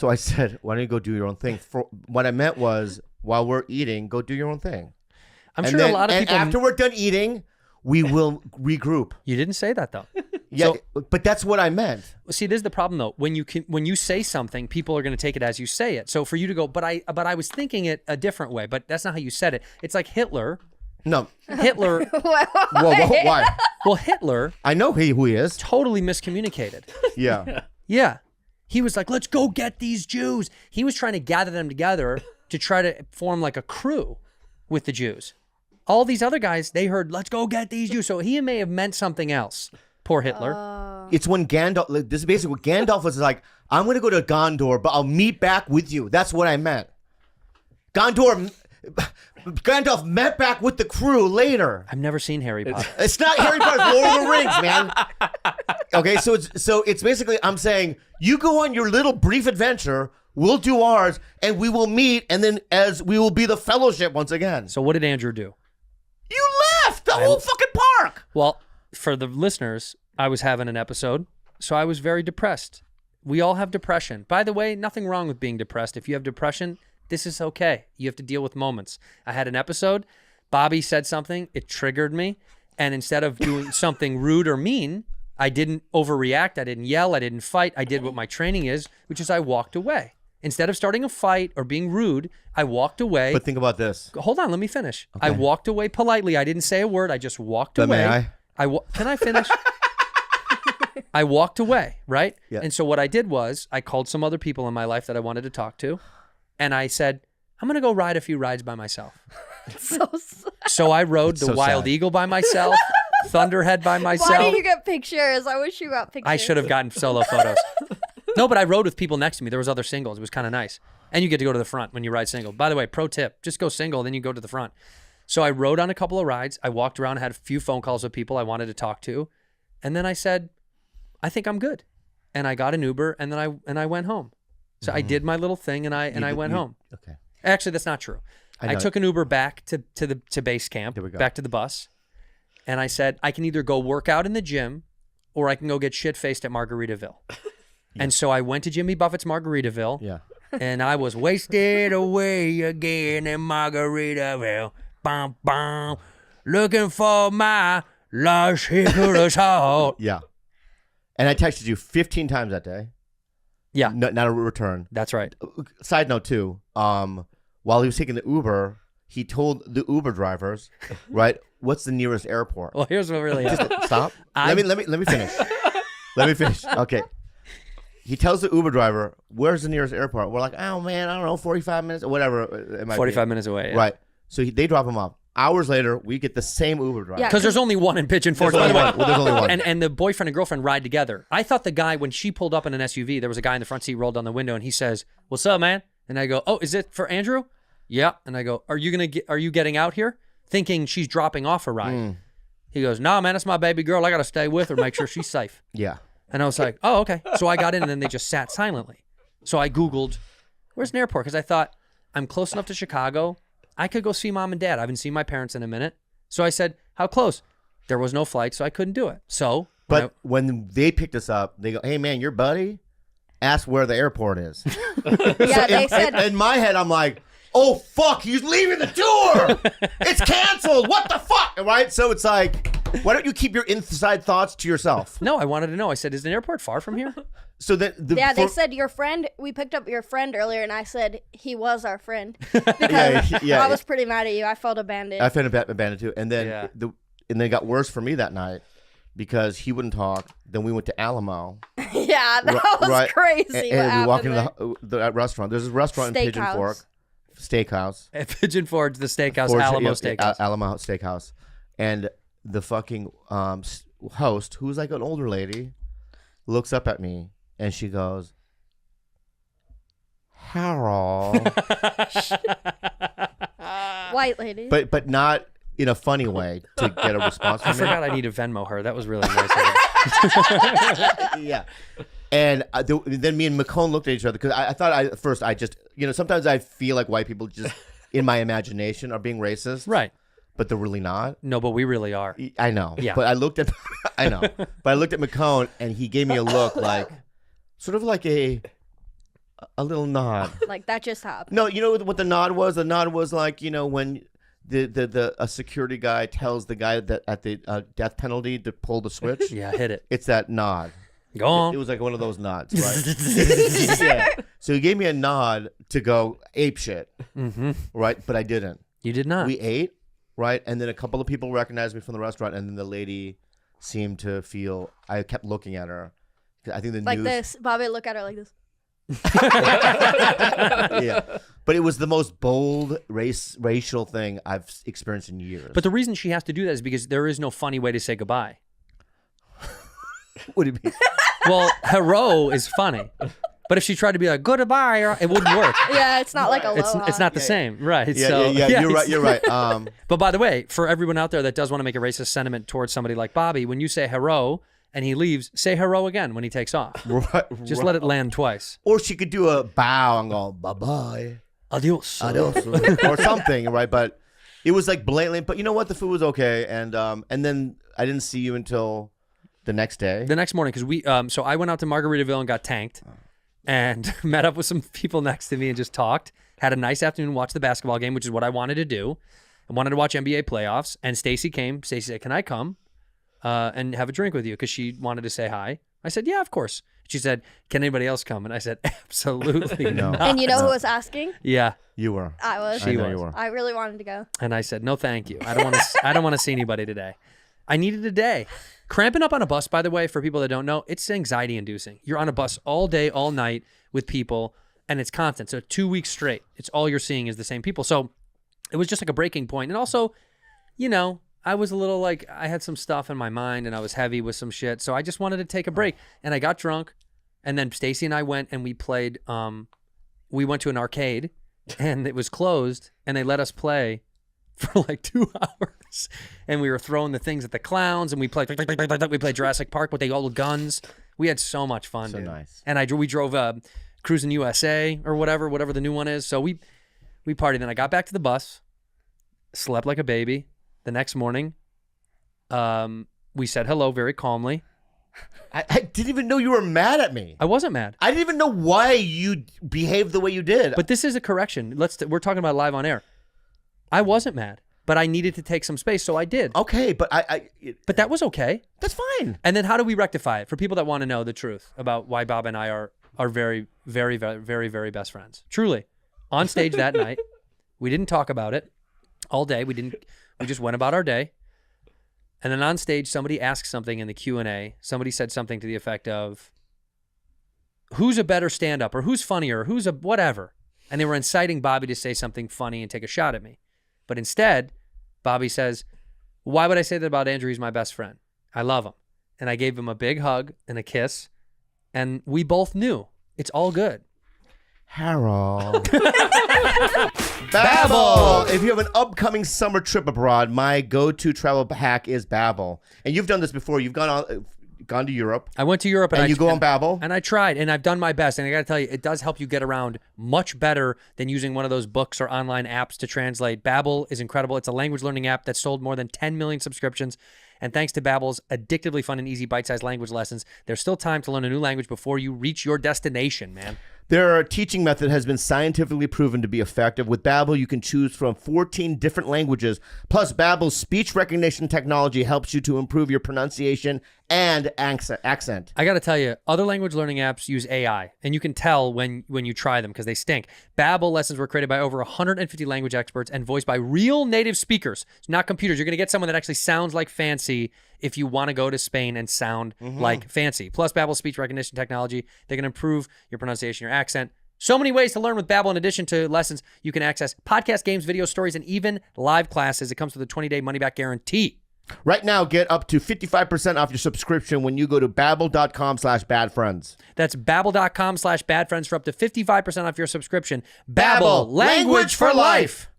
I said, "Why don't you go do your own thing?" What I meant was, while we're eating, go do your own thing. I'm sure a lot of people. And after we're done eating, we will regroup. You didn't say that though. Yeah, but that's what I meant. See, this is the problem though. When you say something, people are going to take it as you say it. So for you to go, but I was thinking it a different way. But that's not how you said it. It's like Hitler. No. Hitler. Why? Well, Hitler. I know who he is. Totally miscommunicated. Yeah. Yeah. He was like, let's go get these Jews. He was trying to gather them together to try to form like a crew with the Jews. All these other guys, they heard, let's go get these Jews. So he may have meant something else. Poor Hitler. It's when Gandalf, this is basically what Gandalf was like, I'm going to go to Gondor, but I'll meet back with you. That's what I meant. Gandalf met back with the crew later. I've never seen Harry Potter. It's not Harry Potter, it's Lord of the Rings, man. Okay, so it's basically, I'm saying, you go on your little brief adventure, we'll do ours, and we will meet, and then as we will be the fellowship once again. So what did Andrew do? You left the whole fucking park. Well, for the listeners, I was having an episode, so I was very depressed. We all have depression. By the way, nothing wrong with being depressed. If you have depression, this is okay. You have to deal with moments. I had an episode. Bobby said something. It triggered me. And instead of doing something rude or mean, I didn't overreact. I didn't yell. I didn't fight. I did what my training is, which is I walked away. Instead of starting a fight or being rude, I walked away. But think about this. Hold on, let me finish. Okay. I walked away politely. I didn't say a word. I just walked away. May I? Can I finish? I walked away, right? Yeah. And so what I did was I called some other people in my life that I wanted to talk to, and I said, I'm going to go ride a few rides by myself. So I rode the Wild Eagle by myself, Thunderhead by myself. Why did you get pictures? I wish you got pictures. I should have gotten solo photos. No, but I rode with people next to me. There was other singles. It was kind of nice. And you get to go to the front when you ride single. By the way, pro tip, just go single, then you go to the front. So I rode on a couple of rides. I walked around, had a few phone calls with people I wanted to talk to. And then I said, I think I'm good. And I got an Uber and then I went home. So I did my little thing and I went home. Okay. Actually, that's not true. I took an Uber back to base camp, back to the bus. And I said, I can either go work out in the gym or I can go get shit-faced at Margaritaville. And so I went to Jimmy Buffett's Margaritaville. Yeah. And I was wasted away again in Margaritaville. Bum, bum, looking for my lost hickory salt. Yeah. And I texted you 15 times that day. Yeah. Not a return. That's right. Side note too, while he was taking the Uber, he told the Uber drivers, right, what's the nearest airport? Well, here's what really happened. Stop. Let me finish. Let me finish. Okay. He tells the Uber driver, where's the nearest airport? We're like, oh man, I don't know, 45 minutes or whatever it might 45 be. minutes away. Yeah. Right. So they drop him off. Hours later, we get the same Uber driver. Because there's only one in Pigeon Forge, There's by the way. only one. Well, there's only one. And the boyfriend and girlfriend ride together. I thought the guy, when she pulled up in an SUV, there was a guy in the front seat, rolled down the window, and he says, what's up, man? And I go, oh, is it for Andrew? Yeah. And I go, are you getting out here? Thinking she's dropping off a ride. He goes, nah, man, that's my baby girl. I got to stay with her, make sure she's safe. Yeah. And I was like, oh, okay. So I got in, and then they just sat silently. So I Googled, where's an airport? Because I thought, I'm close enough to Chicago. I could go see mom and dad. I haven't seen my parents in a minute. So I said, how close? There was no flight, so I couldn't do it. So, but when they picked us up, they go, hey, man, your buddy asked where the airport is. Yeah, they said. In my head, I'm like, oh, fuck, he's leaving the tour. It's canceled. What the fuck? And right? So it's like, why don't you keep your inside thoughts to yourself? No, I wanted to know. I said, is the airport far from here? So that they said your friend. We picked up your friend earlier, and I said he was our friend because I was pretty mad at you. I felt abandoned. I felt abandoned too, and then and then it got worse for me that night because he wouldn't talk. Then we went to Alamo. Yeah, that was crazy. And we walk into the restaurant. There's a restaurant in Pigeon Fork. Steakhouse. At Pigeon Forge, the steakhouse, Alamo Steakhouse. Alamo Steakhouse. And the fucking host, who's like an older lady, looks up at me and she goes, Harold. White lady. But not in a funny way to get a response from I me. forgot I need to Venmo her. That was really nice of her. Yeah. And then me and McCone looked at each other because I thought at first I just, sometimes I feel like white people just in my imagination are being racist. Right. But they're really not. No, but we really are. I know. Yeah. But I looked at, but I looked at McCone and he gave me a look like, sort of like a little nod. Like that just happened. No, you know what the nod was? The nod was like, when a security guy tells the guy that at the death penalty to pull the switch. Yeah, hit it. It's that nod. Go on. It was like one of those nods, right? Yeah. So he gave me a nod to go ape shit, right? But I didn't. You did not. We ate, right? And then a couple of people recognized me from the restaurant, and then the lady seemed to feel. I kept looking at her. I think the like news. This. Bobby look at her like this. Yeah, but it was the most bold racial thing I've experienced in years. But the reason she has to do that is because there is no funny way to say goodbye. What do you mean? Well, hello is funny, but if she tried to be like goodbye, it wouldn't work. Yeah, it's not like aloha. It's not the same, right? Yeah, so, yeah. You're right. But by the way, for everyone out there that does want to make a racist sentiment towards somebody like Bobby, when you say hello and he leaves, say hello again when he takes off. Just let it land twice. Or she could do a bow and go bye bye, adios, or something, right? But it was like blatantly. But you know what? The food was okay, and then I didn't see you until the next day. The next morning, because so I went out to Margaritaville and got tanked, and met up with some people next to me and just talked. Had a nice afternoon, watched the basketball game, which is what I wanted to do. I wanted to watch NBA playoffs, and Stacy came. Stacy said, "Can I come and have a drink with you?" Because she wanted to say hi. I said, "Yeah, of course." She said, "Can anybody else come?" And I said, "Absolutely No. not." And you know who was asking? Yeah, you were. I was. She was. You were. I really wanted to go. And I said, "No, thank you. I don't want to. I don't want to see anybody today. I needed a day." Cramping up on a bus, by the way, for people that don't know, it's anxiety inducing. You're on a bus all day, all night with people, and it's constant. So 2 weeks straight, it's all you're seeing is the same people. So it was just like a breaking point. And also, I was a little like, I had some stuff in my mind and I was heavy with some shit. So I just wanted to take a break. And I got drunk. And then Stacy and I went and we played, we went to an arcade and it was closed and they let us play for like 2 hours. And we were throwing the things at the clowns and we played Jurassic Park with the old guns. We had so much fun, dude. Nice. And we drove Cruising USA or whatever the new one is. So we partied. Then I got back to the bus, slept like a baby. The next morning, we said hello very calmly. I didn't even know you were mad at me. I wasn't mad. I didn't even know why you behaved the way you did. But this is a correction. We're talking about live on air. I wasn't mad, but I needed to take some space, so I did. Okay, but But that was okay. That's fine. And then how do we rectify it? For people that want to know the truth about why Bob and I are very, very, very, very, very best friends. Truly. On stage that night, we didn't talk about it all day. We just went about our day. And then on stage, somebody asked something in the Q&A. Somebody said something to the effect of, who's a better stand-up or who's funnier or who's a whatever. And they were inciting Bobby to say something funny and take a shot at me. But instead, Bobby says, why would I say that about Andrew? He's my best friend. I love him. And I gave him a big hug and a kiss. And we both knew. It's all good. Harold. Babbel. If you have an upcoming summer trip abroad, my go-to travel hack is Babbel. And you've done this before. You've gone to Europe. I went to Europe and you go on Babbel. And I tried and I've done my best. And I got to tell you, it does help you get around much better than using one of those books or online apps to translate. Babbel is incredible. It's a language learning app that sold more than 10 million subscriptions. And thanks to Babbel's addictively fun and easy bite-sized language lessons, there's still time to learn a new language before you reach your destination, man. Their teaching method has been scientifically proven to be effective. With Babbel, you can choose from 14 different languages. Plus, Babbel's speech recognition technology helps you to improve your pronunciation and accent. I got to tell you, other language learning apps use AI, and you can tell when you try them because they stink. Babbel lessons were created by over 150 language experts and voiced by real native speakers, not computers. You're going to get someone that actually sounds like fancy if you want to go to Spain and sound like fancy. Plus, Babbel's speech recognition technology, they can improve your pronunciation, your accent. So many ways to learn with Babbel. In addition to lessons, you can access podcast, games, video stories, and even live classes. It comes with a 20-day money-back guarantee. Right now, get up to 55% off your subscription when you go to babbel.com/badfriends. That's babbel.com/badfriends for up to 55% off your subscription. Babbel, language for life.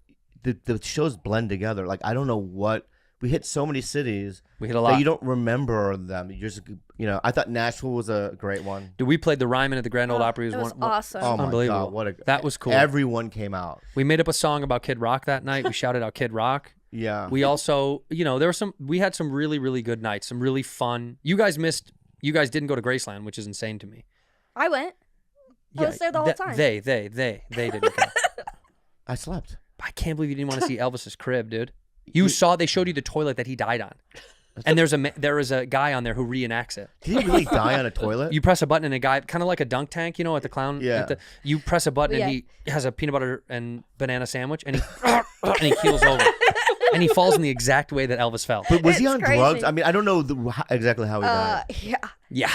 The shows blend together. Like, I don't know what. We hit so many cities. We hit a lot. That you don't remember them. You just, I thought Nashville was a great one. Dude, we played the Ryman at the Grand Ole Opry. It was awesome. Oh, my unbelievable. God. That was cool. Everyone came out. We made up a song about Kid Rock that night. We shouted out Kid Rock. Yeah. We also, we had some really, really good nights, some really fun. You guys didn't go to Graceland, which is insane to me. I went. I was there the whole time. They didn't go. I slept. I can't believe you didn't want to see Elvis's crib, dude. They showed you the toilet that he died on. And there is a guy on there who reenacts it. Did he really die on a toilet? You press a button and a guy, kind of like a dunk tank, at the clown. Yeah. You press a button and he has a peanut butter and banana sandwich and he keels over. And he falls in the exact way that Elvis fell. But was he on drugs? I mean, I don't know exactly how he died. Yeah. Yeah.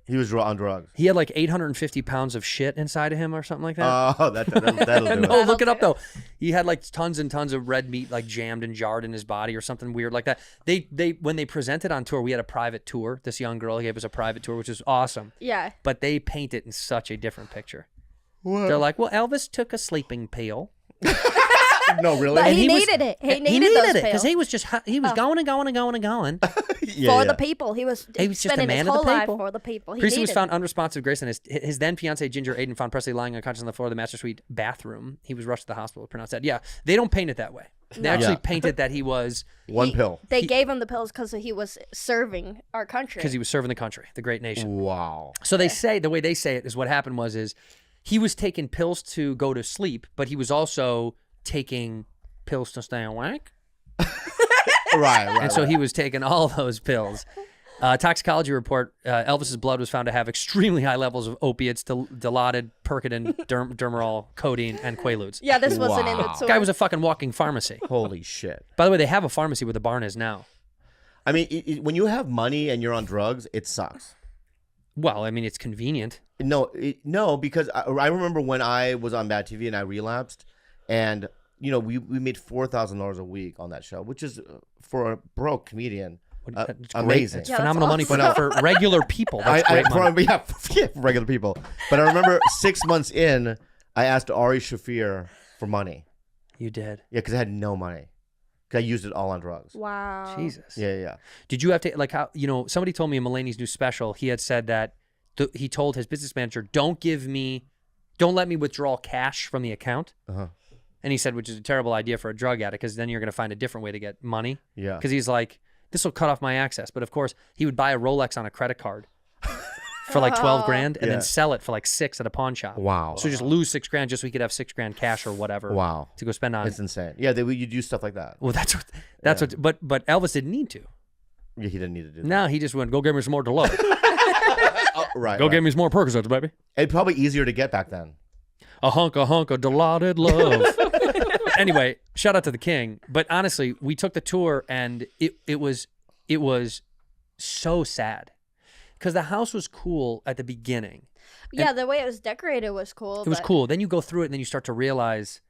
He was on drugs. He had like 850 pounds of shit inside of him or something like that. Oh, that'll do No, it. look it up though. He had like tons and tons of red meat like jammed and jarred in his body or something weird like that. They when they presented on tour, we had a private tour. This young girl gave us a private tour, which was awesome. Yeah. But they paint it in such a different picture. What? They're like, well, Elvis took a sleeping pill. No, really? But he needed it. He needed those it because pills. he was just going and going and going and going. For the people. He was just a spending man his of the whole life people. for the people. He Priestley was needed found unresponsive. Grace and his then fiance Ginger Aiden found Presley lying unconscious on the floor of the master suite bathroom. He was rushed to the hospital. Pronounced dead. Yeah, they don't paint it that way. They actually painted that he was one pill. They gave him the pills because he was serving our country. Because he was serving the country, the great nation. Wow. So they say the way they say it is what happened is he was taking pills to go to sleep, but he was also taking pills to stay awake. Right. And so he was taking all those pills. Toxicology report, Elvis's blood was found to have extremely high levels of opiates, Dilaudid, Percodan, Dermarol, codeine, and Quaaludes. Yeah, this wasn't in the tour. Guy was a fucking walking pharmacy. Holy shit. By the way, they have a pharmacy where the barn is now. I mean, when you have money and you're on drugs, it sucks. Well, I mean, it's convenient. No, because I remember when I was on Bad TV and I relapsed, and we made $4,000 a week on that show, which is for a broke comedian. Amazing. It's phenomenal money for regular people. That's great money. Yeah, regular people. But I remember 6 months in, I asked Ari Shafir for money. You did? Yeah, because I had no money. Because I used it all on drugs. Wow. Jesus. Yeah. Did you have to, like, how, somebody told me in Mulaney's new special, he had said that he told his business manager, don't let me withdraw cash from the account. Uh-huh. And he said, which is a terrible idea for a drug addict, because then you're going to find a different way to get money. Yeah. Because he's like, this will cut off my access. But of course, he would buy a Rolex on a credit card for like 12 grand and then sell it for like 6 at a pawn shop. Wow. So just lose 6 grand just so he could have 6 grand cash or whatever. Wow. To go spend on. It's insane. Yeah, you do stuff like that. Well, that's what. But Elvis didn't need to. Yeah, he didn't need to do that. No, he just went, go get me some more Deloach. Right. Go get me some more Percocets, baby. It's probably easier to get back then. A hunk of Dilaudid love. Anyway, shout out to the king. But honestly, we took the tour and it was so sad because the house was cool at the beginning. Yeah, the way it was decorated was cool. It was cool. Then you go through it and then you start to realize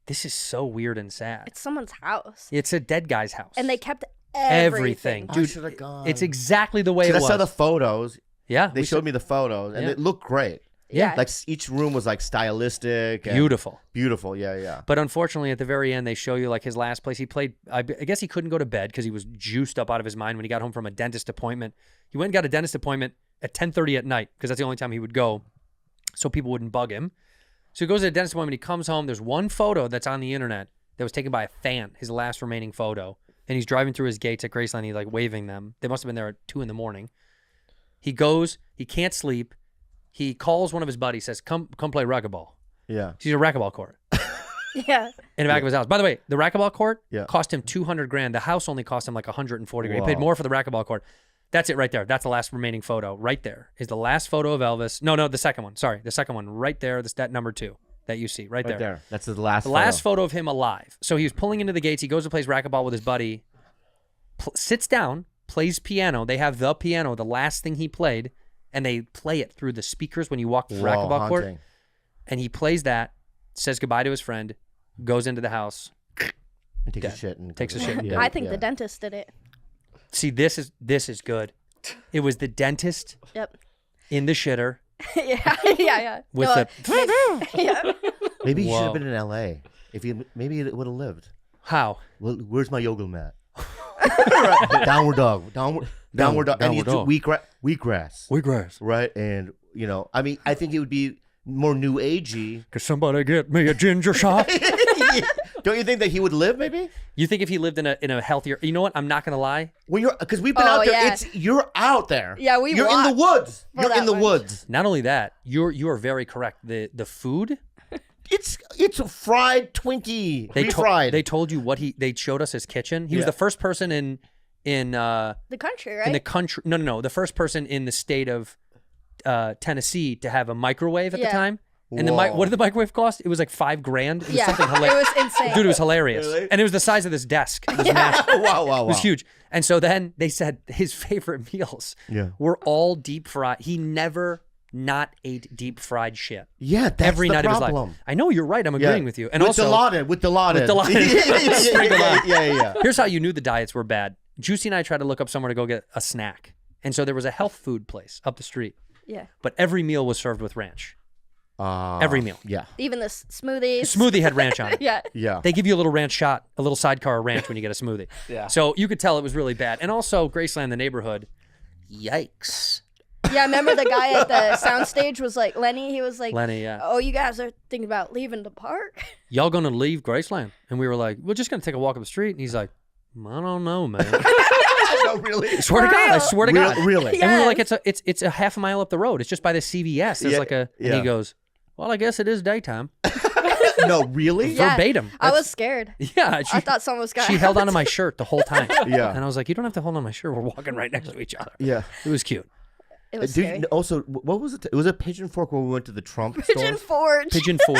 this is so weird and sad. It's someone's house. It's a dead guy's house. And they kept everything. Dude, I should have gone. It's exactly the way it was. I saw the photos. Yeah. They showed me the photos and it looked great. Yeah. Like each room was like stylistic. And beautiful. Beautiful. Yeah. But unfortunately, at the very end, they show you like his last place he played. I guess he couldn't go to bed because he was juiced up out of his mind when he got home from a dentist appointment. He went and got a dentist appointment at 10:30 at night because that's the only time he would go so people wouldn't bug him. So he goes to the dentist appointment. He comes home. There's one photo that's on the internet that was taken by a fan, his last remaining photo. And he's driving through his gates at Graceland. He's like waving them. They must have been there at 2 a.m. He goes. He can't sleep. He calls one of his buddies, says, come play racquetball. Yeah. He's a racquetball court. Yeah. In the back of his house. By the way, the racquetball court Yeah. cost him $200,000. The house only cost him like $140,000. He Wow. paid more for the racquetball court. That's it right there. That's the last remaining photo. Right there is the last photo of Elvis. No, the second one. Sorry, the second one right there. That number 2 that you see right there. That's the last. The last photo of him alive. So he was pulling into the gates. He goes to play racquetball with his buddy. Sits down, plays piano. They have the piano, the last thing he played, and they play it through the speakers when you walk the racquetball court. And he plays that, says goodbye to his friend, goes into the house, and takes a shit. And takes a shit. I think the dentist did it. See, this is good. It was the dentist. Yep. In the shitter. yeah. With yeah. Maybe he should have been in L.A. Maybe it would have lived. How? Well, where's my yoga mat? Downward dog. Downward dog. And you do wheatgrass. Wheatgrass. Right, and I mean, I think it would be more new agey. Could somebody get me a ginger shot? Don't you think that he would live? Maybe. You think if he lived in a healthier? You know what? I'm not gonna lie. When because we've been out there. Yeah. You're out there. Yeah, You're in the woods. You're in the woods. Not only that, you are very correct. The food. It's a fried Twinkie. Refried. They told you they showed us his kitchen. He was the first person in the country, right? In the country. No. The first person in the state of Tennessee to have a microwave at the time. And what did the microwave cost? It was like $5,000. It was something hilarious. It was insane. Dude, it was hilarious. Really? And it was the size of this desk. It was massive. Wow. It was huge. And so then they said his favorite meals were all deep fried. He never not ate deep fried shit. Yeah, that's every the night problem. of his life. I know, you're right. I'm agreeing with you. And with also with Dilaudid. Yeah. Here's how you knew the diets were bad. Juicy and I tried to look up somewhere to go get a snack. And so there was a health food place up the street. Yeah. But every meal was served with ranch. Every meal. Yeah. Even the smoothies. The smoothie had ranch on it. Yeah. They give you a little ranch shot, a little sidecar of ranch when you get a smoothie. Yeah. So you could tell it was really bad. And also, Graceland, the neighborhood, yikes. Yeah, I remember the guy at the soundstage was like, Lenny, he was like, Lenny, yeah. Oh, you guys are thinking about leaving the park? Y'all gonna leave Graceland? And we were like, we're just gonna take a walk up the street. And he's like, I don't know, man. No, really? I swear to God. I swear to God. Really? And we were like, it's a half a mile up the road. It's just by the CVS. There's and he goes, well, I guess it is daytime. No, really? Yeah. Verbatim. I was scared. Yeah. I thought someone was going to She held onto my shirt the whole time. Yeah. And I was like, you don't have to hold on my shirt. We're walking right next to each other. Yeah. It was cute. It was scary. Also, what was it? It was a Pigeon Fork when we went to the Trump Pigeon store? Forge. Pigeon Forge.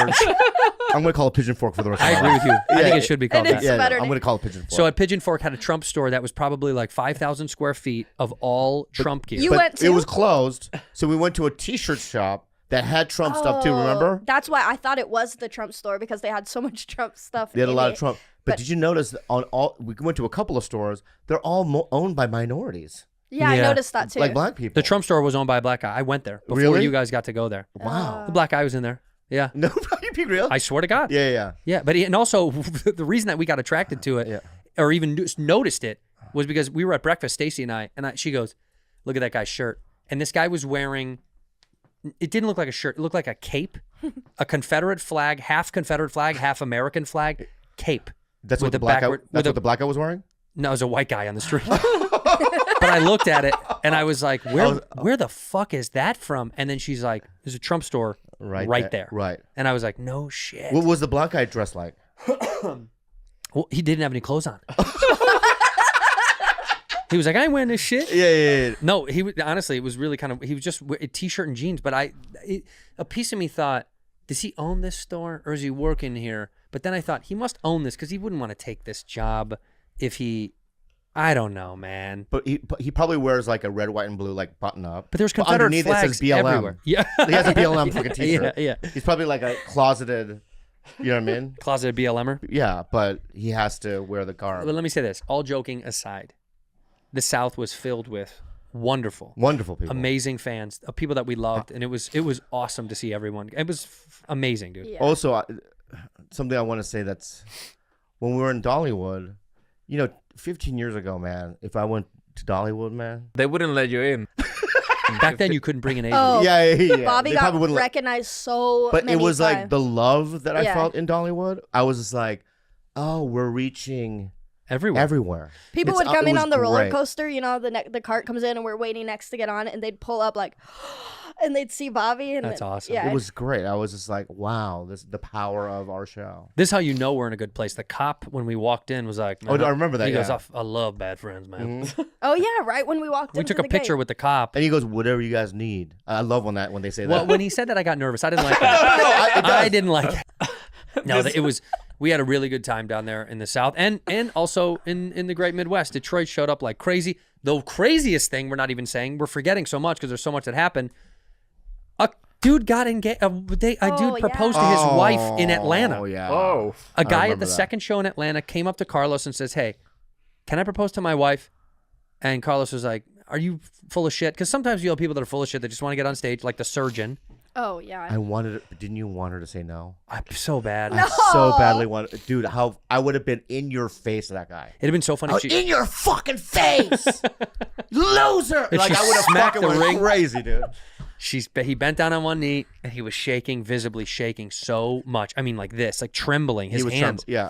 I'm going to call it Pigeon Fork for the rest of I my agree life. with you. I think it should be called that. Yeah, better I'm name. going to call it Pigeon Fork. So at Pigeon Fork had a Trump store that was probably like 5,000 square feet of all Trump gear. You but went to? it was closed, so we went to a T-shirt shop that had Trump stuff too. Remember? That's why I thought it was the Trump store because they had so much Trump stuff. They had a in lot it. of Trump. But did you notice that we went to a couple of stores? They're all owned by minorities, Yeah, I noticed that too. like black people. The Trump store was owned by a black guy. I went there before Really? you guys got to go there. Wow. The black guy was in there. Yeah. No, you be real? I swear to God. Yeah. Yeah, but and also the reason that we got attracted to it, or even noticed it, was because we were at breakfast, Stacy and I, she goes, "Look at that guy's shirt," and this guy was wearing. It didn't look like a shirt. It looked like a cape, a Confederate flag, half American flag, cape. That's what with the black guy. That's what the black guy was wearing. No, it was a white guy on the street. But I looked at it and I was like, where the fuck is that from? And then she's like, there's a Trump store right there. Right. And I was like, no shit. What was the black guy dressed like? Well, he didn't have any clothes on. He was like, I ain't wearing this shit. Yeah. No, honestly, it was really kind of, he was just a t-shirt and jeans. But a piece of me thought, does he own this store or is he working here? But then I thought, he must own this because he wouldn't want to take this job if he, I don't know, man. But he probably wears like a red, white, and blue like button up. But there's Confederate underneath flags it says BLM. everywhere. Yeah. He has a BLM fucking t-shirt. Yeah. He's probably like a closeted, you know what I mean? Closeted BLMer. Yeah, but he has to wear the garb. But let me say this, all joking aside, the South was filled with wonderful people, amazing fans of people that we loved, and it was awesome to see everyone. It was amazing, dude. Yeah. Also, something I want to say, that's when we were in Dollywood, 15 years ago, man, if I went to Dollywood, man, they wouldn't let you in. Back then you couldn't bring an Asian. Oh, yeah. Bobby They got probably wouldn't recognized so but many it was times. like the love that I Yeah. felt in Dollywood. I was just like, oh, we're reaching Everywhere. People It's, would come it in was on the roller great. coaster, you know, the cart comes in and we're waiting next to get on it, and they'd pull up like, and they'd see Bobby. And That's then, awesome. Yeah, It was great. I was just like, wow, this is the power of our show. This is how you know we're in a good place. The cop, when we walked in, was like, Oh, I remember that, He goes, yeah. I love bad friends, man. Oh yeah, right when we walked. We into took a the picture gate. with the cop. And he goes, whatever you guys need. I love when they say Well, that. when he said that, I got nervous. I didn't like that. I didn't like it. No, it was. We had a really good time down there in the South, and also in the Great Midwest. Detroit showed up like crazy. The craziest thing we're not even saying. We're forgetting so much because there's so much that happened. A dude got engaged. A dude proposed to his wife in Atlanta. Oh yeah. Oh. A guy at remember the that. second show in Atlanta came up to Carlos and says, "Hey, can I propose to my wife?" And Carlos was like, "Are you full of shit?" Because sometimes you have people that are full of shit that just want to get on stage, like the surgeon. Oh yeah. Didn't you want her to say no? I'm so bad. I so badly wanted, dude. How I would have been in your face to that guy. It'd have been so funny. if In your fucking face, loser! If Like she I would have smacked fucking the went ring. crazy, dude. He bent down on one knee and he was shaking, visibly shaking so much. I mean, like this, like trembling. His hands. Yeah.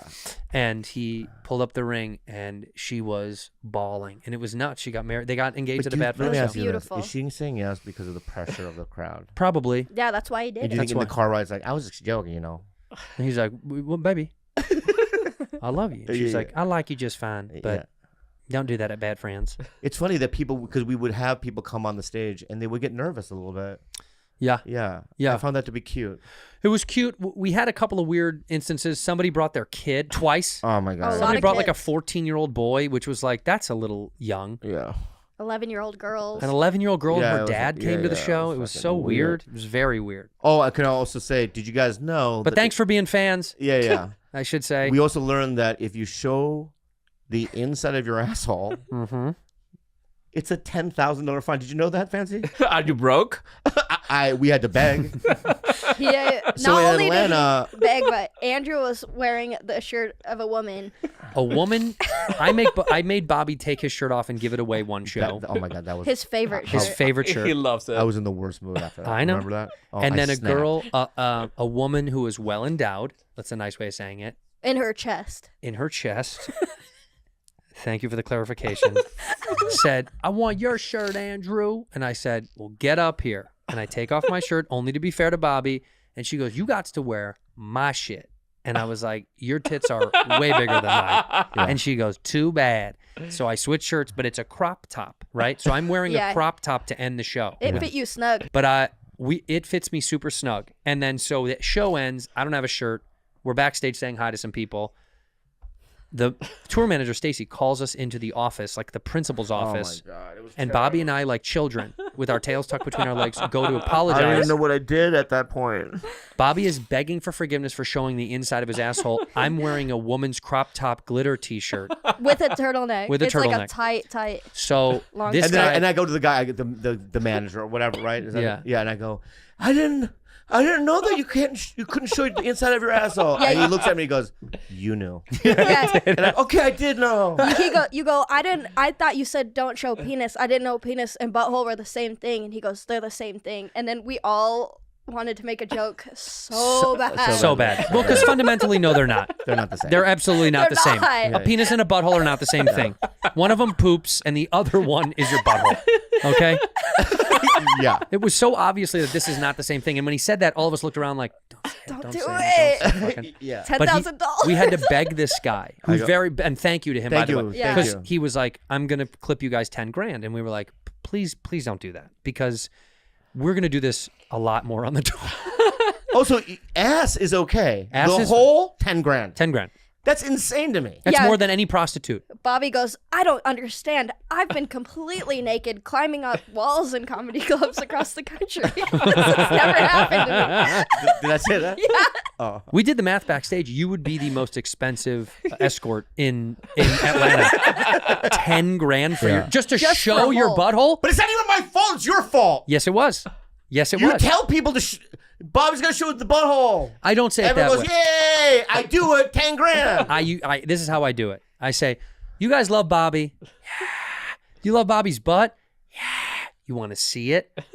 And he pulled up the ring and she was bawling, and it was nuts. She got married. They got engaged at a bad Let me friend's ask show. you this. Beautiful. Is she saying yes because of the pressure of the crowd? Probably. Yeah, that's why he did And do it. you think in the car ride's like, I was just joking, you know? And he's like, well, baby, I love you. And she's Yeah. like, I like you just fine, but don't do that at Bad Friends. It's funny that because we would have people come on the stage and they would get nervous a little bit. Yeah. Yeah. Yeah. I found that to be cute. It was cute. We had a couple of weird instances. Somebody brought their kid twice. Oh my God. Somebody brought like a 14-year-old boy, which was like, that's a little young. Yeah. 11-year-old girls. An 11-year-old girl Yeah, and it her was- dad yeah, came to the yeah, show. it It was was so fucking weird. weird. It was very weird. Oh, I can also say, did you guys know? But thanks for being fans. Yeah, yeah. I should say. We also learned that if you show the inside of your asshole, it's a $10,000 fine. Did you know that, Fancy? Are you broke? We had to beg. Yeah, So not in only Atlanta- did he beg, but Andrew was wearing the shirt of a woman. A woman. I made Bobby take his shirt off and give it away one show. Oh my God, that was His favorite His shirt. favorite shirt. He loves it. I was in the worst mood after that. I know. Remember that? Oh, and I then a snapped. girl, a woman who is well endowed. That's a nice way of saying it. In her chest. In her chest. Thank you for the clarification. Said, I want your shirt, Andrew. And I said, well, get up here. And I take off my shirt, only to be fair to Bobby. And she goes, you got to wear my shit. And I was like, your tits are way bigger than mine. Yeah. And she goes, too bad. So I switched shirts, but it's a crop top, right? So I'm wearing Yeah. a crop top to end the show. It fit you snug. But it fits me super snug. And then so the show ends. I don't have a shirt. We're backstage saying hi to some people. The tour manager, Stacy, calls us into the office, like the principal's office. Oh my God, it was and Bobby and I, like children, with our tails tucked between our legs, go to apologize. I don't even know what I did at that point. Bobby is begging for forgiveness for showing the inside of his asshole. I'm wearing a woman's crop top glitter T-shirt. With a turtleneck. With a it's like a turtleneck. tight. So Long this And then, guy, and I go to the guy, the manager or whatever, right? Is that Yeah. it? Yeah, and I go, I didn't know that you couldn't show the inside of your asshole. Yeah, and he you- looks at me and goes, you knew. Yeah. And I did know. You go, I thought you said don't show penis. I didn't know penis and butthole were the same thing. And he goes, they're the same thing. And then we all wanted to make a joke so bad. so bad. Well, because fundamentally, no, they're not. They're not the same. They're absolutely not They're the same. not. A penis and a butthole are not the same thing. One of them poops, and the other one is your butthole. Okay? Yeah. It was so obviously that this is not the same thing. And when he said that, all of us looked around like, Don't don't do say it. Don't say fucking. Yeah. But $10,000. we had to beg this guy, who's go- very, and thank you to him, Thank by the you, way. Yeah. thank Because you. he was like, I'm going to clip you guys 10 grand. And we were like, please don't do that. Because we're going to do this a lot more on the tour. Also, ass is okay. Ass the is- whole 10 grand. 10 grand. That's insane to me. That's Yeah. more than any prostitute. Bobby goes, I don't understand. I've been completely naked climbing up walls in comedy clubs across the country. This has never happened to me. Did I say that? Yeah. Oh. We did the math backstage. You would be the most expensive escort in Atlanta. 10 grand for your just to Just show for a your hole. butthole? But it's not even my fault. It's your fault. Yes, it was. Yes, it You was. tell people to. Bobby's gonna show the butthole. I don't say it Everyone that goes, way. yay! I do it. 10 grand. This is how I do it. I say, you guys love Bobby. Yeah. You love Bobby's butt? Yeah. You want to see it? Yeah.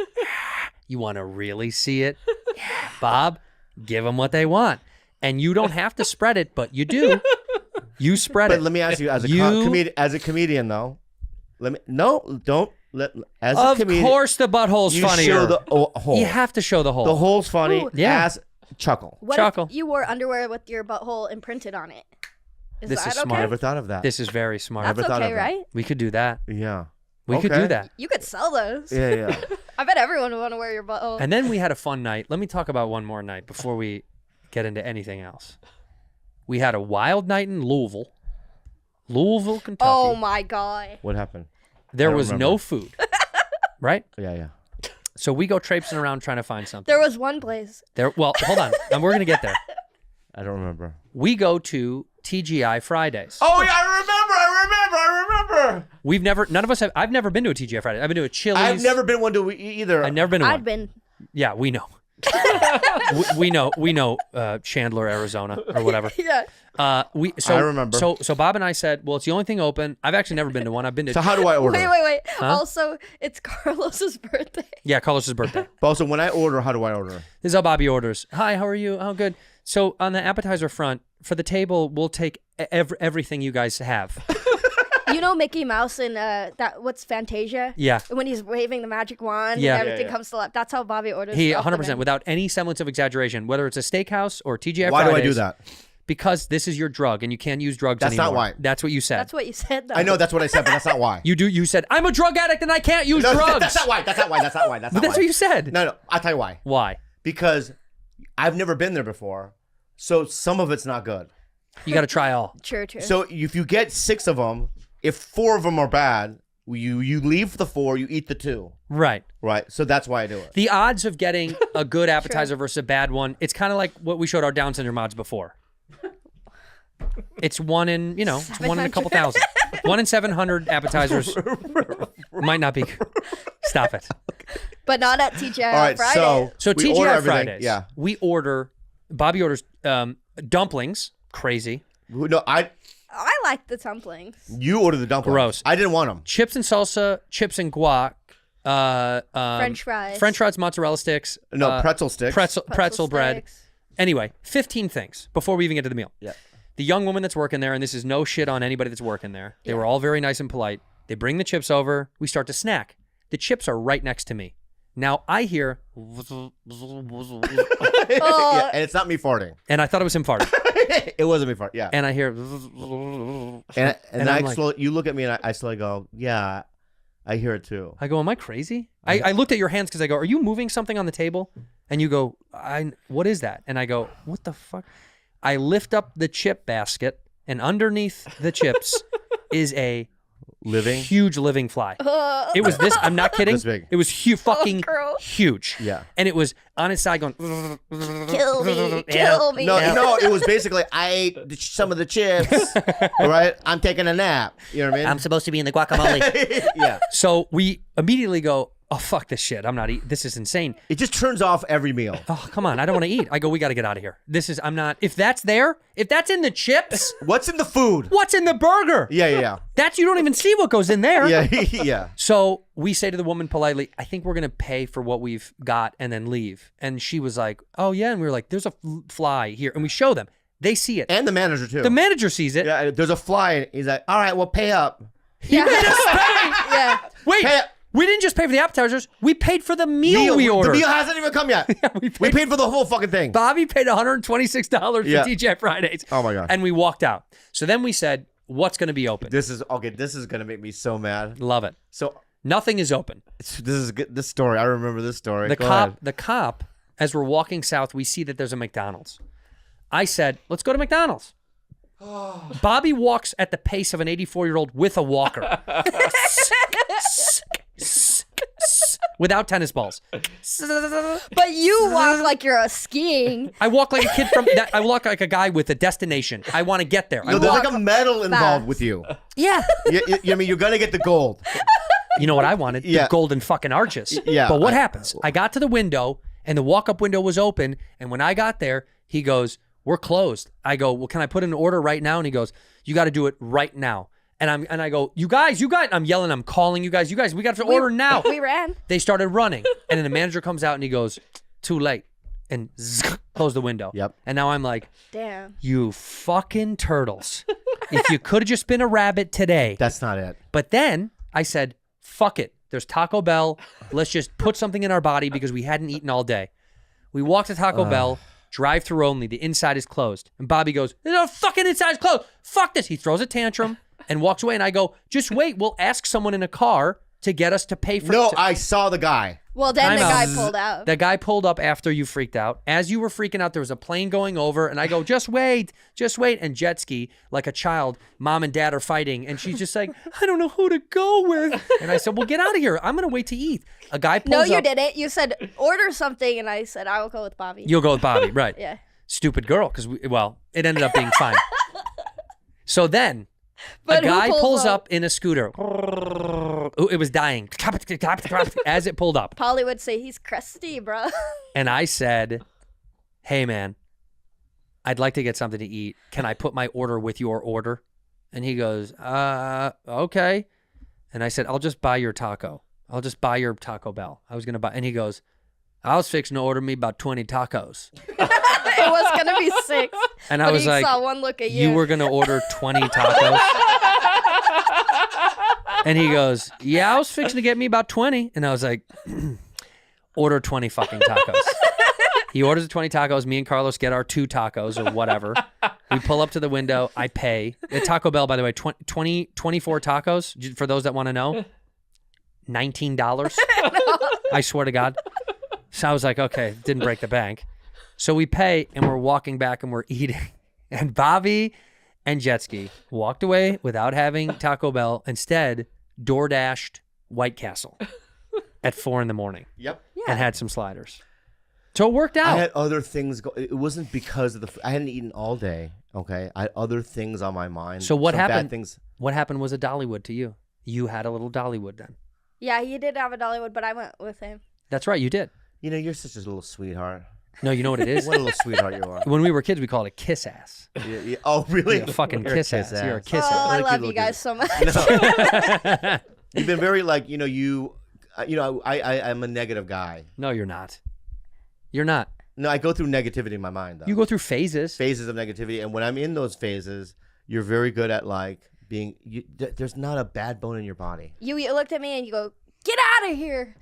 You want to really see it? Yeah. Bob, give them what they want. And you don't have to spread it, but you do. You spread But it. let me ask you, as a comedian, though, as a comedian. Of course, the butthole's you funnier. show the hole. You have to show the hole. The hole's funny. Ooh. Yeah. Ass, chuckle. What Chuckle. if you wore underwear with your butthole imprinted on it? Is This that is okay? smart. Never thought of that. This is very smart. That's Never thought okay, of that. right? We could do that. Yeah. We could do that. You could sell those. Yeah. I bet everyone would want to wear your butthole. And then we had a fun night. Let me talk about one more night before we get into anything else. We had a wild night in Louisville, Kentucky. Oh my god. What happened? There I don't was remember. no food, right? Yeah. So we go traipsing around trying to find something. There was one place. Well, hold on. And we're going to get there. I don't remember. We go to TGI Fridays. Oh, yeah, I remember. None of us have, I've never been to a TGI Friday. I've been to a Chili's. I've never been one to either. I've never been to one. I've been. Yeah, we know. we know Chandler, Arizona, or whatever. Yeah. I remember. So Bob and I said, well, it's the only thing open. I've actually never been to one. I've been to. So how do I order? Wait. Huh? Also, it's Carlos's birthday. Yeah, Carlos's birthday. But also, when I order, how do I order? This is how Bobby orders. Hi, how are you? Oh, good. So on the appetizer front, for the table, we'll take everything you guys have. You know Mickey Mouse in what's Fantasia? Yeah. When he's waving the magic wand Yeah. and everything comes to life. That's how Bobby orders. He stuff 100%, within. without any semblance of exaggeration, whether it's a steakhouse or TGI Why Fridays. do I do that? Because this is your drug and you can't use drugs That's anymore. not why. That's what you said. That's what you said, though. I know that's what I said, but that's not why. You said, I'm a drug addict and I can't use No, drugs. That's not why. That's not But that's what you said. No, I'll tell you why. Why? Because I've never been there before, so some of it's not good. You got to try all. True. So if you get 6 of them, if 4 of them are bad, you leave the 4, you eat the 2. Right. So that's why I do it. The odds of getting a good appetizer versus a bad one, it's kind of like what we showed our Down syndrome mods before. It's one in, it's one in a couple thousand. 1 in 700 appetizers might not be. Stop it. But not at TGI All right, Fridays. So we order TGI everything, Fridays. yeah. Bobby orders dumplings. Crazy. No, I like the dumplings. You ordered the dumplings. Gross. I didn't want them. Chips and salsa, chips and guac. French fries. French fries, mozzarella sticks. No, pretzel sticks. Pretzel bread. sticks. Anyway, 15 things before we even get to the meal. Yeah. The young woman that's working there, and this is no shit on anybody that's working there. They were all very nice and polite. They bring the chips over. We start to snack. The chips are right next to me. Now I hear, Yeah, and it's not me farting. and I thought it was him farting. It wasn't me farting. Yeah. And I hear, And I'm I like- slowly, you look at me and I slowly go, yeah, I hear it too. I go, am I crazy? I looked at your hands because I go, are you moving something on the table? And you go, what is that? And I go, what the fuck? I lift up the chip basket, and underneath the chips is a huge living fly. It was this, I'm not kidding. This big. It was fucking huge. Yeah. And it was on its side going, Kill me. Kill me. No, it was basically, I ate some of the chips, right? I'm taking a nap. You know what I mean? I'm supposed to be in the guacamole. Yeah. So we immediately go, oh, fuck this shit. I'm not eating. This is insane. It just turns off every meal. Oh, come on. I don't want to eat. I go, we got to get out of here. I'm not, if that's there, if that's in the chips. What's in the food? What's in the burger? Yeah. You don't even see what goes in there. Yeah. So we say to the woman politely, I think we're going to pay for what we've got and then leave. And she was like, oh, yeah. And we were like, there's a fly here. And we show them. They see it. And the manager, too. The manager sees it. Yeah, there's a fly. And he's like, all right, well, pay up. He made us pay. Yeah. Wait. Pay up. We didn't just pay for the appetizers. We paid for the meal we ordered. The meal hasn't even come yet. We paid for the whole fucking thing. Bobby paid $126 for TGI Fridays. Oh, my God. And we walked out. So then we said, what's going to be open? This is going to make me so mad. Love it. So nothing is open. This story. I remember this story. The cop, as we're walking south, we see that there's a McDonald's. I said, let's go to McDonald's. Bobby walks at the pace of an 84-year-old with a walker. Without tennis balls. But you walk like you're skiing. I walk like a kid I walk like a guy with a destination. I want to get there. No, there's like a medal involved with you. Yeah. I mean, you're going to get the gold. You know what I wanted? Yeah. The golden fucking arches. Yeah. But what happens? I got to the window, and the walk-up window was open, and when I got there, he goes, we're closed. I go, well, can I put in an order right now? And he goes, you got to do it right now. And I go, you guys, I'm yelling, I'm calling you guys, we got to order now. We ran. They started running. And then the manager comes out and he goes, too late. and close the window. Yep. And now I'm like, Damn. you fucking turtles. If you could have just been a rabbit today. That's not it. But then I said, fuck it. There's Taco Bell. Let's just put something in our body because we hadn't eaten all day. We walked to Taco Bell, drive through only. The inside is closed. And Bobby goes, the fucking inside is closed. Fuck this. He throws a tantrum and walks away. And I go, just wait. We'll ask someone in a car to get us to pay for No, I saw the guy. Well, then the Time guy out. pulled out. The guy pulled up after you freaked out. As you were freaking out, there was a plane going over, and I go, just wait. And jet ski, like a child, mom and dad are fighting, and she's just like, I don't know who to go with. And I said, well, get out of here. I'm going to wait to eat. A guy pulls No, up. you didn't. You said order something, and I said I will go with Bobby. You'll go with Bobby, right. Yeah. Stupid girl, because, well, it ended up being fine. So then, But a who guy pulls pulls up? up in a scooter. Ooh, it was dying. As it pulled up. Polly would say he's crusty, bro. And I said, hey, man, I'd like to get something to eat. Can I put my order with your order? And he goes, okay. And I said, I'll just buy your taco. I'll just buy your Taco Bell. I was going to buy. And he goes, I was fixing to order me about 20 tacos. It was gonna be 6. And I but was he like, saw one look at you. you were going to order 20 tacos? And he goes, yeah, I was fixing to get me about 20. And I was like, order 20 fucking tacos. He orders the 20 tacos. Me and Carlos get our 2 tacos or whatever. We pull up to the window. I pay. At Taco Bell, by the way, 24 tacos, for those that want to know, $19. I swear to God. So I was like, okay, didn't break the bank. So we pay, and we're walking back, and we're eating. And Bobby and Jet Ski walked away without having Taco Bell. Instead, DoorDashed White Castle at 4 a.m. Yep. And had some sliders. So it worked out. I had other things go. It wasn't because of I hadn't eaten all day. Okay, I had other things on my mind. So what some bad happened? Things. What happened was a Dollywood to you. You had a little Dollywood then. Yeah, he did have a Dollywood, but I went with him. That's right, you did. You know, you're such a little sweetheart. No, you know what it is? What a little sweetheart you are. When we were kids, we called it kiss ass. Yeah. Oh, really? You're a fucking You're kiss a ass. You're a kiss Oh, ass. I love you guys so much. No. You've been very like, I'm a negative guy. No, you're not. You're not. No, I go through negativity in my mind, though. You go through phases. Phases of negativity. And when I'm in those phases, you're very good at like being, there's not a bad bone in your body. You looked at me and you go, get out of here.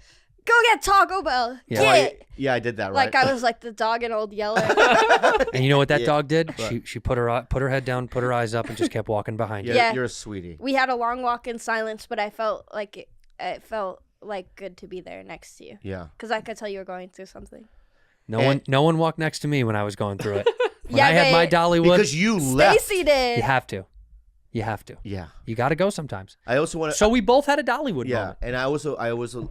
Go get Taco Bell. Yeah. Get. Yeah, I did that, right? Like I was like the dog in Old Yeller. And you know what that Yeah. dog did? What? She put her head down, put her eyes up, and just kept walking behind you. Yeah. You're a sweetie. We had a long walk in silence, but I felt like it felt like good to be there next to you. Yeah. Because I could tell you were going through something. No one walked next to me when I was going through it. When Yeah, I had my but- Dollywood. Because you left. Stacy did. You have to. You have to. Yeah. You got to go sometimes. I also want to. So we both had a Dollywood Yeah, moment. and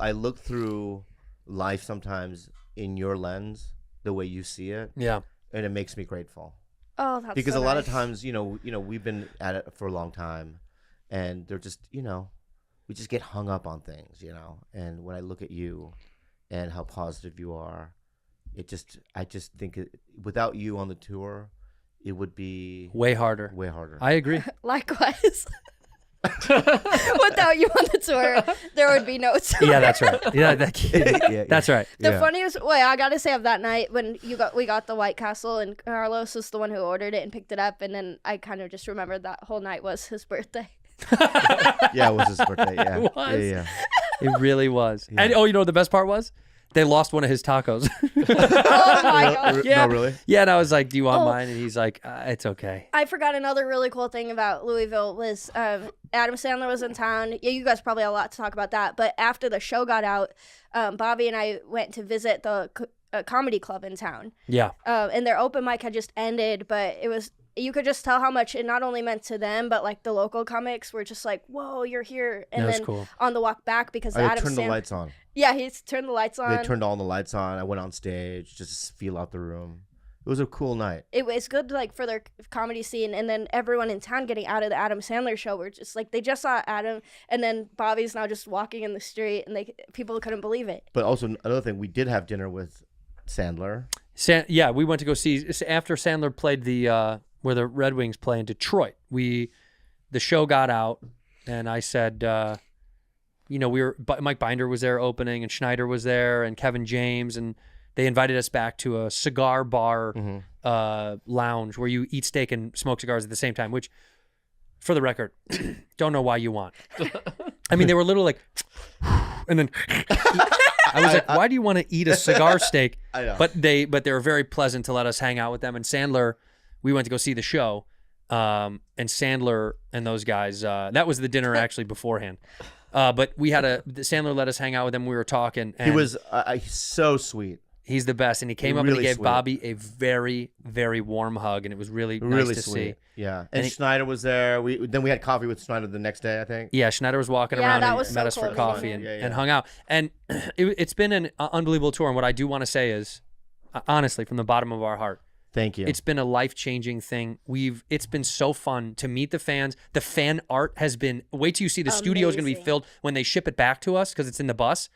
I look through life sometimes in your lens, the way you see it. Yeah. And it makes me grateful. Oh, that's Because so a lot of nice. times, we've been at it for a long time, and they're just, we just get hung up on things, And when I look at you, and how positive you are, I just think without you on the tour, it would be Way harder. Way harder. I agree. Likewise. Without you on the tour, there would be no tour. Yeah, that's right. Yeah, that's right. The funniest way I gotta say of that night when we got the White Castle and Carlos was the one who ordered it and picked it up, and then I kind of just remembered that whole night was his birthday. Yeah, it was his birthday. Yeah, It was. Yeah. It really was. And you know what the best part was? They lost one of his tacos. Oh my god. Yeah. No, really? Yeah, and I was like, do you want Oh. mine? And he's like, it's okay. I forgot another really cool thing about Louisville was Adam Sandler was in town. Yeah, you guys probably have a lot to talk about that. But after the show got out, Bobby and I went to visit the comedy club in town. Yeah. And their open mic had just ended, but you could just tell how much it not only meant to them, but like the local comics were just like, "Whoa, you're here!" And That was then cool. on the walk back, because I Adam turned the Sandler, lights on. yeah, he turned the lights on. They turned all the lights on. I went on stage just to feel out the room. It was a cool night. It was good, like for their comedy scene, and then everyone in town getting out of the Adam Sandler show were just like they just saw Adam, and then Bobby's now just walking in the street, and people couldn't believe it. But also another thing, we did have dinner with Sandler. Yeah, we went to go see after Sandler played the where the Red Wings play in Detroit. The show got out, and I said, Mike Binder was there opening, and Schneider was there, and Kevin James, and they invited us back to a cigar bar lounge where you eat steak and smoke cigars at the same time, which, for the record, don't know why you want. I mean, they were literally like, and then I was like, why do you want to eat a cigar steak? I know. But they were very pleasant to let us hang out with them. And Sandler, we went to go see the show, and Sandler and those guys, that was the dinner actually beforehand. But Sandler let us hang out with him. We were talking. And he was so sweet. He's the best. And he came up really and he gave sweet. Bobby a very, very warm hug. And it was really nice to see. Yeah. And Schneider was there. Then we had coffee with Schneider the next day, I think. Yeah, Schneider was walking around that and was met so us cool for to coffee see and hung out. And it's been an unbelievable tour. And what I do want to say is, honestly, from the bottom of our heart, thank you. It's been a life-changing thing. It's been so fun to meet the fans. The fan art has been, wait till you see the studio is going to be filled when they ship it back to us because it's in the bus.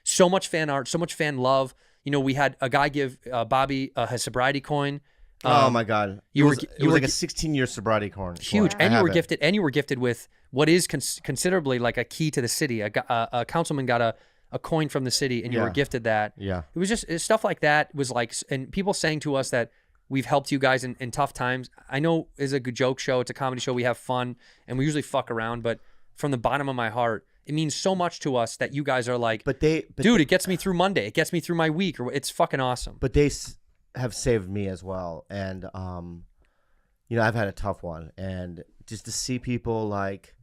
So much fan art, so much fan love. You know, we had a guy give Bobby his sobriety coin. Oh my God! It was like a 16-year sobriety coin. Huge, and you were gifted with what is considerably like a key to the city. A councilman got a coin from the city, and you were gifted that. Yeah, it was just stuff like that. Was like, and people saying to us that we've helped you guys in tough times. I know it's a good joke show, it's a comedy show. We have fun, and we usually fuck around, but from the bottom of my heart, it means so much to us that you guys are like, dude, it gets me through Monday. It gets me through my week. Or it's fucking awesome. But they have saved me as well. And, you know, I've had a tough one. And just to see people like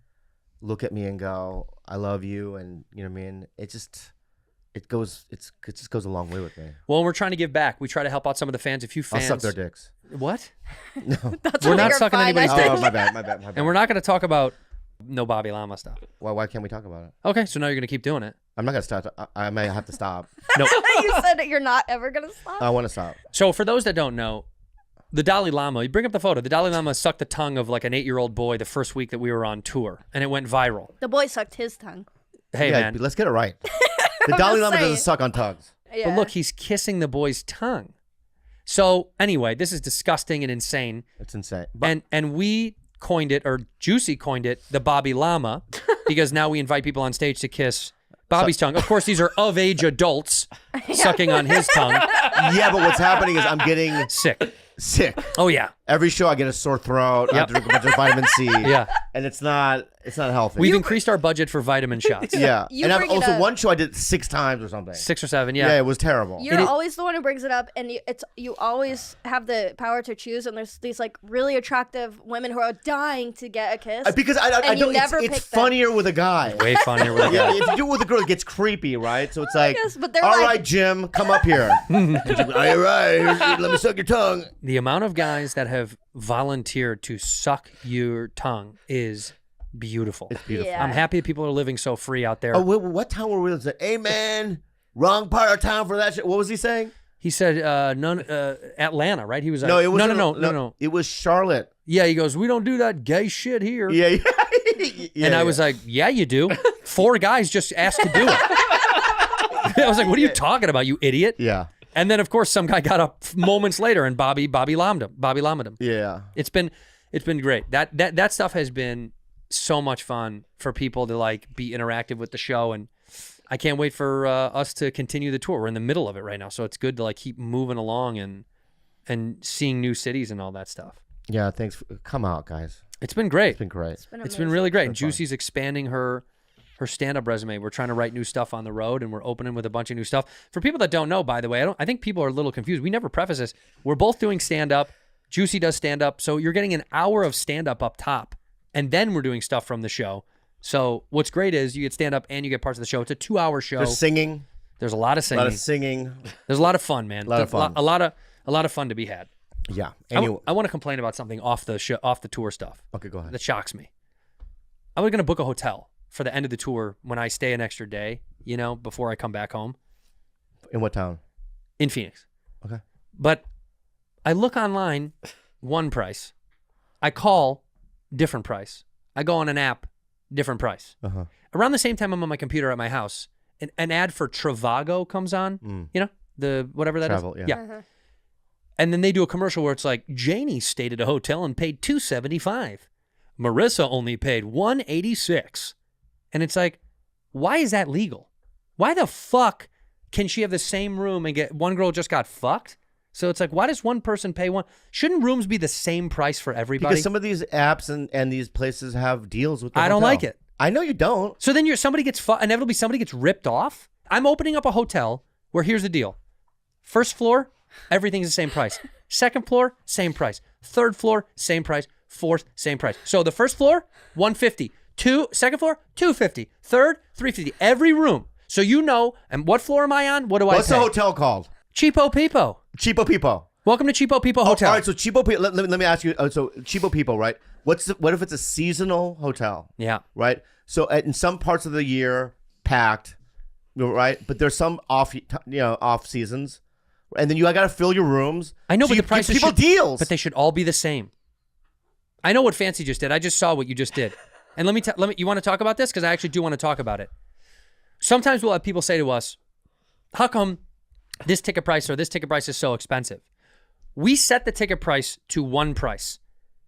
look at me and go, I love you. And, you know what I mean? It just goes a long way with me. Well, we're trying to give back. We try to help out some of the fans. A few fans. I'll suck their dicks. What? No. We're not sucking anybody's dicks. Oh, my bad. And we're not going to talk about no Bobby Llama stuff. Why can't we talk about it? Okay, so now you're going to keep doing it. I'm not going to stop. I may have to stop. No. You said that you're not ever going to stop? I want to stop. So for those that don't know, the Dalai Lama, you bring up the photo, the Dalai Lama sucked the tongue of like an 8-year-old boy the first week that we were on tour, and it went viral. The boy sucked his tongue. Hey, man. Let's get it right. The Dalai Lama doesn't suck on tongues. Yeah. But look, he's kissing the boy's tongue. So anyway, this is disgusting and insane. It's insane. And we coined it, or Juicy coined it, the Bobby Llama, because now we invite people on stage to kiss Bobby's tongue. Of course, these are of-age adults sucking on his tongue. Yeah, but what's happening is I'm getting sick. Oh yeah. Every show I get a sore throat. I have to drink a bunch of vitamin C. Yeah. And it's not healthy. We've increased our budget for vitamin shots. Yeah. And I've also one show I did 6 times or something. 6 or 7, yeah. Yeah, it was terrible. You're always the one who brings it up, and you always have the power to choose. And there's these like really attractive women who are dying to get a kiss. Because I don't. It's funnier with a guy. Way funnier with a guy. Yeah, if you do it with a girl, it gets creepy, right? So it's like, Yes, but they're all like- right, Jim, come up here. All right, let me suck your tongue. The amount of guys that have volunteered to suck your tongue is beautiful. It's beautiful. Yeah. I'm happy that people are living so free out there. Oh, what town were we in? Hey, man, wrong part of town for that shit. What was he saying? He said, Atlanta, right? He was like, No, it was no. It was Charlotte. Yeah, he goes, we don't do that gay shit here. Yeah. And I was like, yeah, you do. 4 guys just asked to do it. I was like, what are you talking about, you idiot? Yeah. And then, of course, some guy got up moments later, and Bobby lambed him. Yeah. It's been great. That stuff has been so much fun for people to like be interactive with the show, and I can't wait for us to continue the tour. We're in the middle of it right now, so it's good to like keep moving along and seeing new cities and all that stuff. Yeah. Thanks. Come out, guys. It's been great. It's been great. It's been really great. And Juicy's expanding her stand-up resume. We're trying to write new stuff on the road, and we're opening with a bunch of new stuff. For people that don't know, by the way, I think people are a little confused. We never preface this. We're both doing stand-up. Juicy does stand-up, so you're getting an hour of stand-up up top, and then we're doing stuff from the show. So what's great is you get stand-up and you get parts of the show. It's a 2-hour show. There's singing. There's a lot of singing. There's a lot of fun, man. A lot of fun. A lot of fun to be had. Yeah. I want to complain about something off the tour stuff. Okay, go ahead. That shocks me. I was going to book a hotel for the end of the tour when I stay an extra day, before I come back home. In what town? In Phoenix. Okay. But I look online, one price. I call, different price. I go on an app, different price. Uh-huh. Around the same time I'm on my computer at my house, an ad for Trivago comes on, the whatever that Travel, is. yeah. Uh-huh. And then they do a commercial where it's like, Janie stayed at a hotel and paid $275. Marissa only paid $186. And it's like, why is that legal? Why the fuck can she have the same room and get one girl just got fucked? So it's like, why does one person pay one? Shouldn't rooms be the same price for everybody? Because some of these apps and these places have deals with the I don't hotel. like it. I know you don't. So then somebody gets inevitably somebody gets ripped off. I'm opening up a hotel where here's the deal. First floor, everything's the same price. Second floor, same price. Third floor, same price. Fourth, same price. So the first floor, $150. Second floor, $250. Third, $350. Every room. So you know, and what floor am I on? What do I pay? What's the hotel called? Cheapo Peepo. Cheapo Peepo. Welcome to Cheapo Peepo Hotel. All right, so Cheapo Peepo, let me ask you, so Cheapo Peepo, right? What if it's a seasonal hotel? Yeah. Right? So in some parts of the year, packed, right? But there's some off seasons. And then you got to fill your rooms. I know, so but you the prices give people deals. But they should all be the same. I know what Fancy just did. I just saw what you just did. And let me you want to talk about this? Because I actually do want to talk about it. Sometimes we'll have people say to us, how come this ticket price or this ticket price is so expensive? We set the ticket price to one price.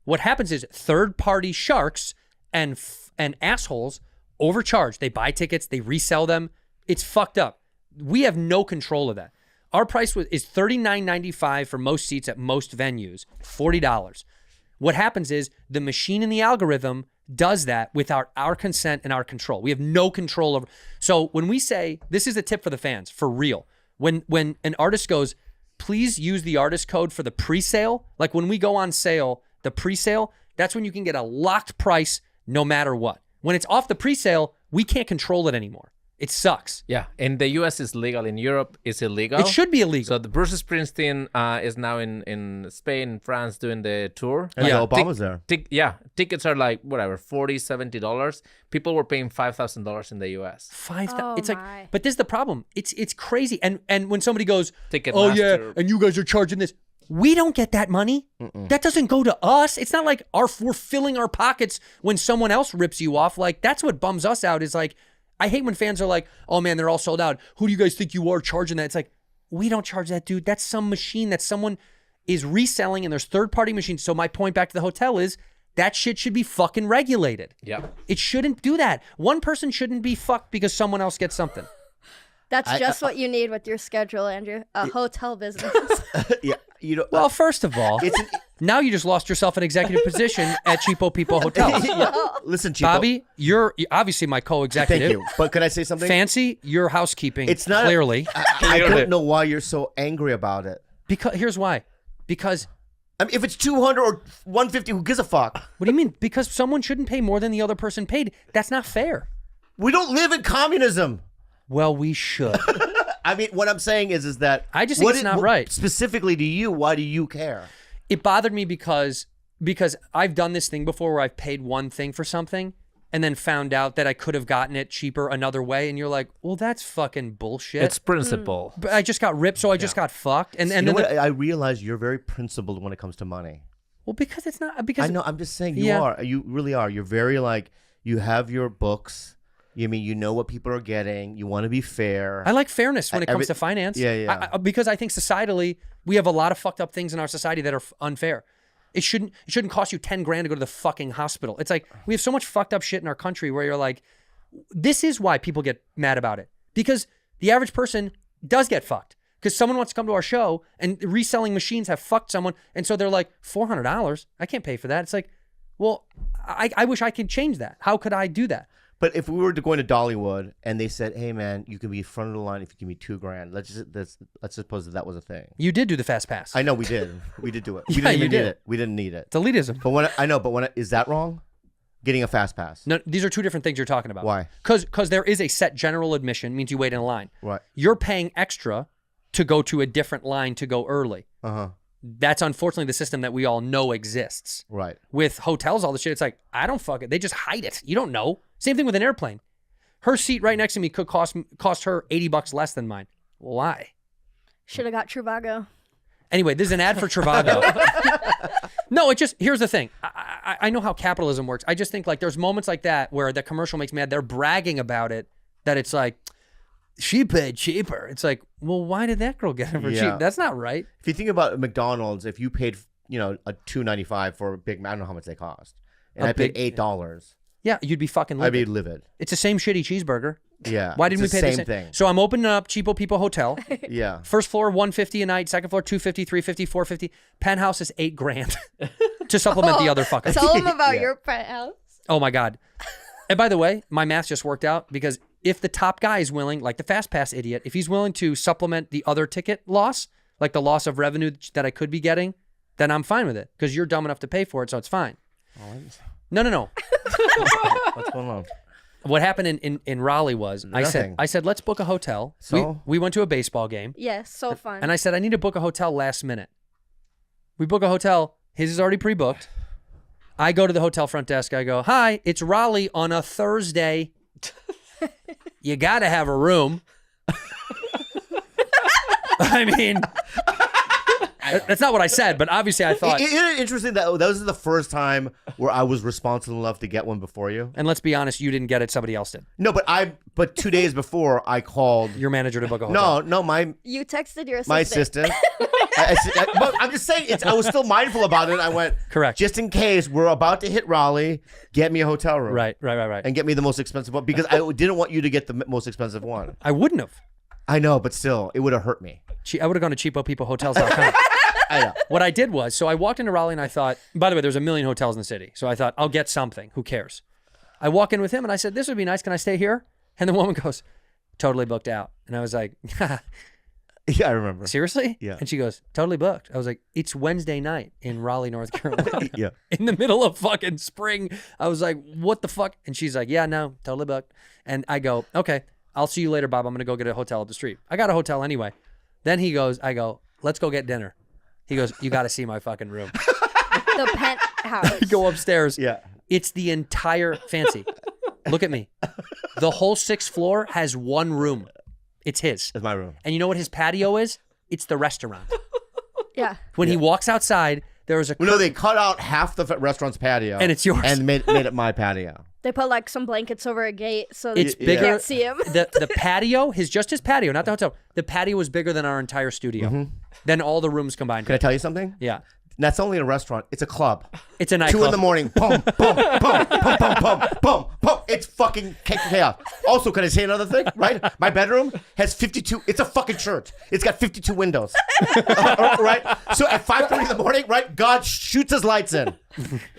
What happens is third-party sharks and assholes overcharge. They buy tickets, they resell them. It's fucked up. We have no control of that. Our price is $39.95 for most seats at most venues, $40. What happens is the machine in the algorithm does that without our consent and our control. We have no control over. So when we say, this is a tip for the fans, for real. When an artist goes, please use the artist code for the pre-sale. Like when we go on sale, the pre-sale, that's when you can get a locked price no matter what. When it's off the pre-sale, we can't control it anymore. It sucks. Yeah, in the U.S. it's legal. In Europe, it's illegal. It should be illegal. So the Bruce Springsteen is now in Spain, France, doing the tour. And Obama's there. Tickets are like whatever, $40, $70. People were paying $5,000 in the U.S. It's like, but this is the problem. It's crazy. And when somebody goes, Ticketmaster. oh yeah, and you guys are charging this, we don't get that money. That doesn't go to us. It's not like we're filling our pockets when someone else rips you off. Like that's what bums us out. Is like. I hate when fans are like, oh man, they're all sold out. Who do you guys think you are charging that? It's like, we don't charge that, dude. That's some machine that someone is reselling and there's third-party machines. So my point back to the hotel is that shit should be fucking regulated. Yeah. It shouldn't do that. One person shouldn't be fucked because someone else gets something. That's just what you need with your schedule, Andrew. A hotel business. Yeah, you know. Well, first of all, now you just lost yourself an executive position at Cheapo Peepo Hotels. Yeah. Listen, Cheapo. Bobby, you're obviously my co-executive. Thank you. But can I say something? Fancy, you're housekeeping. It's not clearly. I don't know why you're so angry about it. Because here's why. Because I mean, if it's 200 or 150, who gives a fuck? What do you mean? Because someone shouldn't pay more than the other person paid. That's not fair. We don't live in communism. Well, we should. I mean, what I'm saying is that I just think it's not right. Specifically to you, why do you care? It bothered me because I've done this thing before where I've paid one thing for something and then found out that I could have gotten it cheaper another way, and you're like, well, that's fucking bullshit. It's principle. But I just got ripped, so I just got fucked. And you know what? I realize you're very principled when it comes to money. Well, because it's not because I know. I'm just saying you are. You really are. You're very like you have your books. You mean you know what people are getting. You want to be fair. I like fairness when it comes to finance. Yeah. Because I think societally we have a lot of fucked up things in our society that are unfair. It shouldn't cost you 10 grand to go to the fucking hospital. It's like we have so much fucked up shit in our country where you're like, this is why people get mad about it. Because the average person does get fucked. Because someone wants to come to our show and reselling machines have fucked someone. And so they're like, $400? I can't pay for that. It's like, well, I wish I could change that. How could I do that? But if we were to go into Dollywood and they said, "Hey man, you can be front of the line if you give me $2 grand," let's suppose that was a thing. You did do the fast pass. I know we did. We did do it. We Yeah, didn't even you did. need it. We didn't need it. It's elitism. But is that wrong? Getting a fast pass. No, these are two different things you're talking about. Why? Because there is a set general admission, means you wait in a line. Right. You're paying extra to go to a different line to go early. That's unfortunately the system that we all know exists. Right. With hotels, all the shit, it's like, I don't fuck it. They just hide it. You don't know. Same thing with an airplane. Her seat right next to me could cost her $80 less than mine. Why? Should have got Trivago. Anyway, this is an ad for Trivago. No, here's the thing. I know how capitalism works. I just think like there's moments like that where the commercial makes me mad. They're bragging about it, that it's like, she paid cheaper. It's like, well, why did that girl get it for cheap? That's not right. If you think about McDonald's, if you paid, a $2.95 for a Big Mac, I don't know how much they cost, and I paid $8. Yeah, you'd be fucking livid. I'd be livid. It's the same shitty cheeseburger. Yeah. Why didn't we it's pay the the same thing? So I'm opening up Cheapo People Hotel. Yeah. First floor $150 a night. Second floor $250, $350, $450. Penthouse is $8,000 to supplement the other fuckers. Tell them about your penthouse. Oh my God. And by the way, my math just worked out because if the top guy is willing, like the Fast Pass idiot, if he's willing to supplement the other ticket loss, like the loss of revenue that I could be getting, then I'm fine with it because you're dumb enough to pay for it, so it's fine. No. What's going on? What happened in Raleigh was Nothing. I said let's book a hotel. So? We went to a baseball game. Yes, so fun. And I said I need to book a hotel last minute. We book a hotel. His is already pre-booked. I go to the hotel front desk. I go, "Hi, it's Raleigh on a Thursday. You got to have a room." I mean, that's not what I said, but obviously I thought. Isn't it interesting that was the first time where I was responsible enough to get one before you? And let's be honest, you didn't get it; somebody else did. No, but 2 days before I called your manager to book a hotel. No, you texted your assistant. my assistant. But I'm just saying, I was still mindful about it. I went, correct. Just in case we're about to hit Raleigh, get me a hotel room. Right. And get me the most expensive one because I didn't want you to get the most expensive one. I wouldn't have. I know, but still, it would have hurt me. I would have gone to cheapopeoplehotels.com. I know. What I did was, so I walked into Raleigh and I thought, by the way, there's a million hotels in the city. So I thought, I'll get something. Who cares? I walk in with him and I said, this would be nice. Can I stay here? And the woman goes, totally booked out. And I was like, yeah, I remember. Seriously? Yeah. And she goes, totally booked. I was like, it's Wednesday night in Raleigh, North Carolina. Yeah. In the middle of fucking spring. I was like, what the fuck? And she's like, yeah, no, totally booked. And I go, okay, I'll see you later, Bob. I'm going to go get a hotel up the street. I got a hotel anyway. Then I go, let's go get dinner. He goes, you got to see my fucking room. The penthouse. I go upstairs. Yeah. It's the entire fancy. Look at me. The whole 6th floor has one room. It's his. It's my room. And you know what his patio is? It's the restaurant. Yeah. When he walks outside, there was a No, they cut out half the restaurant's patio. And it's yours. And made it my patio. They put like some blankets over a gate so It's you bigger. can't see him. The patio, just his patio, not the hotel. The patio was bigger than our entire studio. Than all the rooms combined. Can I tell you something? Yeah. That's only a restaurant. It's a club. It's a nightclub. 2 in the morning. Boom, boom, boom, boom, boom, boom, boom, boom. It's fucking chaos. Also, can I say another thing? Right? My bedroom has 52. It's a fucking church. It's got 52 windows. Right? So at 5:30 in the morning, right? God shoots his lights in.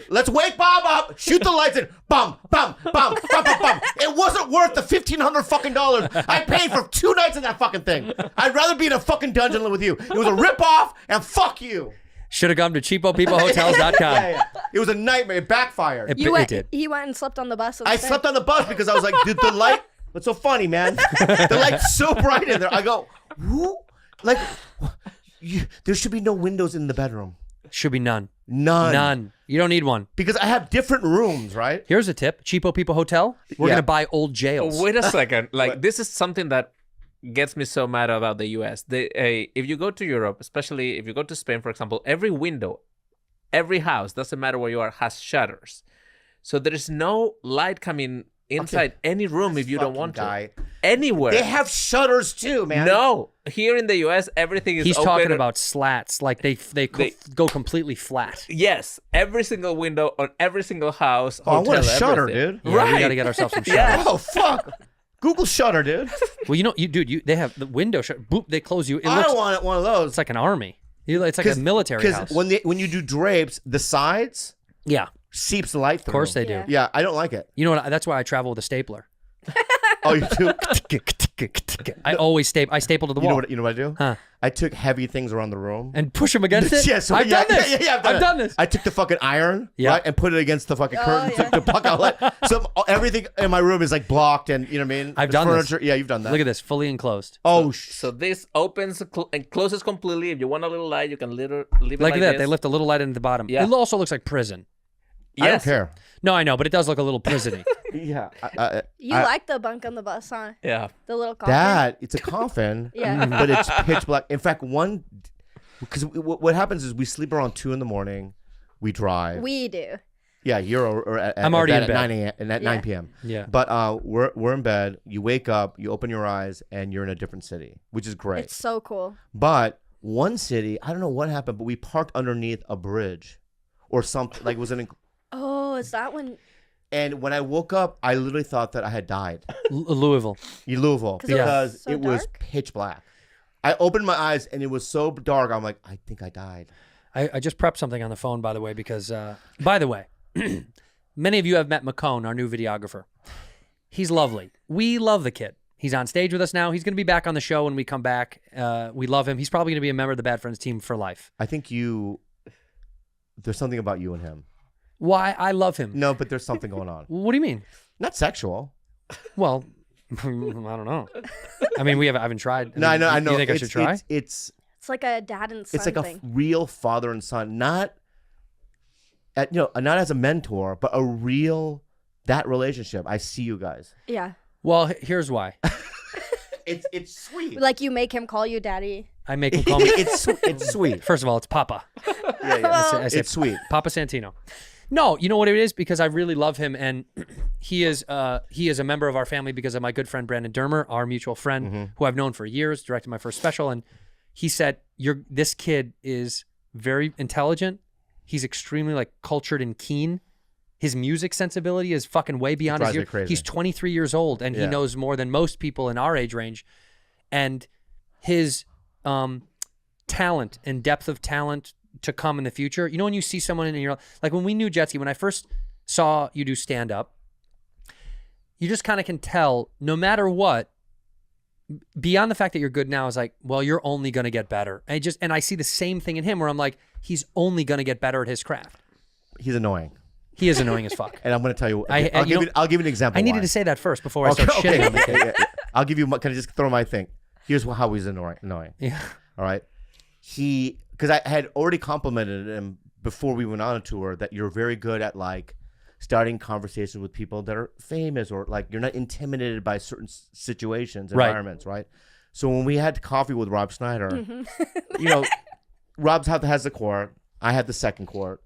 Let's wake Bob up. Shoot the lights in. Bum, bum, bum, bum, bum, bum. It wasn't worth the $1,500 fucking dollars I paid for 2 nights in that fucking thing. I'd rather be in a fucking dungeon with you. It was a ripoff, and fuck you. Should have come to cheapopeoplehotels.com. Yeah. It was a nightmare. It backfired. It did. He went and slept on the bus. I slept on the bus because I was like, dude, the light. What's so funny, man? The light's so bright in there. I go, who? Like, there should be no windows in the bedroom. Should be none. None. You don't need one. Because I have different rooms, right? Here's a tip. Cheapo People Hotel. We're going to buy old jails. Wait a second. Like, this is something that gets me so mad about the US. If you go to Europe, especially if you go to Spain, for example, every window, every house, doesn't matter where you are, has shutters. So there is no light coming inside any room if you don't want to. Anywhere. They have shutters too, man. No. Here in the US, everything is He's open. talking about slats. Like they go completely flat. Yes. Every single window on every single house. Oh, I want a hotel, shutter, everything. dude. Yeah, Right. we got to get ourselves some shutters. Yeah. Oh, fuck. Google Shutter, dude. Well, you know, they have the window shut. Boop, they close you. I don't want one of those. It's like an army. It's like a military house. Because when you do drapes, the sides seeps the light through. Of course they do. Yeah, I don't like it. You know what? That's why I travel with a stapler. Oh, you do? I always staple to the wall. You know what I do? Huh. I took heavy things around the room. And push them against it? Yeah, so, I've done this. Yeah, I've done this. I took the fucking iron, Yeah. right, and put it against the fucking curtain to block out. So everything in my room is like blocked, and you know what I mean. I've The done furniture. this. Yeah, you've done that. Look at this, fully enclosed. Oh, So this opens and closes completely. If you want a little light, you can leave it Like like that. this. They lift a little light into the bottom. Yeah. It also looks like prison. I don't Yes. care. No, I know, but it does look a little prison-y. Yeah, You like the bunk on the bus, huh? Yeah. The little coffin. that it's a coffin, Yeah. but it's pitch black. In fact, because what happens is we sleep around 2 a.m. We drive. We do. Yeah, you're at, I'm already at in bed. 9 a.m. and at 9 p.m. Yeah. But we're in bed. You wake up, you open your eyes, and you're in a different city, which is great. It's so cool. But one city, I don't know what happened, but we parked underneath a bridge, or something. Like it was an. Oh, is that when? And when I woke up, I literally thought that I had died. Louisville. Louisville. Because so it was dark? pitch black. I opened my eyes and it was so dark. I'm like, I think I died. I just prepped something on the phone, by the way, because, by the way, many of you have met McCone, our new videographer. He's lovely. We love the kid. He's on stage with us now. He's going to be back on the show when we come back. We love him. He's probably going to be a member of the Bad Friends team for life. I think there's something about you and him. Why? I love him. No, but there's something going on. What do you mean? Not sexual. Well, I don't know. I mean, I haven't tried. I know. You think I should try? It's like a dad and son It's like thing. a real father and son, not as a mentor, but that relationship. I see you guys. Yeah. Well, here's why. It's sweet. Like you make him call you daddy. I make him call me. It's sweet. First of all, it's Papa. Yeah. I say It's sweet. Papa Santino. No, you know what it is? Because I really love him, and he is a member of our family because of my good friend Brandon Dermer, our mutual friend, who I've known for years, directed my first special, and he said, this kid is very intelligent. He's extremely like cultured and keen. His music sensibility is fucking way beyond his years. Crazy. He's 23 years old, and he knows more than most people in our age range. And his talent and depth of talent to come in the future. You know, when you see someone in your, like when we knew Jetski, when I first saw you do stand up, you just kind of can tell no matter what, beyond the fact that you're good now is like, well, you're only going to get better. And I see the same thing in him where I'm like, he's only going to get better at his craft. He's annoying. He is annoying as fuck. And I'm going to tell you, I'll give you an example. I needed to say that first before I start shitting on the kid. Yeah. I'll give you, can I just throw my thing? Here's how he's annoying. Yeah. All right. Because I had already complimented him before we went on a tour that you're very good at like starting conversations with people that are famous or like you're not intimidated by certain situations, environments, right? So when we had coffee with Rob Schneider, Rob has the court, I had the second court.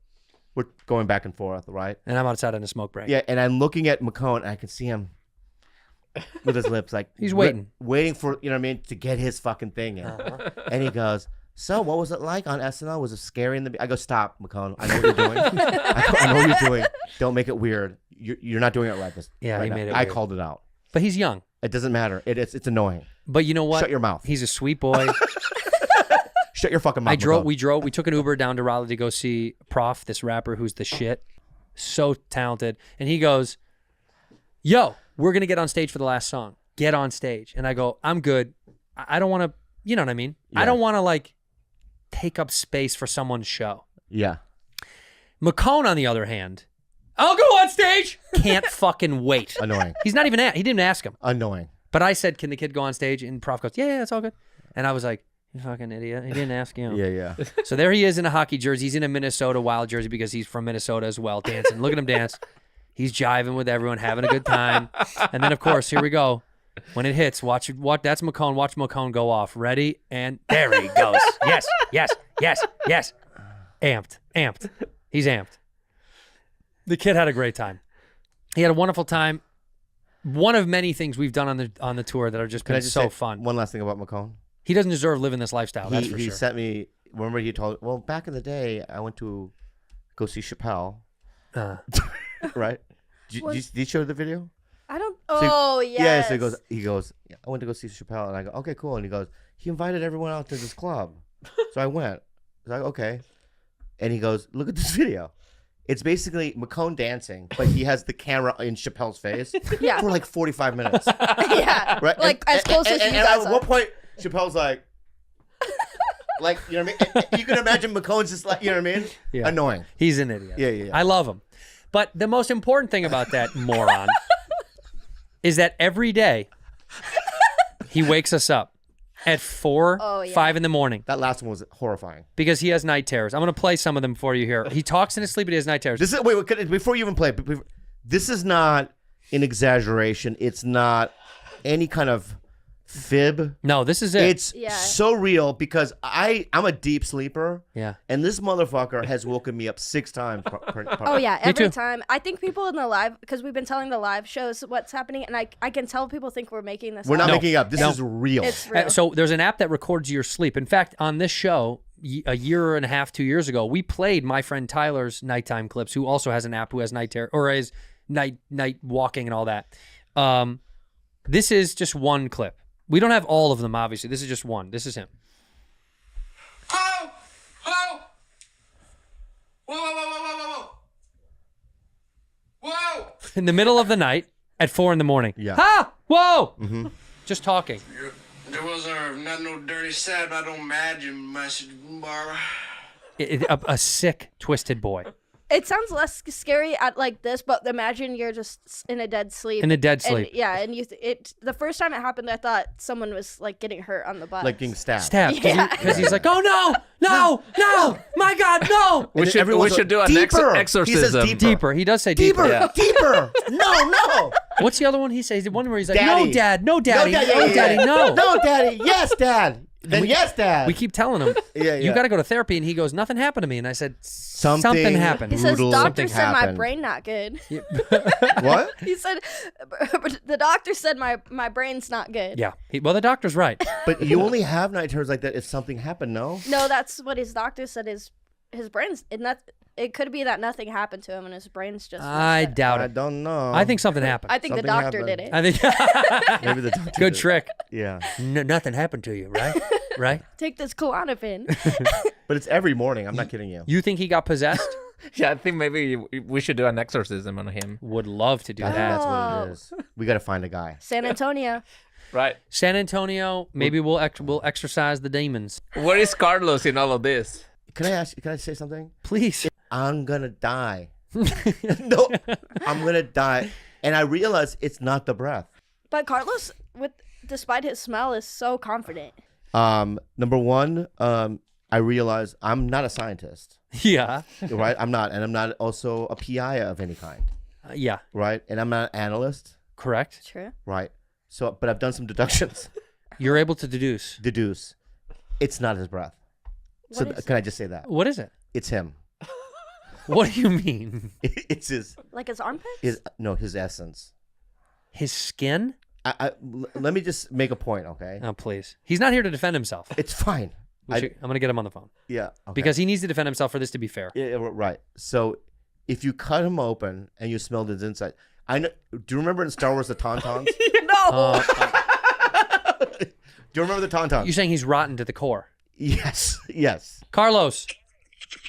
We're going back and forth, right? And I'm outside on a smoke break. Yeah, and I'm looking at McCone and I can see him with his lips like he's waiting for, to get his fucking thing in. And he goes, so what was it like on SNL? Was it scary in the? I go, stop, McCone. I know what you're doing. I know what you're doing. Don't make it weird. You're not doing it right. He made it weird. I called it out. But he's young. It doesn't matter. It's annoying. But you know what? Shut your mouth. He's a sweet boy. Shut your fucking mouth. We took an Uber down to Raleigh to go see Prof, this rapper who's the shit. So talented. And he goes, yo, we're going to get on stage for the last song. Get on stage. And I go, I'm good. I don't want to, you know what I mean? Yeah. I don't want to like take up space for someone's show. Yeah. McCone, on the other hand, I'll go on stage. Can't fucking wait. Annoying. He's not even, he didn't ask him. Annoying. But I said, can the kid go on stage? And Prof goes, yeah, it's all good. And I was like, you fucking idiot. He didn't ask you. Yeah. So there he is in a hockey jersey. He's in a Minnesota Wild jersey because he's from Minnesota as well, dancing. Look at him dance. He's jiving with everyone, having a good time. And then, of course, here we go. When it hits, watch. That's McCone. Watch McCone go off. Ready? And there he goes. Yes. Amped. He's amped. The kid had a great time. He had a wonderful time. One of many things we've done on the tour that have just been so fun. One last thing about McCone. He doesn't deserve living this lifestyle. That's for sure. He sent me. Remember, he told. Well, back in the day, I went to go see Chappelle. Right? Did you show the video? I don't. Yes. Yeah. So he goes. Yeah, I went to go see Chappelle, and I go, okay, cool. And he goes, he invited everyone out to this club, so I went. I was like, okay. And he goes, look at this video. It's basically McCone dancing, but he has the camera in Chappelle's face for like 45 minutes. Yeah. Right? Like as close as you guys at one point, Chappelle's like, you know what I mean? You can imagine McCone's just like, you know what I mean? Yeah. Annoying. He's an idiot. Yeah. I love him. But the most important thing about that moron is that every day he wakes us up at 5 in the morning. That last one was horrifying. Because he has night terrors. I'm going to play some of them for you here. He talks in his sleep, but he has night terrors. Wait, before you even play, this is not an exaggeration. It's not any kind of fib. No, this is it. It's so real because I'm a deep sleeper. Yeah. And this motherfucker has woken me up 6 times. Oh yeah, every time. I think people in the live, because we've been telling the live shows what's happening, and I can tell people think we're making this. We're up. not making it up. This is real. It's real. So there's an app that records your sleep. In fact, on this show, a year and a half, 2 years ago, we played my friend Tyler's nighttime clips, who also has an app who has night terror or is night walking and all that. This is just one clip. We don't have all of them, obviously. This is just one. This is him. Oh! Oh! Whoa, whoa, whoa, whoa, whoa, whoa! Whoa! In the middle of the night at 4 a.m. Yeah. Ha! Whoa! Just talking. There wasn't not no dirty sad, but I don't imagine message, Barbara. A sick, twisted boy. It sounds less scary at like this, but imagine you're just in a dead sleep. In a dead sleep. And the first time it happened, I thought someone was like getting hurt on the butt. Like getting stabbed. Stabbed. Because he's like, oh no, my God, no. We should do an exorcism. He says deeper. He does say deeper. Yeah. Deeper. No. What's the other one he says? The one where he's like, Daddy. no, Dad, no, Daddy, No, no, Daddy, no. No, Daddy. Yes, Dad. Then yes, Dad. We keep telling him, you got to go to therapy. And he goes, nothing happened to me. And I said, something happened. He says, doctor Something said my happened. brain not good. What? He said, the doctor said my brain's not good. Yeah. Well, the doctor's right. But you only have night terrors like that if something happened, no? No, that's what his doctor said. His brain's it could be that nothing happened to him and his brain's just. I doubt I it. don't know. I think something happened. I think Something the doctor happened. did it. I think Maybe the doctor good did. trick. Yeah. Nothing happened to you, right? Right? Take this Klonopin. But it's every morning. I'm not kidding you. You think he got possessed? Yeah, I think maybe we should do an exorcism on him. Would love to do I think that. that's what it is. We got to find a guy. San Antonio. Right. San Antonio, maybe we'll exorcise the demons. Where is Carlos in all of this? Can I say something? Please. I'm going to die. No, I'm going to die. And I realize it's not the breath. But Carlos, despite his smell, is so confident. Number one, I realize I'm not a scientist. Yeah. Right? I'm not. And I'm not also a PI of any kind. Yeah. Right? And I'm not an analyst. Correct. True. Right. So, but I've done some deductions. You're able to deduce. It's not his breath. So can I just say that? What is it? It's him. What do you mean? It's his. Like his armpits? His essence. His skin? Let me just make a point, okay? Oh, please. He's not here to defend himself. It's fine. I'm going to get him on the phone. Yeah. Okay. Because he needs to defend himself for this to be fair. Yeah, right. So if you cut him open and you smelled his inside, I know. Do you remember in Star Wars the Tauntauns? No. Do you remember the Tauntauns? You're saying he's rotten to the core. Yes. Carlos.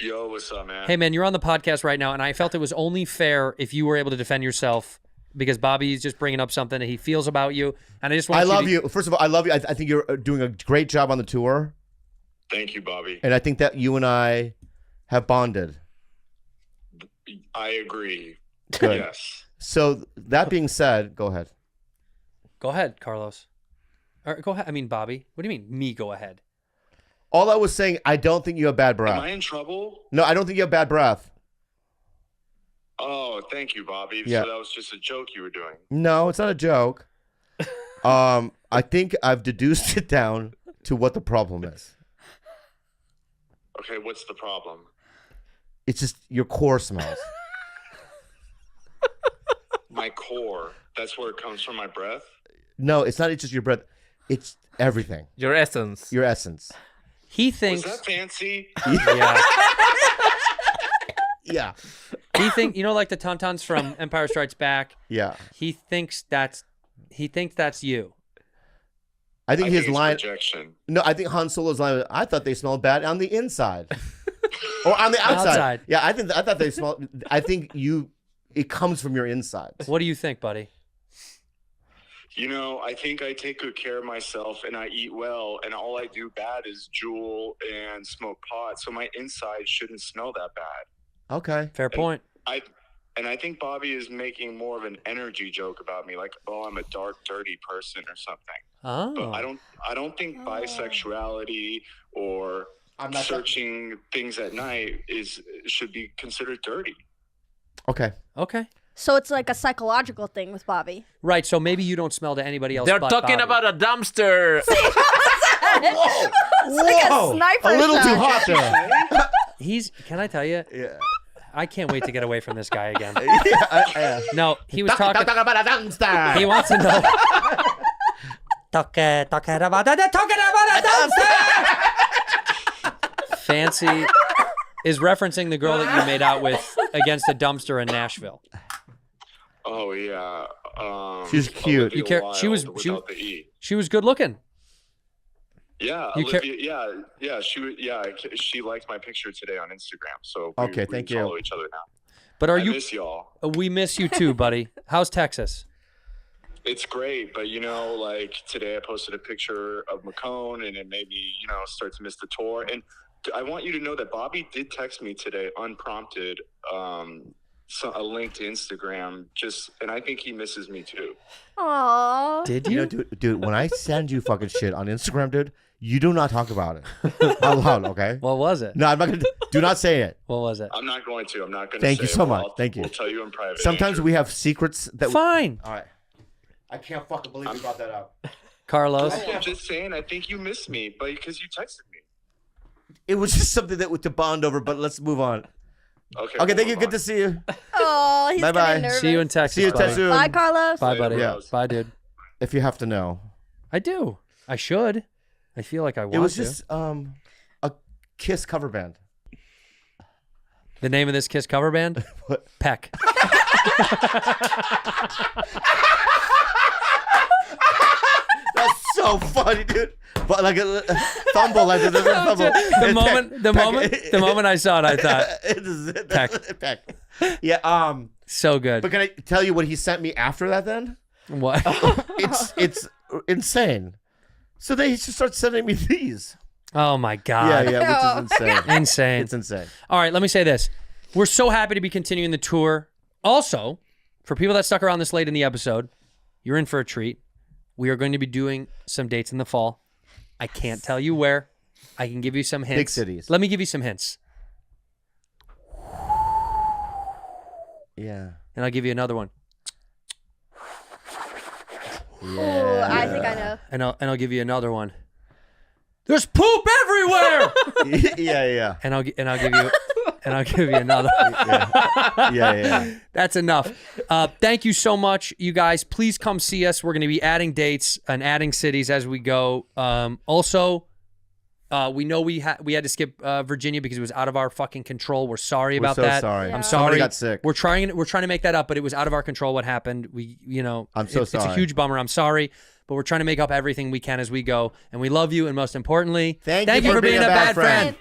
Yo, what's up, man? Hey, man, you're on the podcast right now, and I felt it was only fair if you were able to defend yourself because Bobby's just bringing up something that he feels about you, and I just want I love you. First of all, I love you. I think you're doing a great job on the tour. Thank you, Bobby. And I think that you and I have bonded. I agree. Good. Yes. So that being said, go ahead. Go ahead, Carlos. Or go ahead. I mean, Bobby. What do you mean, me go ahead? All I was saying, I don't think you have bad breath. Am I in trouble? No, I don't think you have bad breath. Oh, thank you, Bobby. Yeah. So that was just a joke you were doing. No, it's not a joke. I think I've deduced it down to what the problem is. Okay, what's the problem? It's just your core smells. My core. That's where it comes from, my breath? No, it's not just your breath. It's everything. Your essence. Your essence. He thinks. Was that fancy? Yeah. Yeah. He think like the Tauntauns from Empire Strikes Back. Yeah. He thinks that's you. I think his line. Projection. No, I think Han Solo's line. I thought they smelled bad on the inside, or on the outside. Yeah, I thought they smelled. I think it comes from your insides. What do you think, buddy? You know, I think I take good care of myself and I eat well, and all I do bad is jewel and smoke pot, so my inside shouldn't smell that bad. Okay. Fair point. And I think Bobby is making more of an energy joke about me, like, oh, I'm a dark, dirty person or something. Oh. But I don't think bisexuality or searching things at night should be considered dirty. Okay. So it's like a psychological thing with Bobby. Right. So maybe you don't smell to anybody else. They're but talking Bobby. about a dumpster. Whoa. It's like a sniper A little shot. too hot there. Can I tell you? Yeah. I can't wait to get away from this guy again. Yeah. No, he was talking about a dumpster. He wants to know. Talking about a dumpster. Fancy is referencing the girl that you made out with against a dumpster in Nashville. Oh yeah. She's cute. You care? She was without the E. She was good looking. Yeah, You Olivia. She liked my picture today on Instagram. So we thank you. follow each other now. But I miss y'all. We miss you too, buddy. How's Texas? It's great, but like today I posted a picture of Macone, and it made me, start to miss the tour. And I want you to know that Bobby did text me today, unprompted, a link to Instagram. And I think he misses me too. Aww. Did you? Dude, when I send you fucking shit on Instagram, dude, you do not talk about it out loud, okay? What was it? No, I'm not gonna. Do not say it. What was it? I'm not going to. Thank you so much. Thank you. We'll tell you in private. Sometimes we have secrets that. Fine. All right. I can't fucking believe you brought that up. Carlos. No, I'm just saying. I think you missed me, but because you texted me. It was just something that to bond over. But let's move on. Okay. Okay. Thank you. Good to see you. Oh, he's Bye-bye. getting nervous. See you in Texas. See you buddy. soon. Bye, Carlos. Bye, buddy. Yeah. Bye, dude. If you have to know, I do. I should. I feel like I want to. it was just a Kiss cover band. The name of this Kiss cover band? Peck. That's so funny, dude. But like a fumble, like a fumble. The moment I saw it, I thought Peck. Peck. Yeah. So good. But can I tell you what he sent me after that? Then what? It's insane. So they just start sending me these. Oh my god. Yeah, which is insane. Insane. It's insane. All right, let me say this. We're so happy to be continuing the tour. Also, for people that stuck around this late in the episode, you're in for a treat. We are going to be doing some dates in the fall. I can't tell you where. I can give you some hints. Big cities. Let me give you some hints. Yeah. And I'll give you another one. Ooh, I think I know. And I'll give you another one. There's poop everywhere. Yeah. And I'll give you another. Yeah. That's enough. Thank you so much, you guys. Please come see us. We're going to be adding dates and adding cities as we go. Also, we know we had to skip Virginia because it was out of our fucking control. We're sorry about that. Sorry. I'm Somebody sorry. got sick. We're trying to make that up, but it was out of our control what happened. I'm so sorry. It's a huge bummer. I'm sorry. But we're trying to make up everything we can as we go. And we love you. And most importantly, thank you for being a bad friend.